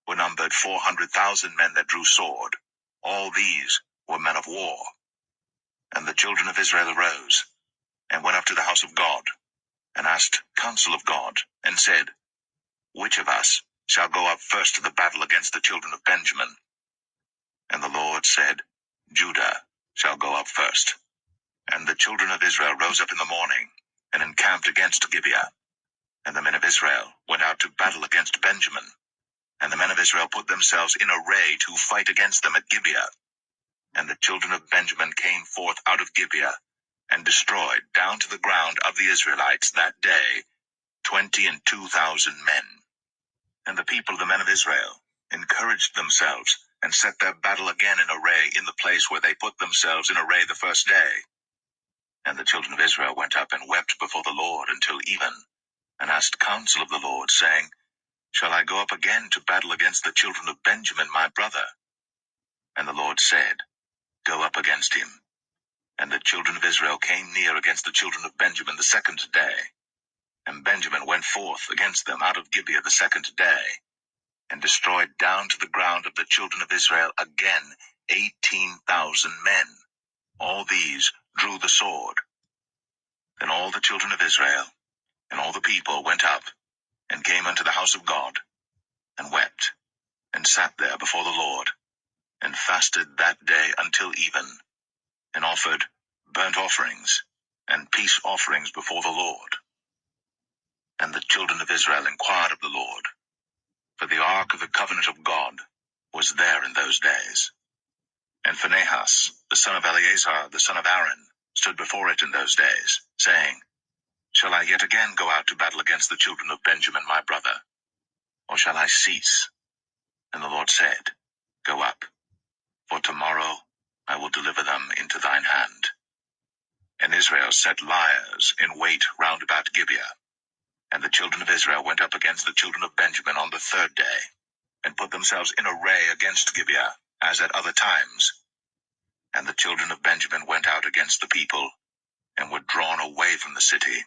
were numbered 400,000 men that drew sword. All these were men of war. And the children of Israel arose, and went up to the house of God, and asked counsel of God, and said, Which of us shall go up first to the battle against the children of Benjamin? And the Lord said, Judah shall go up first. And the children of Israel rose up in the morning, and encamped against Gibeah. And the men of Israel went out to battle against Benjamin. And the men of Israel put themselves in array to fight against them at Gibeah. And the children of Benjamin came forth out of Gibeah, and destroyed down to the ground of the Israelites that day 22,000 men. And the people of the men of Israel encouraged themselves, and set their battle again in array in the place where they put themselves in array the first day. And the children of Israel went up and wept before the Lord until even, and asked counsel of the Lord, saying, Shall I go up again to battle against the children of Benjamin my brother? And the Lord said, Go up against him. And the children of Israel came near against the children of Benjamin the second day. And Benjamin went forth against them out of Gibeah the second day, and destroyed down to the ground of the children of Israel again 18,000 men. All these drew the sword. Then all the children of Israel and all the people went up and came unto the house of God, and wept, and sat there before the Lord, and fasted that day until even, and offered burnt offerings and peace offerings before the Lord. And the children of Israel inquired of the Lord, for the ark of the covenant of God was there in those days. And Phinehas, the son of Eleazar, the son of Aaron, stood before it in those days, saying, Shall I yet again go out to battle against the children of Benjamin my brother, or shall I cease? And the Lord said, Go up, for tomorrow I will deliver them into thine hand. And Israel set liers in wait round about Gibeah. And the children of Israel went up against the children of Benjamin on the third day, and put themselves in array against Gibeah, as at other times. And the children of Benjamin went out against the people, and were drawn away from the city.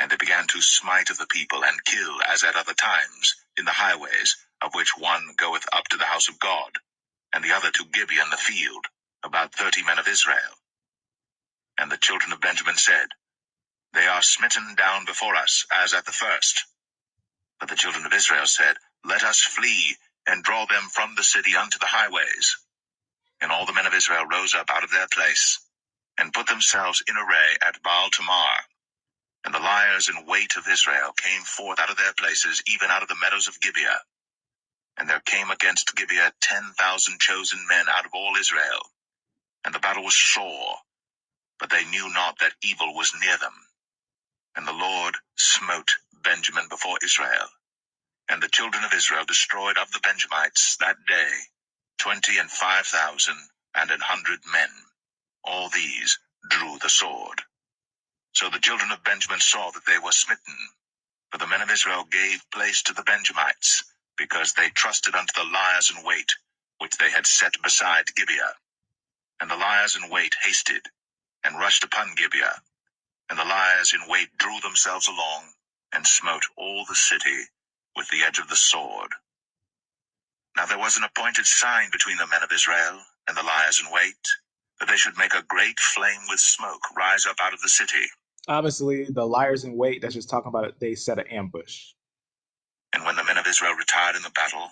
And they began to smite of the people, and kill, as at other times, in the highways, of which one goeth up to the house of God, and the other to Gibeah in the field, about 30 men of Israel. And the children of Benjamin said, They are smitten down before us, as at the first. But the children of Israel said, Let us flee, and draw them from the city unto the highways. And all the men of Israel rose up out of their place, and put themselves in array at Baal Tamar. And the liers in wait of Israel came forth out of their places, even out of the meadows of Gibeah. And there came against Gibeah 10,000 chosen men out of all Israel. And the battle was sore, but they knew not that evil was near them. And the Lord smote Benjamin before Israel. And the children of Israel destroyed of the Benjamites that day 25,000 and 100 men. All these drew the sword. So the children of Benjamin saw that they were smitten. For the men of Israel gave place to the Benjamites, because they trusted unto the liers in wait, which they had set beside Gibeah. And the liers in wait hasted, and rushed upon Gibeah. And the liers in wait drew themselves along, and smote all the city with the edge of the sword. Now there was an appointed sign between the men of Israel and the liers in wait, that they should make a great flame with smoke rise up out of the city. Obviously, the liars in wait, that's just talking about it, they set an ambush. And when the men of Israel retired in the battle,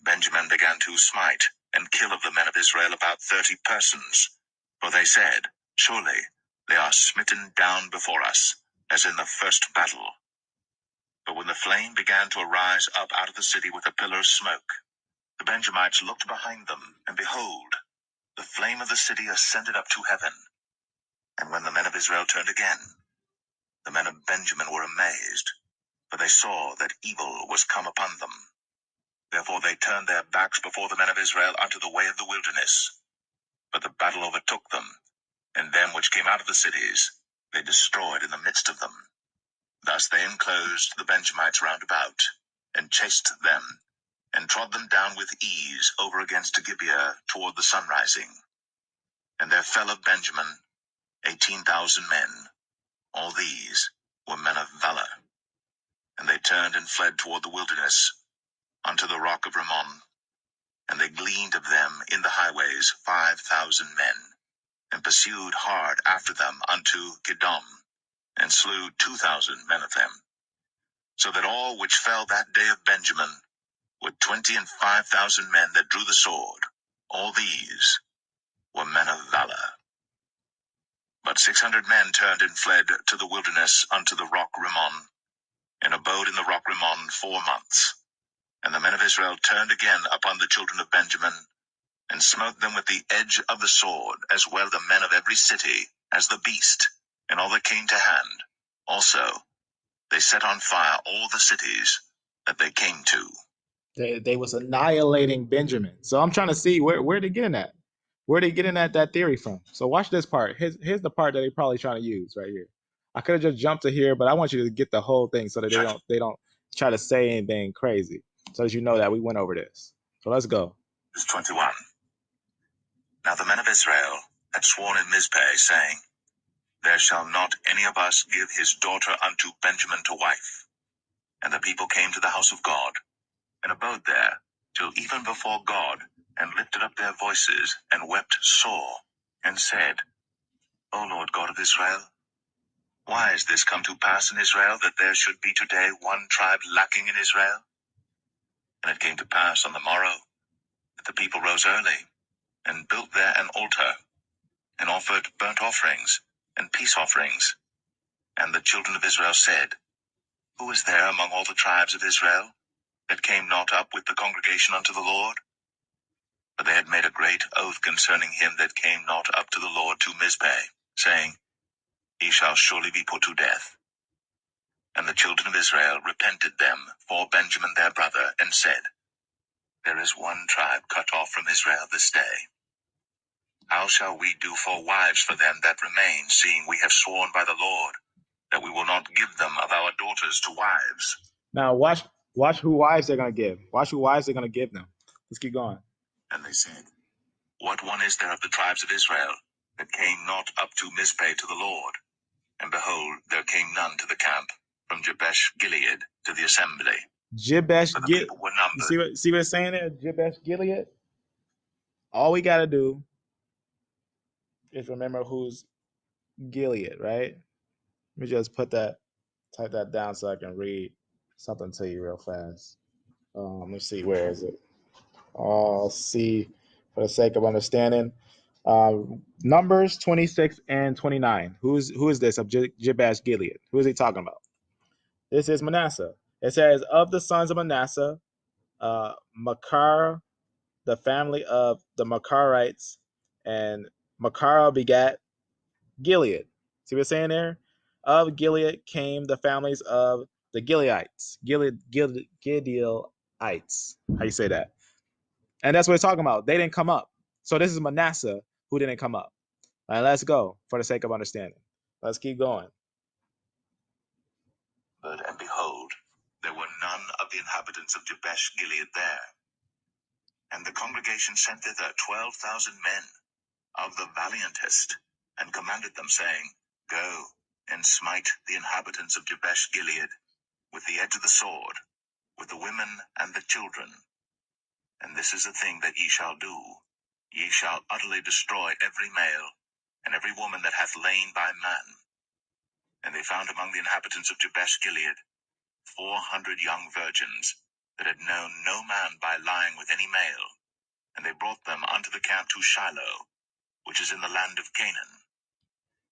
Benjamin began to smite and kill of the men of Israel about 30 persons. For they said, Surely they are smitten down before us, as in the first battle. But when the flame began to arise up out of the city with a pillar of smoke, the Benjamites looked behind them, and behold, the flame of the city ascended up to heaven. And when the men of Israel turned again, the men of Benjamin were amazed, for they saw that evil was come upon them. Therefore they turned their backs before the men of Israel unto the way of the wilderness. But the battle overtook them, and them which came out of the cities they destroyed in the midst of them. Thus they enclosed the Benjamites round about, and chased them, and trod them down with ease over against Gibeah toward the sunrising. And there fell of Benjamin 18,000 men. All these were men of valor. And they turned and fled toward the wilderness, unto the rock of Rimmon. And they gleaned of them in the highways 5,000 men, and pursued hard after them unto Gidom, and slew 2,000 men of them. So that all which fell that day of Benjamin were 25,000 men that drew the sword. All these were men of valor. But 600 men turned and fled to the wilderness unto the rock Rimmon, and abode in the rock Rimmon 4 months. And the men of Israel turned again upon the children of Benjamin, and smote them with the edge of the sword, as well the men of every city as the beast, and all that came to hand. Also they set on fire all the cities that they came to. They was annihilating Benjamin. So I'm trying to see where they getting at. Where they getting at that theory from? So watch this part. Here's the part that they probably trying to use right here. I could have just jumped to here, but I want you to get the whole thing so that they don't try to say anything crazy. So as you know that we went over this. So let's go. Verse 21. Now the men of Israel had sworn in Mizpeh, saying, There shall not any of us give his daughter unto Benjamin to wife. And the people came to the house of God, and abode there, till even before God, and lifted up their voices, and wept sore, and said, O Lord God of Israel, why is this come to pass in Israel, that there should be today one tribe lacking in Israel? And it came to pass on the morrow, that the people rose early, and built there an altar, and offered burnt offerings, and peace offerings. And the children of Israel said, Who is there among all the tribes of Israel, that came not up with the congregation unto the Lord? For they had made a great oath concerning him that came not up to the Lord to Mizpeh, saying, He shall surely be put to death. And the children of Israel repented them for Benjamin their brother, and said, There is one tribe cut off from Israel this day. How shall we do for wives for them that remain, seeing we have sworn by the Lord, that we will not give them of our daughters to wives? Now watch who wives they're gonna give. Watch who wives they're gonna give them. Let's keep going. And they said, What one is there of the tribes of Israel, that came not up to Mizpeh to the Lord? And behold, there came none to the camp, from Jabesh Gilead to the assembly. Jabesh For the Gilead. people were You numbered. see what it's saying there? Jabesh Gilead. All we gotta do is remember who's Gilead, right? Let me just type that down so I can read something to you real fast. Let's see, where is it? See, for the sake of understanding, Numbers 26 and 29. Who is this of Jabesh Gilead? Who is he talking about? This is Manasseh. It says, of the sons of Manasseh, Makar, the family of the Makarites, and Makar begat Gilead. See what it's saying there? Of Gilead came the families of the Gileadites. Gileadites. How you say that? And that's what it's talking about. They didn't come up. So this is Manasseh who didn't come up. All right, let's go for the sake of understanding. Let's keep going. And behold, there were none of the inhabitants of Jabesh Gilead there. And the congregation sent thither 12,000 men of the valiantest, and commanded them, saying, Go and smite the inhabitants of Jabesh Gilead with the edge of the sword, with the women and the children. And this is the thing that ye shall do. Ye shall utterly destroy every male, and every woman that hath lain by man. And they found among the inhabitants of Jabesh Gilead 400 young virgins, that had known no man by lying with any male. And they brought them unto the camp to Shiloh, which is in the land of Canaan.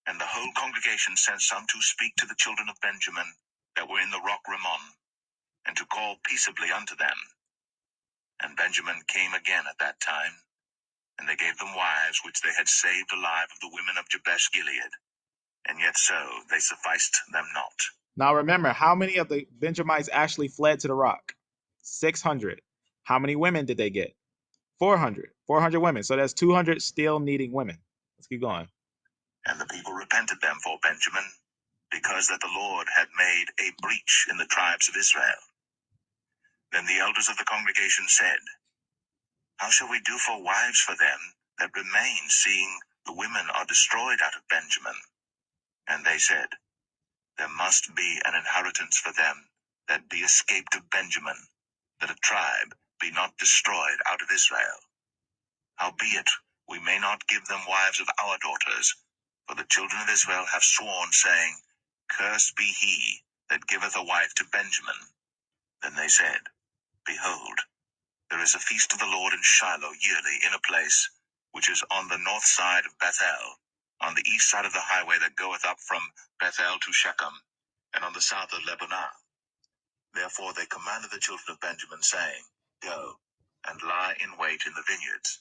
And the whole congregation sent some to speak to the children of Benjamin, that were in the rock Rimmon, and to call peaceably unto them. And Benjamin came again at that time, and they gave them wives which they had saved alive of the women of Jabesh Gilead. And yet so they sufficed them not. Now remember, how many of the Benjamites actually fled to the rock? 600. How many women did they get? 400. 400 women. So that's 200 still needing women. Let's keep going. And the people repented them for Benjamin, because that the Lord had made a breach in the tribes of Israel. Then the elders of the congregation said, How shall we do for wives for them that remain, seeing the women are destroyed out of Benjamin? And they said, There must be an inheritance for them that be escaped of Benjamin, that a tribe be not destroyed out of Israel. Howbeit, we may not give them wives of our daughters, for the children of Israel have sworn, saying, Cursed be he that giveth a wife to Benjamin. Then they said, Behold, there is a feast of the Lord in Shiloh yearly in a place which is on the north side of Bethel, on the east side of the highway that goeth up from Bethel to Shechem, and on the south of Lebanah. Therefore they commanded the children of Benjamin, saying, Go, and lie in wait in the vineyards,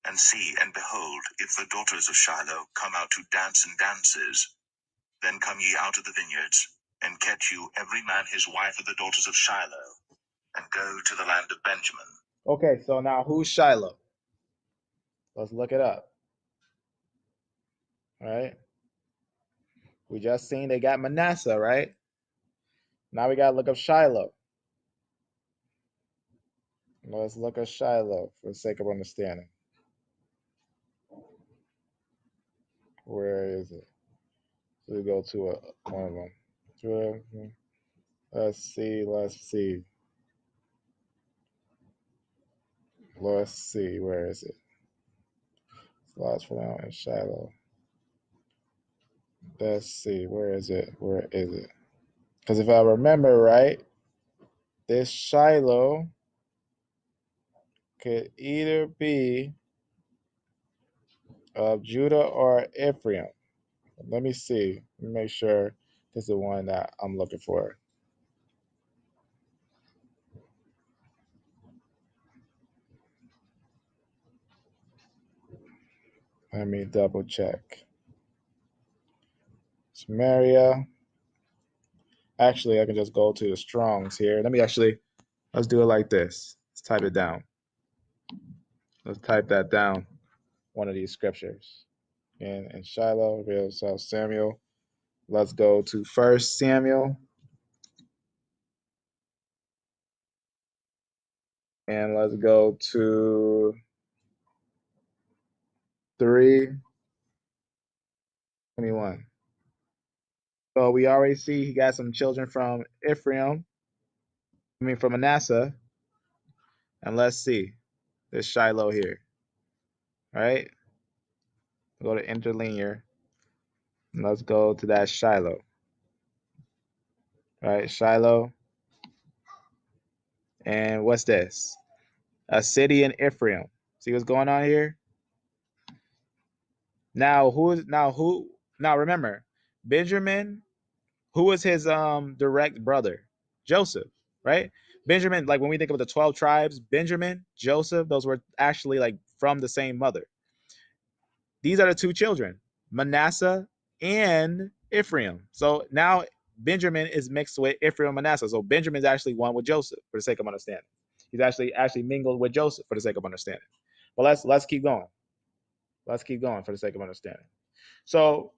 and see, and behold, if the daughters of Shiloh come out to dance in dances, then come ye out of the vineyards, and catch you every man his wife of the daughters of Shiloh, and go to the land of Benjamin. Okay, so now who's Shiloh? Let's look it up. All right. We just seen they got Manasseh, right? Now we got to look up Shiloh. Let's look at Shiloh for the sake of understanding. Where is it? So we go to one of them. 12. Let's see. Let's see. Where is it? Slots for now and Shiloh. Let's see. Where is it? Where is it? Because if I remember right, this Shiloh could either be of Judah or Ephraim. Let me see. Let me make sure this is the one that I'm looking for. Let me double check. Samaria. Actually, I can just go to the Strongs here. Let's do it like this. Let's type it down. Let's type that down, one of these scriptures. And Shiloh, so Samuel. Let's go to 1 Samuel. And let's go to 3:21. So we already see he got some children from from Manasseh. And let's see. There's Shiloh here. Right? Go to interlinear. And let's go to that Shiloh. Right? Shiloh. And what's this? A city in Ephraim. See what's going on here? Now remember, Benjamin, who was his direct brother? Joseph, right? Benjamin, like when we think of the 12 tribes, Benjamin, Joseph, those were actually like from the same mother. These are the two children, Manasseh and Ephraim. So now Benjamin is mixed with Ephraim and Manasseh. So Benjamin's actually one with Joseph, for the sake of understanding. He's actually mingled with Joseph, for the sake of understanding. But let's keep going. Let's keep going for the sake of understanding. So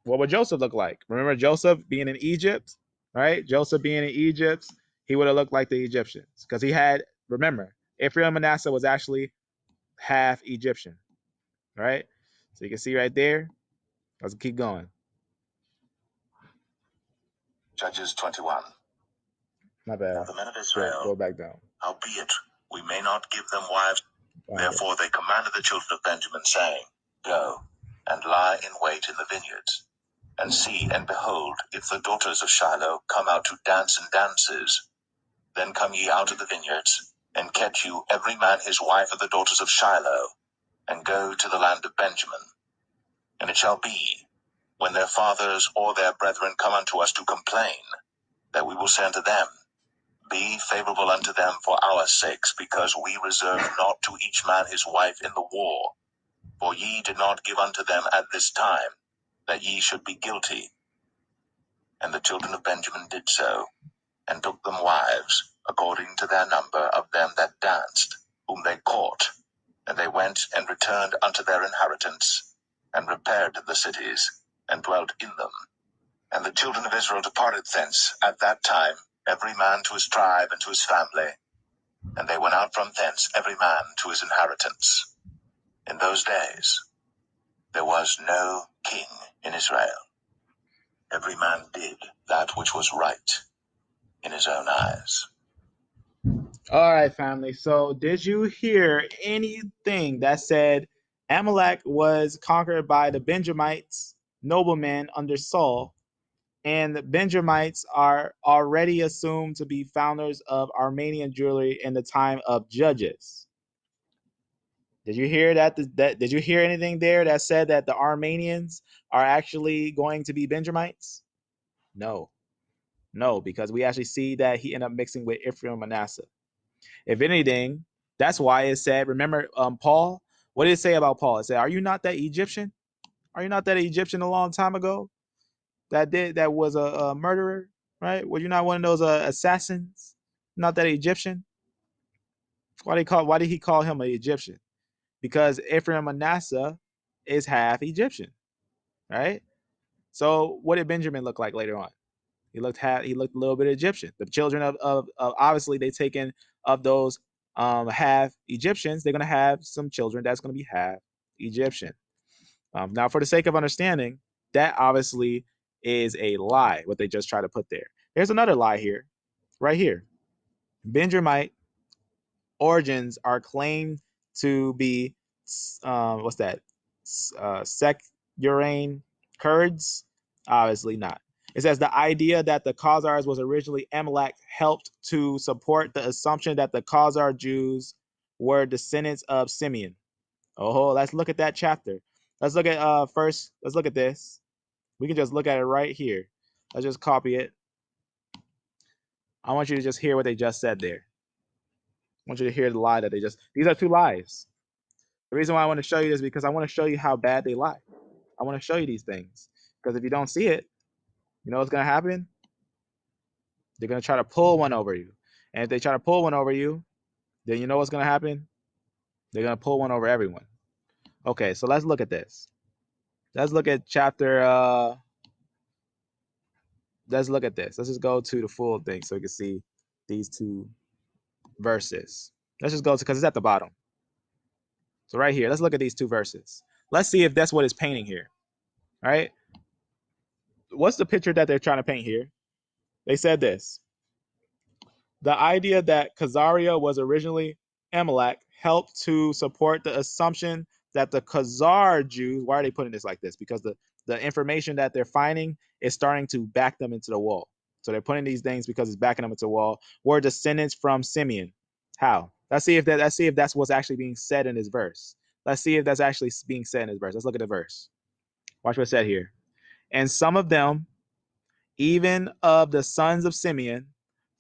what would Joseph look like? Remember Joseph being in Egypt, right? Joseph being in Egypt, he would have looked like the Egyptians because he had, remember, Ephraim and Manasseh was actually half Egyptian, right? So you can see right there. Let's keep going. Judges 21. My bad. Now the men of Israel, go back down. Howbeit, we may not give them wives. Therefore they commanded the children of Benjamin, saying, Go, and lie in wait in the vineyards, and see and behold, if the daughters of Shiloh come out to dance in dances, then come ye out of the vineyards, and catch you every man his wife of the daughters of Shiloh, and go to the land of Benjamin. And it shall be, when their fathers or their brethren come unto us to complain, that we will say unto them, Be favorable unto them for our sakes, because we reserve not to each man his wife in the war. For ye did not give unto them at this time, that ye should be guilty. And the children of Benjamin did so, and took them wives, according to their number of them that danced, whom they caught. And they went and returned unto their inheritance, and repaired the cities, and dwelt in them. And the children of Israel departed thence at that time, every man to his tribe and to his family. And they went out from thence, every man to his inheritance. In those days there was no king in Israel. Every man did that which was right in his own eyes. All right, family. So did you hear anything that said Amalek was conquered by the Benjamites, noblemen under Saul, and the Benjamites are already assumed to be founders of Armenian Jewry in the time of Judges? Did you hear that? Did you hear anything there that said that the Armenians are actually going to be Benjamites? No, because we actually see that he ended up mixing with Ephraim and Manasseh. If anything, that's why it said, remember Paul? What did it say about Paul? It said, are you not that Egyptian? Are you not that Egyptian a long time ago that was a murderer, right? Were you not one of those assassins? Not that Egyptian? Why did he call him an Egyptian? Because Ephraim Manasseh is half Egyptian, right? So what did Benjamin look like later on? He looked a little bit Egyptian. The children of obviously they taken of those half Egyptians. They're gonna have some children that's gonna be half Egyptian. Now, for the sake of understanding, that obviously is a lie, what they just try to put there. There's another lie here, right here. Benjamite origins are claimed to be, what's that? Secularian Kurds? Obviously not. It says the idea that the Khazars was originally Amalek helped to support the assumption that the Khazar Jews were descendants of Simeon. Oh, let's look at that chapter. Let's look at first. Let's look at this. We can just look at it right here. Let's just copy it. I want you to just hear what they just said there. I want you to hear the lie that they just. These are two lies. The reason why I want to show you this is because I want to show you how bad they lie. I want to show you these things because if you don't see it, you know what's going to happen? They're going to try to pull one over you. And if they try to pull one over you, then you know what's going to happen? They're going to pull one over everyone. Okay, so let's look at this. Let's look at chapter. Let's look at this. Let's just go to the full thing so you can see these two verses. Let's just go to, because it's at the bottom. So right here, let's look at these two verses. Let's see if that's what it's painting here. All right. What's the picture that they're trying to paint here? They said this. The idea that Khazaria was originally Amalek helped to support the assumption that the Khazar Jews, why are they putting this like this? Because the information that they're finding is starting to back them into the wall. So they're putting these things because it's backing them into the wall. Were descendants from Simeon. How? Let's see if that's what's actually being said in this verse. Let's see if that's actually being said in this verse. Let's look at the verse. Watch what's said here. And some of them, even of the sons of Simeon,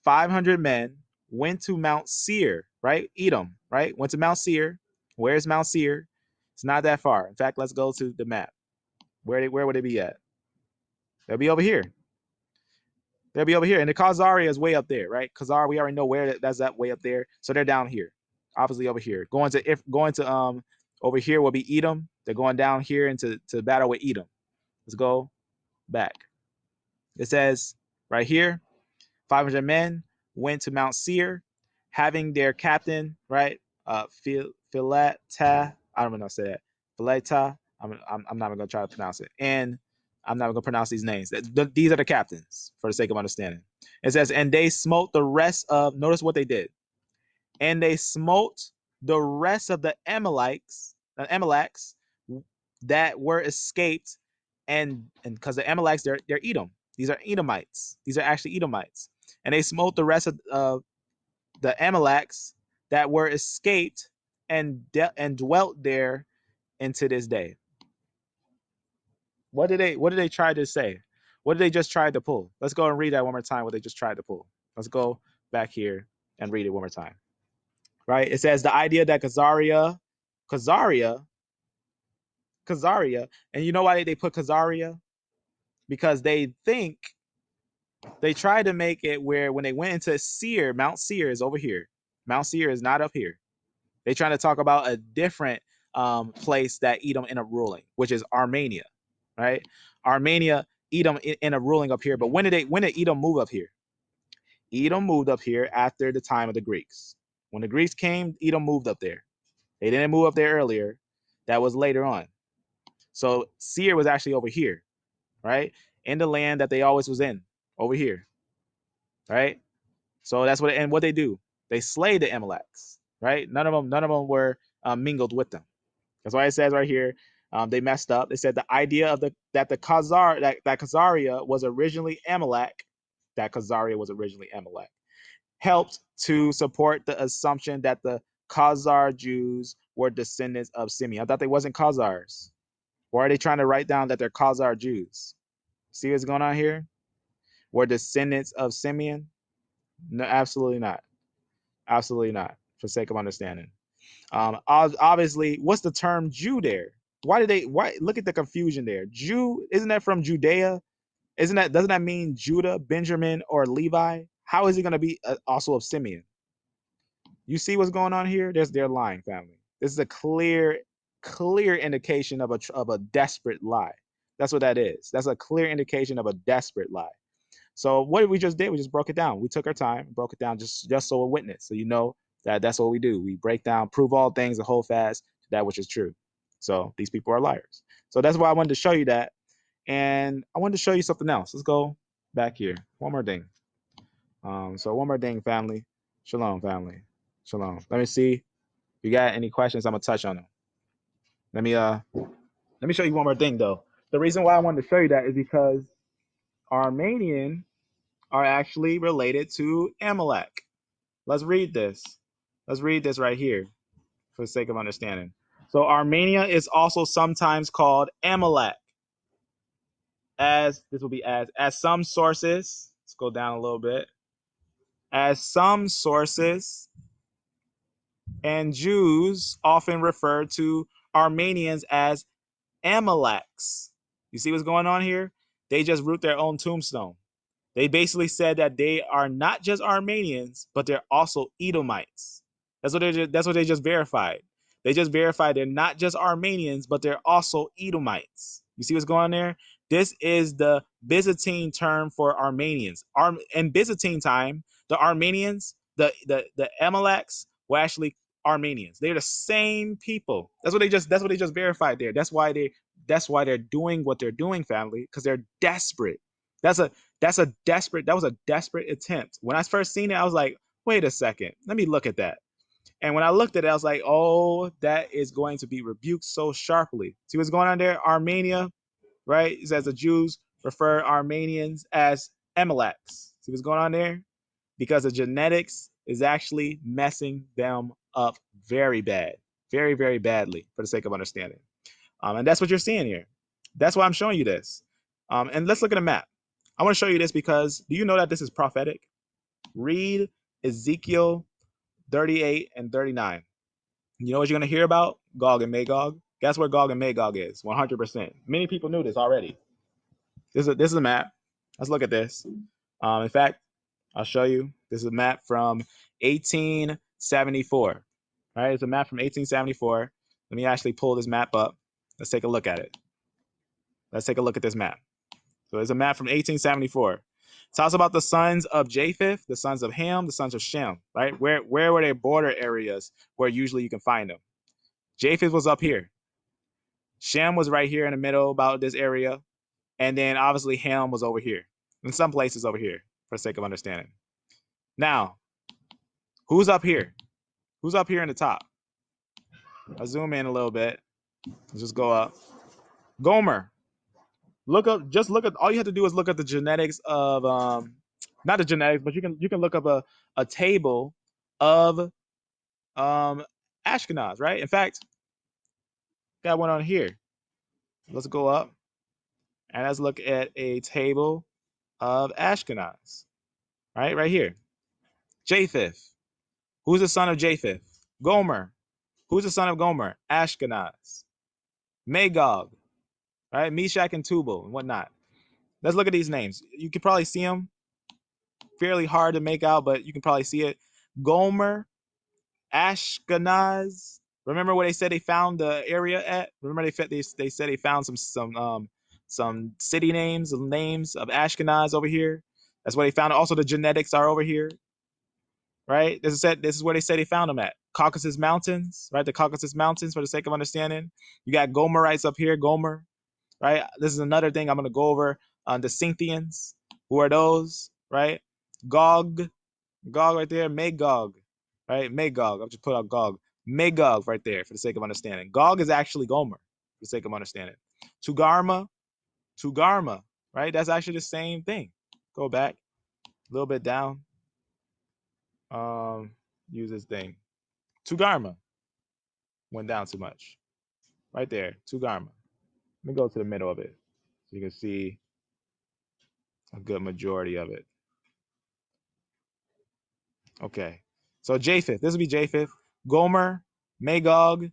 500 men went to Mount Seir, right? Edom, right? Went to Mount Seir. Where's Mount Seir? It's not that far. In fact, let's go to the map. Where would it be at? They'll be over here. They'll be over here. And the Khazaria is way up there, right? Khazar, we already know where that's that way up there. So they're down here. Obviously over here. Going to over here will be Edom. They're going down here into battle with Edom. Let's go back. It says right here, 500 men went to Mount Seir, having their captain, right? Phileta, I don't know how to say that. Phileta, I'm not even gonna try to pronounce it. And I'm not gonna pronounce these names. These are the captains for the sake of understanding. It says, and they smote the rest of, notice what they did. And they smote the rest of the Amaleks that were escaped, and because the Amaleks, they're Edom. These are Edomites. These are actually Edomites. And they smote the rest of the Amaleks that were escaped and dwelt there into this day. What did they try to say? What did they just try to pull? Let's go and read that one more time, what they just tried to pull. Let's go back here and read it one more time. Right? It says the idea that Khazaria, and you know why they put Khazaria? Because they think they tried to make it where when they went into Seir, Mount Seir is over here. Mount Seir is not up here. They're trying to talk about a different place that Edom ended up ruling, which is Armenia, right? Armenia, Edom ended up ruling up here. But when did Edom move up here? Edom moved up here after the time of the Greeks. When the Greeks came, Edom moved up there. They didn't move up there earlier. That was later on. So Seir was actually over here, right? In the land that they always was in, over here, right? So that's what they do. They slay the Amaleks, right? None of them were mingled with them. That's why it says right here, they messed up. They said the idea of that Khazaria was originally Amalek, helped to support the assumption that the Khazar Jews were descendants of Simeon. I thought they wasn't Khazars. Why are they trying to write down that they're Khazar Jews? See what's going on here? Were descendants of Simeon? No, absolutely not. Absolutely not. For sake of understanding. Obviously, what's the term Jew there? Why look at the confusion there? Jew, isn't that from Judea? Doesn't that mean Judah, Benjamin, or Levi? How is he going to be also of Simeon? You see what's going on here? They're lying, family. This is a clear indication of a desperate lie. That's what that is. That's a clear indication of a desperate lie. So what did we just did? We just broke it down. We took our time, broke it down just so a witness. So you know that's what we do. We break down, prove all things, and hold fast to that which is true. So these people are liars. So that's why I wanted to show you that. And I wanted to show you something else. Let's go back here. One more thing. So one more thing, family. Shalom, family. Shalom. Let me see. If you got any questions, I'm gonna touch on them. Let me show you one more thing though. The reason why I wanted to show you that is because Armenian are actually related to Amalek. Let's read this. Let's read this right here for the sake of understanding. So Armenia is also sometimes called Amalek. As this will be as some sources. Let's go down a little bit. As some sources and Jews often refer to Armenians as Amaleks. You see what's going on here? They just root their own tombstone. They basically said that they are not just Armenians, but they're also Edomites. That's what they just verified. They just verified they're not just Armenians, but they're also Edomites. You see what's going on there? This is the Byzantine term for Armenians. In Byzantine time, the Armenians, the Amaleks, were actually Armenians. They're the same people. That's what they just verified there. That's why they're doing what they're doing, family, because they're desperate. That was a desperate attempt. When I first seen it, I was like, wait a second, let me look at that. And when I looked at it, I was like, oh, that is going to be rebuked so sharply. See what's going on there? Armenia, right? It says the Jews refer Armenians as Amaleks. See what's going on there? Because the genetics is actually messing them up very bad, very, very badly, for the sake of understanding. And that's what you're seeing here. That's why I'm showing you this. And let's look at a map. I want to show you this because do you know that this is prophetic? Read Ezekiel 38 and 39. You know what you're going to hear about? Gog and Magog. Guess where Gog and Magog is? 100%. Many people knew this already. This is a map. Let's look at this. In fact, I'll show you. This is a map from 1874. All right, it's a map from 1874. Let me actually pull this map up. Let's take a look at it. Let's take a look at this map. So it's a map from 1874. It talks about the sons of Japheth, the sons of Ham, the sons of Shem, right? Where were their border areas where usually you can find them? Japheth was up here. Shem was right here in the middle about this area. And then obviously Ham was over here. In some places over here, for the sake of understanding. Now, who's up here? Who's up here in the top? I'll zoom in a little bit. Let's just go up. Gomer. Look up, just look at, all you have to do is look at the genetics of, not the genetics, but you can look up a table of Ashkenaz, right? In fact, got one on here. Let's go up and let's look at a table of Ashkenaz, right here. Japheth. Who's the son of Japheth? Gomer. Who's the son of Gomer? Ashkenaz. Magog, right? Meshach and Tubal and whatnot. Let's look at these names. You can probably see them. Fairly hard to make out, but you can probably see it. Gomer, Ashkenaz. Remember where they said they found the area at? Remember they said they found some city names of Ashkenaz over here. That's where they found it. Also, the genetics are over here, right? This is where they say they found them at. Caucasus Mountains, right? The Caucasus Mountains, for the sake of understanding. You got Gomerites up here, Gomer, right? This is another thing I'm going to go over. The Scythians, who are those, right? Gog right there, Magog, right? Magog, I'll just put out Gog. Magog right there, for the sake of understanding. Gog is actually Gomer, for the sake of understanding. Tugarma, right? That's actually the same thing. Go back a little bit down. Use this thing. Tugarma went down too much. Right there, Tugarma. Let me go to the middle of it so you can see a good majority of it. Okay, so Japheth, this would be Japheth. Gomer, Magog,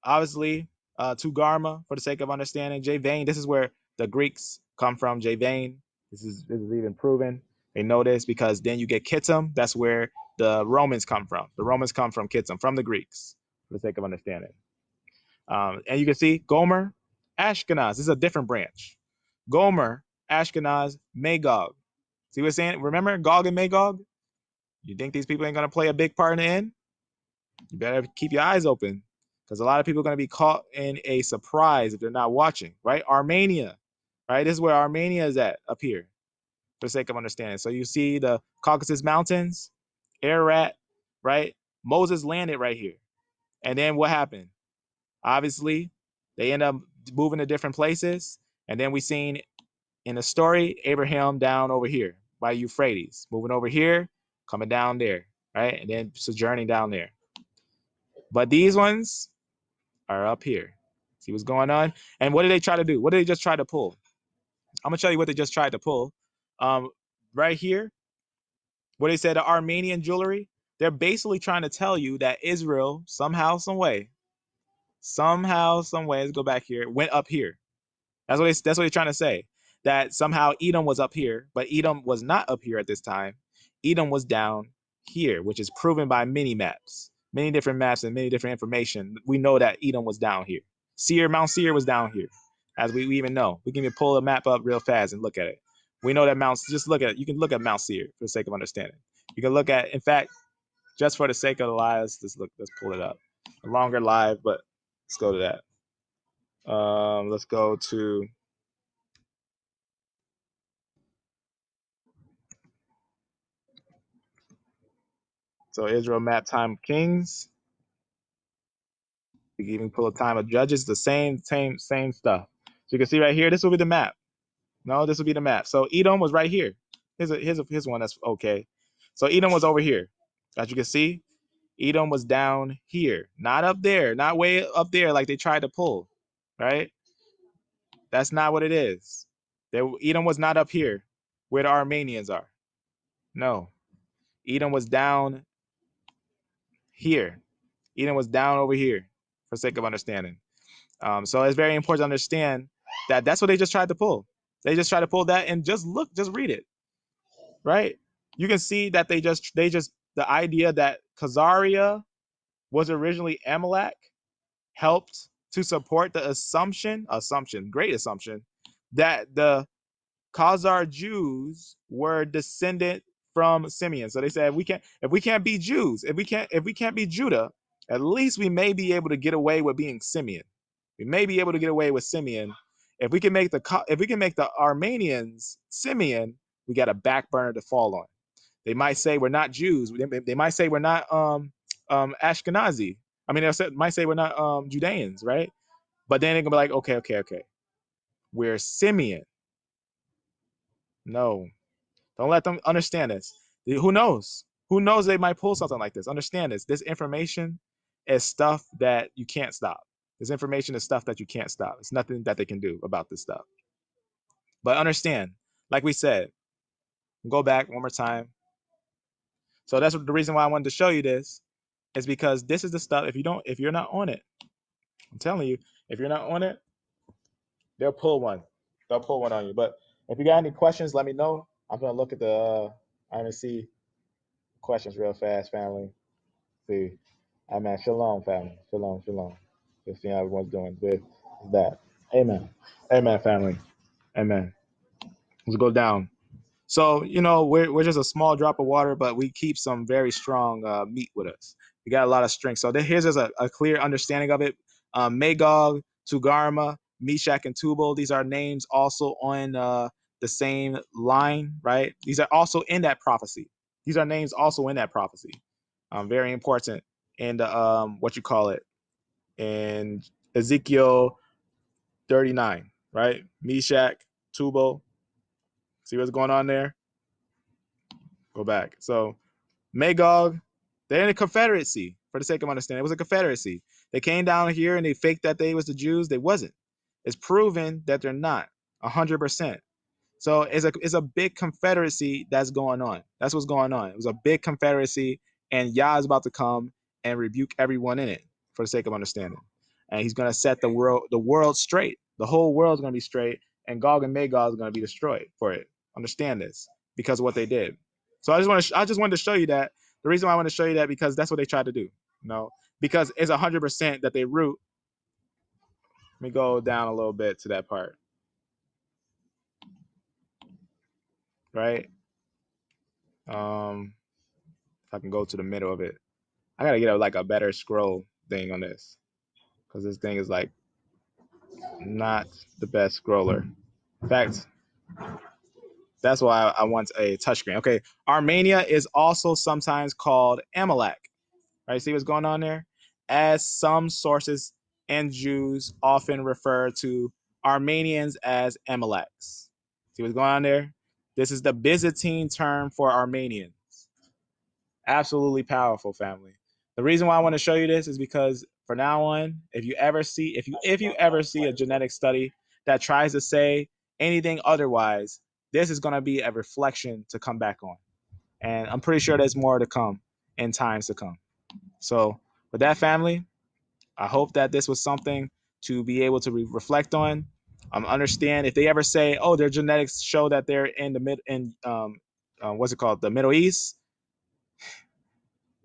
obviously, Tugarma, for the sake of understanding. Javain, this is where the Greeks come from, Javain. This is even proven. They know this because then you get Kittim. That's where the Romans come from. The Romans come from Kittim, from the Greeks, for the sake of understanding. And you can see Gomer, Ashkenaz. This is a different branch. Gomer, Ashkenaz, Magog. See what I'm saying? Remember Gog and Magog? You think these people ain't going to play a big part in the end? You better keep your eyes open. because a lot of people are going to be caught in a surprise if they're not watching, right? Armenia, right? This is where Armenia is at, up here, for the sake of understanding. So you see the Caucasus Mountains, Ararat, right? Moses landed right here. And then what happened? Obviously, they end up moving to different places. And then we seen in the story, Abraham down over here by Euphrates, moving over here, coming down there, right? And then sojourning down there. But these ones are up here. See what's going on? And what did they try to do? What did they just try to pull? I'm gonna tell you what they just tried to pull. Right here, what they said, the Armenian jewelry, they're basically trying to tell you that Israel somehow, some way, let's go back here, went up here. That's what they're trying to say. That somehow Edom was up here, but Edom was not up here at this time. Edom was down here, which is proven by many maps, many different maps and many different information. We know that Edom was down here. Mount Seir was down here, as we even know. We can even pull a map up real fast and look at it. We know that just look at it. You can look at Mount Seir for the sake of understanding. You can look at, in fact, just for the sake of the live, let's pull it up. A longer live, but let's go to that. Let's go to Israel map time of kings. You can even pull a time of judges, the same stuff. So you can see right here, this will be the map. No, this will be the map. So Edom was right here. Here's one that's okay. So Edom was over here. As you can see, Edom was down here, not up there, not way up there like they tried to pull, right? That's not what it is. Edom was not up here where the Armenians are. No, Edom was down here. Edom was down over here, for sake of understanding. So it's very important to understand that that's what they just tried to pull. They just tried to pull that, and just read it, right? You can see that the idea that Khazaria was originally Amalek helped to support the great assumption, that the Khazar Jews were descendant from Simeon. So they said, if we can't be Jews, if we can't be Judah, at least we may be able to get away with being Simeon. We may be able to get away with Simeon. If we can make the Armenians Simeon, we got a back burner to fall on. They might say we're not Jews. They might say we're not Ashkenazi. I mean, they might say we're not Judeans, right? But then they're gonna be like, okay, we're Simeon. No, don't let them understand this. Who knows? Who knows? They might pull something like this. Understand this. This information is stuff that you can't stop. This information is stuff that you can't stop. It's nothing that they can do about this stuff. But understand, like we said, go back one more time. So that's the reason why I wanted to show you this, is because this is the stuff. If you're not on it, I'm telling you, if you're not on it, they'll pull one. They'll pull one on you. But if you got any questions, let me know. I'm gonna look at the IMC questions real fast, family. See, amen. Shalom, family. Shalom. Just seeing how everyone's doing with that. Amen. Amen, family. Amen. Let's go down. So, we're just a small drop of water, but we keep some very strong meat with us. We got a lot of strength. So here's just a clear understanding of it. Magog, Tugarma, Meshach, and Tubal, these are names also on the same line, right? These are also in that prophecy. These are names also in that prophecy. Very important in the, in Ezekiel 39, right? Meshach, Tubal. See what's going on there? Go back. So Magog, they're in a confederacy, for the sake of understanding. It was a confederacy. They came down here and they faked that they was the Jews. They wasn't. It's proven that they're not 100%. So it's a big confederacy that's going on. That's what's going on. It was a big confederacy, and Yah is about to come and rebuke everyone in it, for the sake of understanding. And he's going to set the world straight. The whole world's going to be straight, and Gog and Magog is going to be destroyed for it. Understand this, because of what they did. So I just wanted to show you that. The reason why I want to show you that, because that's what they tried to do. Because it's 100% that they root. Let me go down a little bit to that part. Right? If I can go to the middle of it. I gotta get a better scroll thing on this. because this thing is like not the best scroller. In fact, that's why I want a touchscreen. Okay, Armenia is also sometimes called Amalek. Right, see what's going on there? As some sources and Jews often refer to Armenians as Amaleks. See what's going on there? This is the Byzantine term for Armenians. Absolutely powerful, family. The reason why I want to show you this is because from now on, if you ever see a genetic study that tries to say anything otherwise, this is going to be a reflection to come back on. And I'm pretty sure there's more to come in times to come. So with that, family, I hope that this was something to be able to reflect on. Understand if they ever say, "Oh, their genetics show that they're in the what's it called, the Middle East."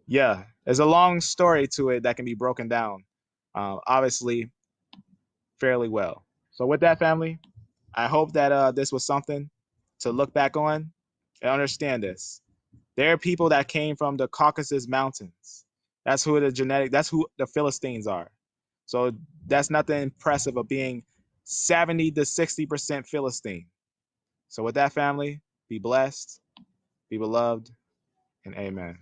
Yeah, there's a long story to it that can be broken down, obviously, fairly well. So with that, family, I hope that this was something to look back on and understand this. There are people that came from the Caucasus Mountains. That's who the Philistines are. So that's nothing impressive of being 70 to 60% Philistine. So with that, family, be blessed, be beloved, and amen.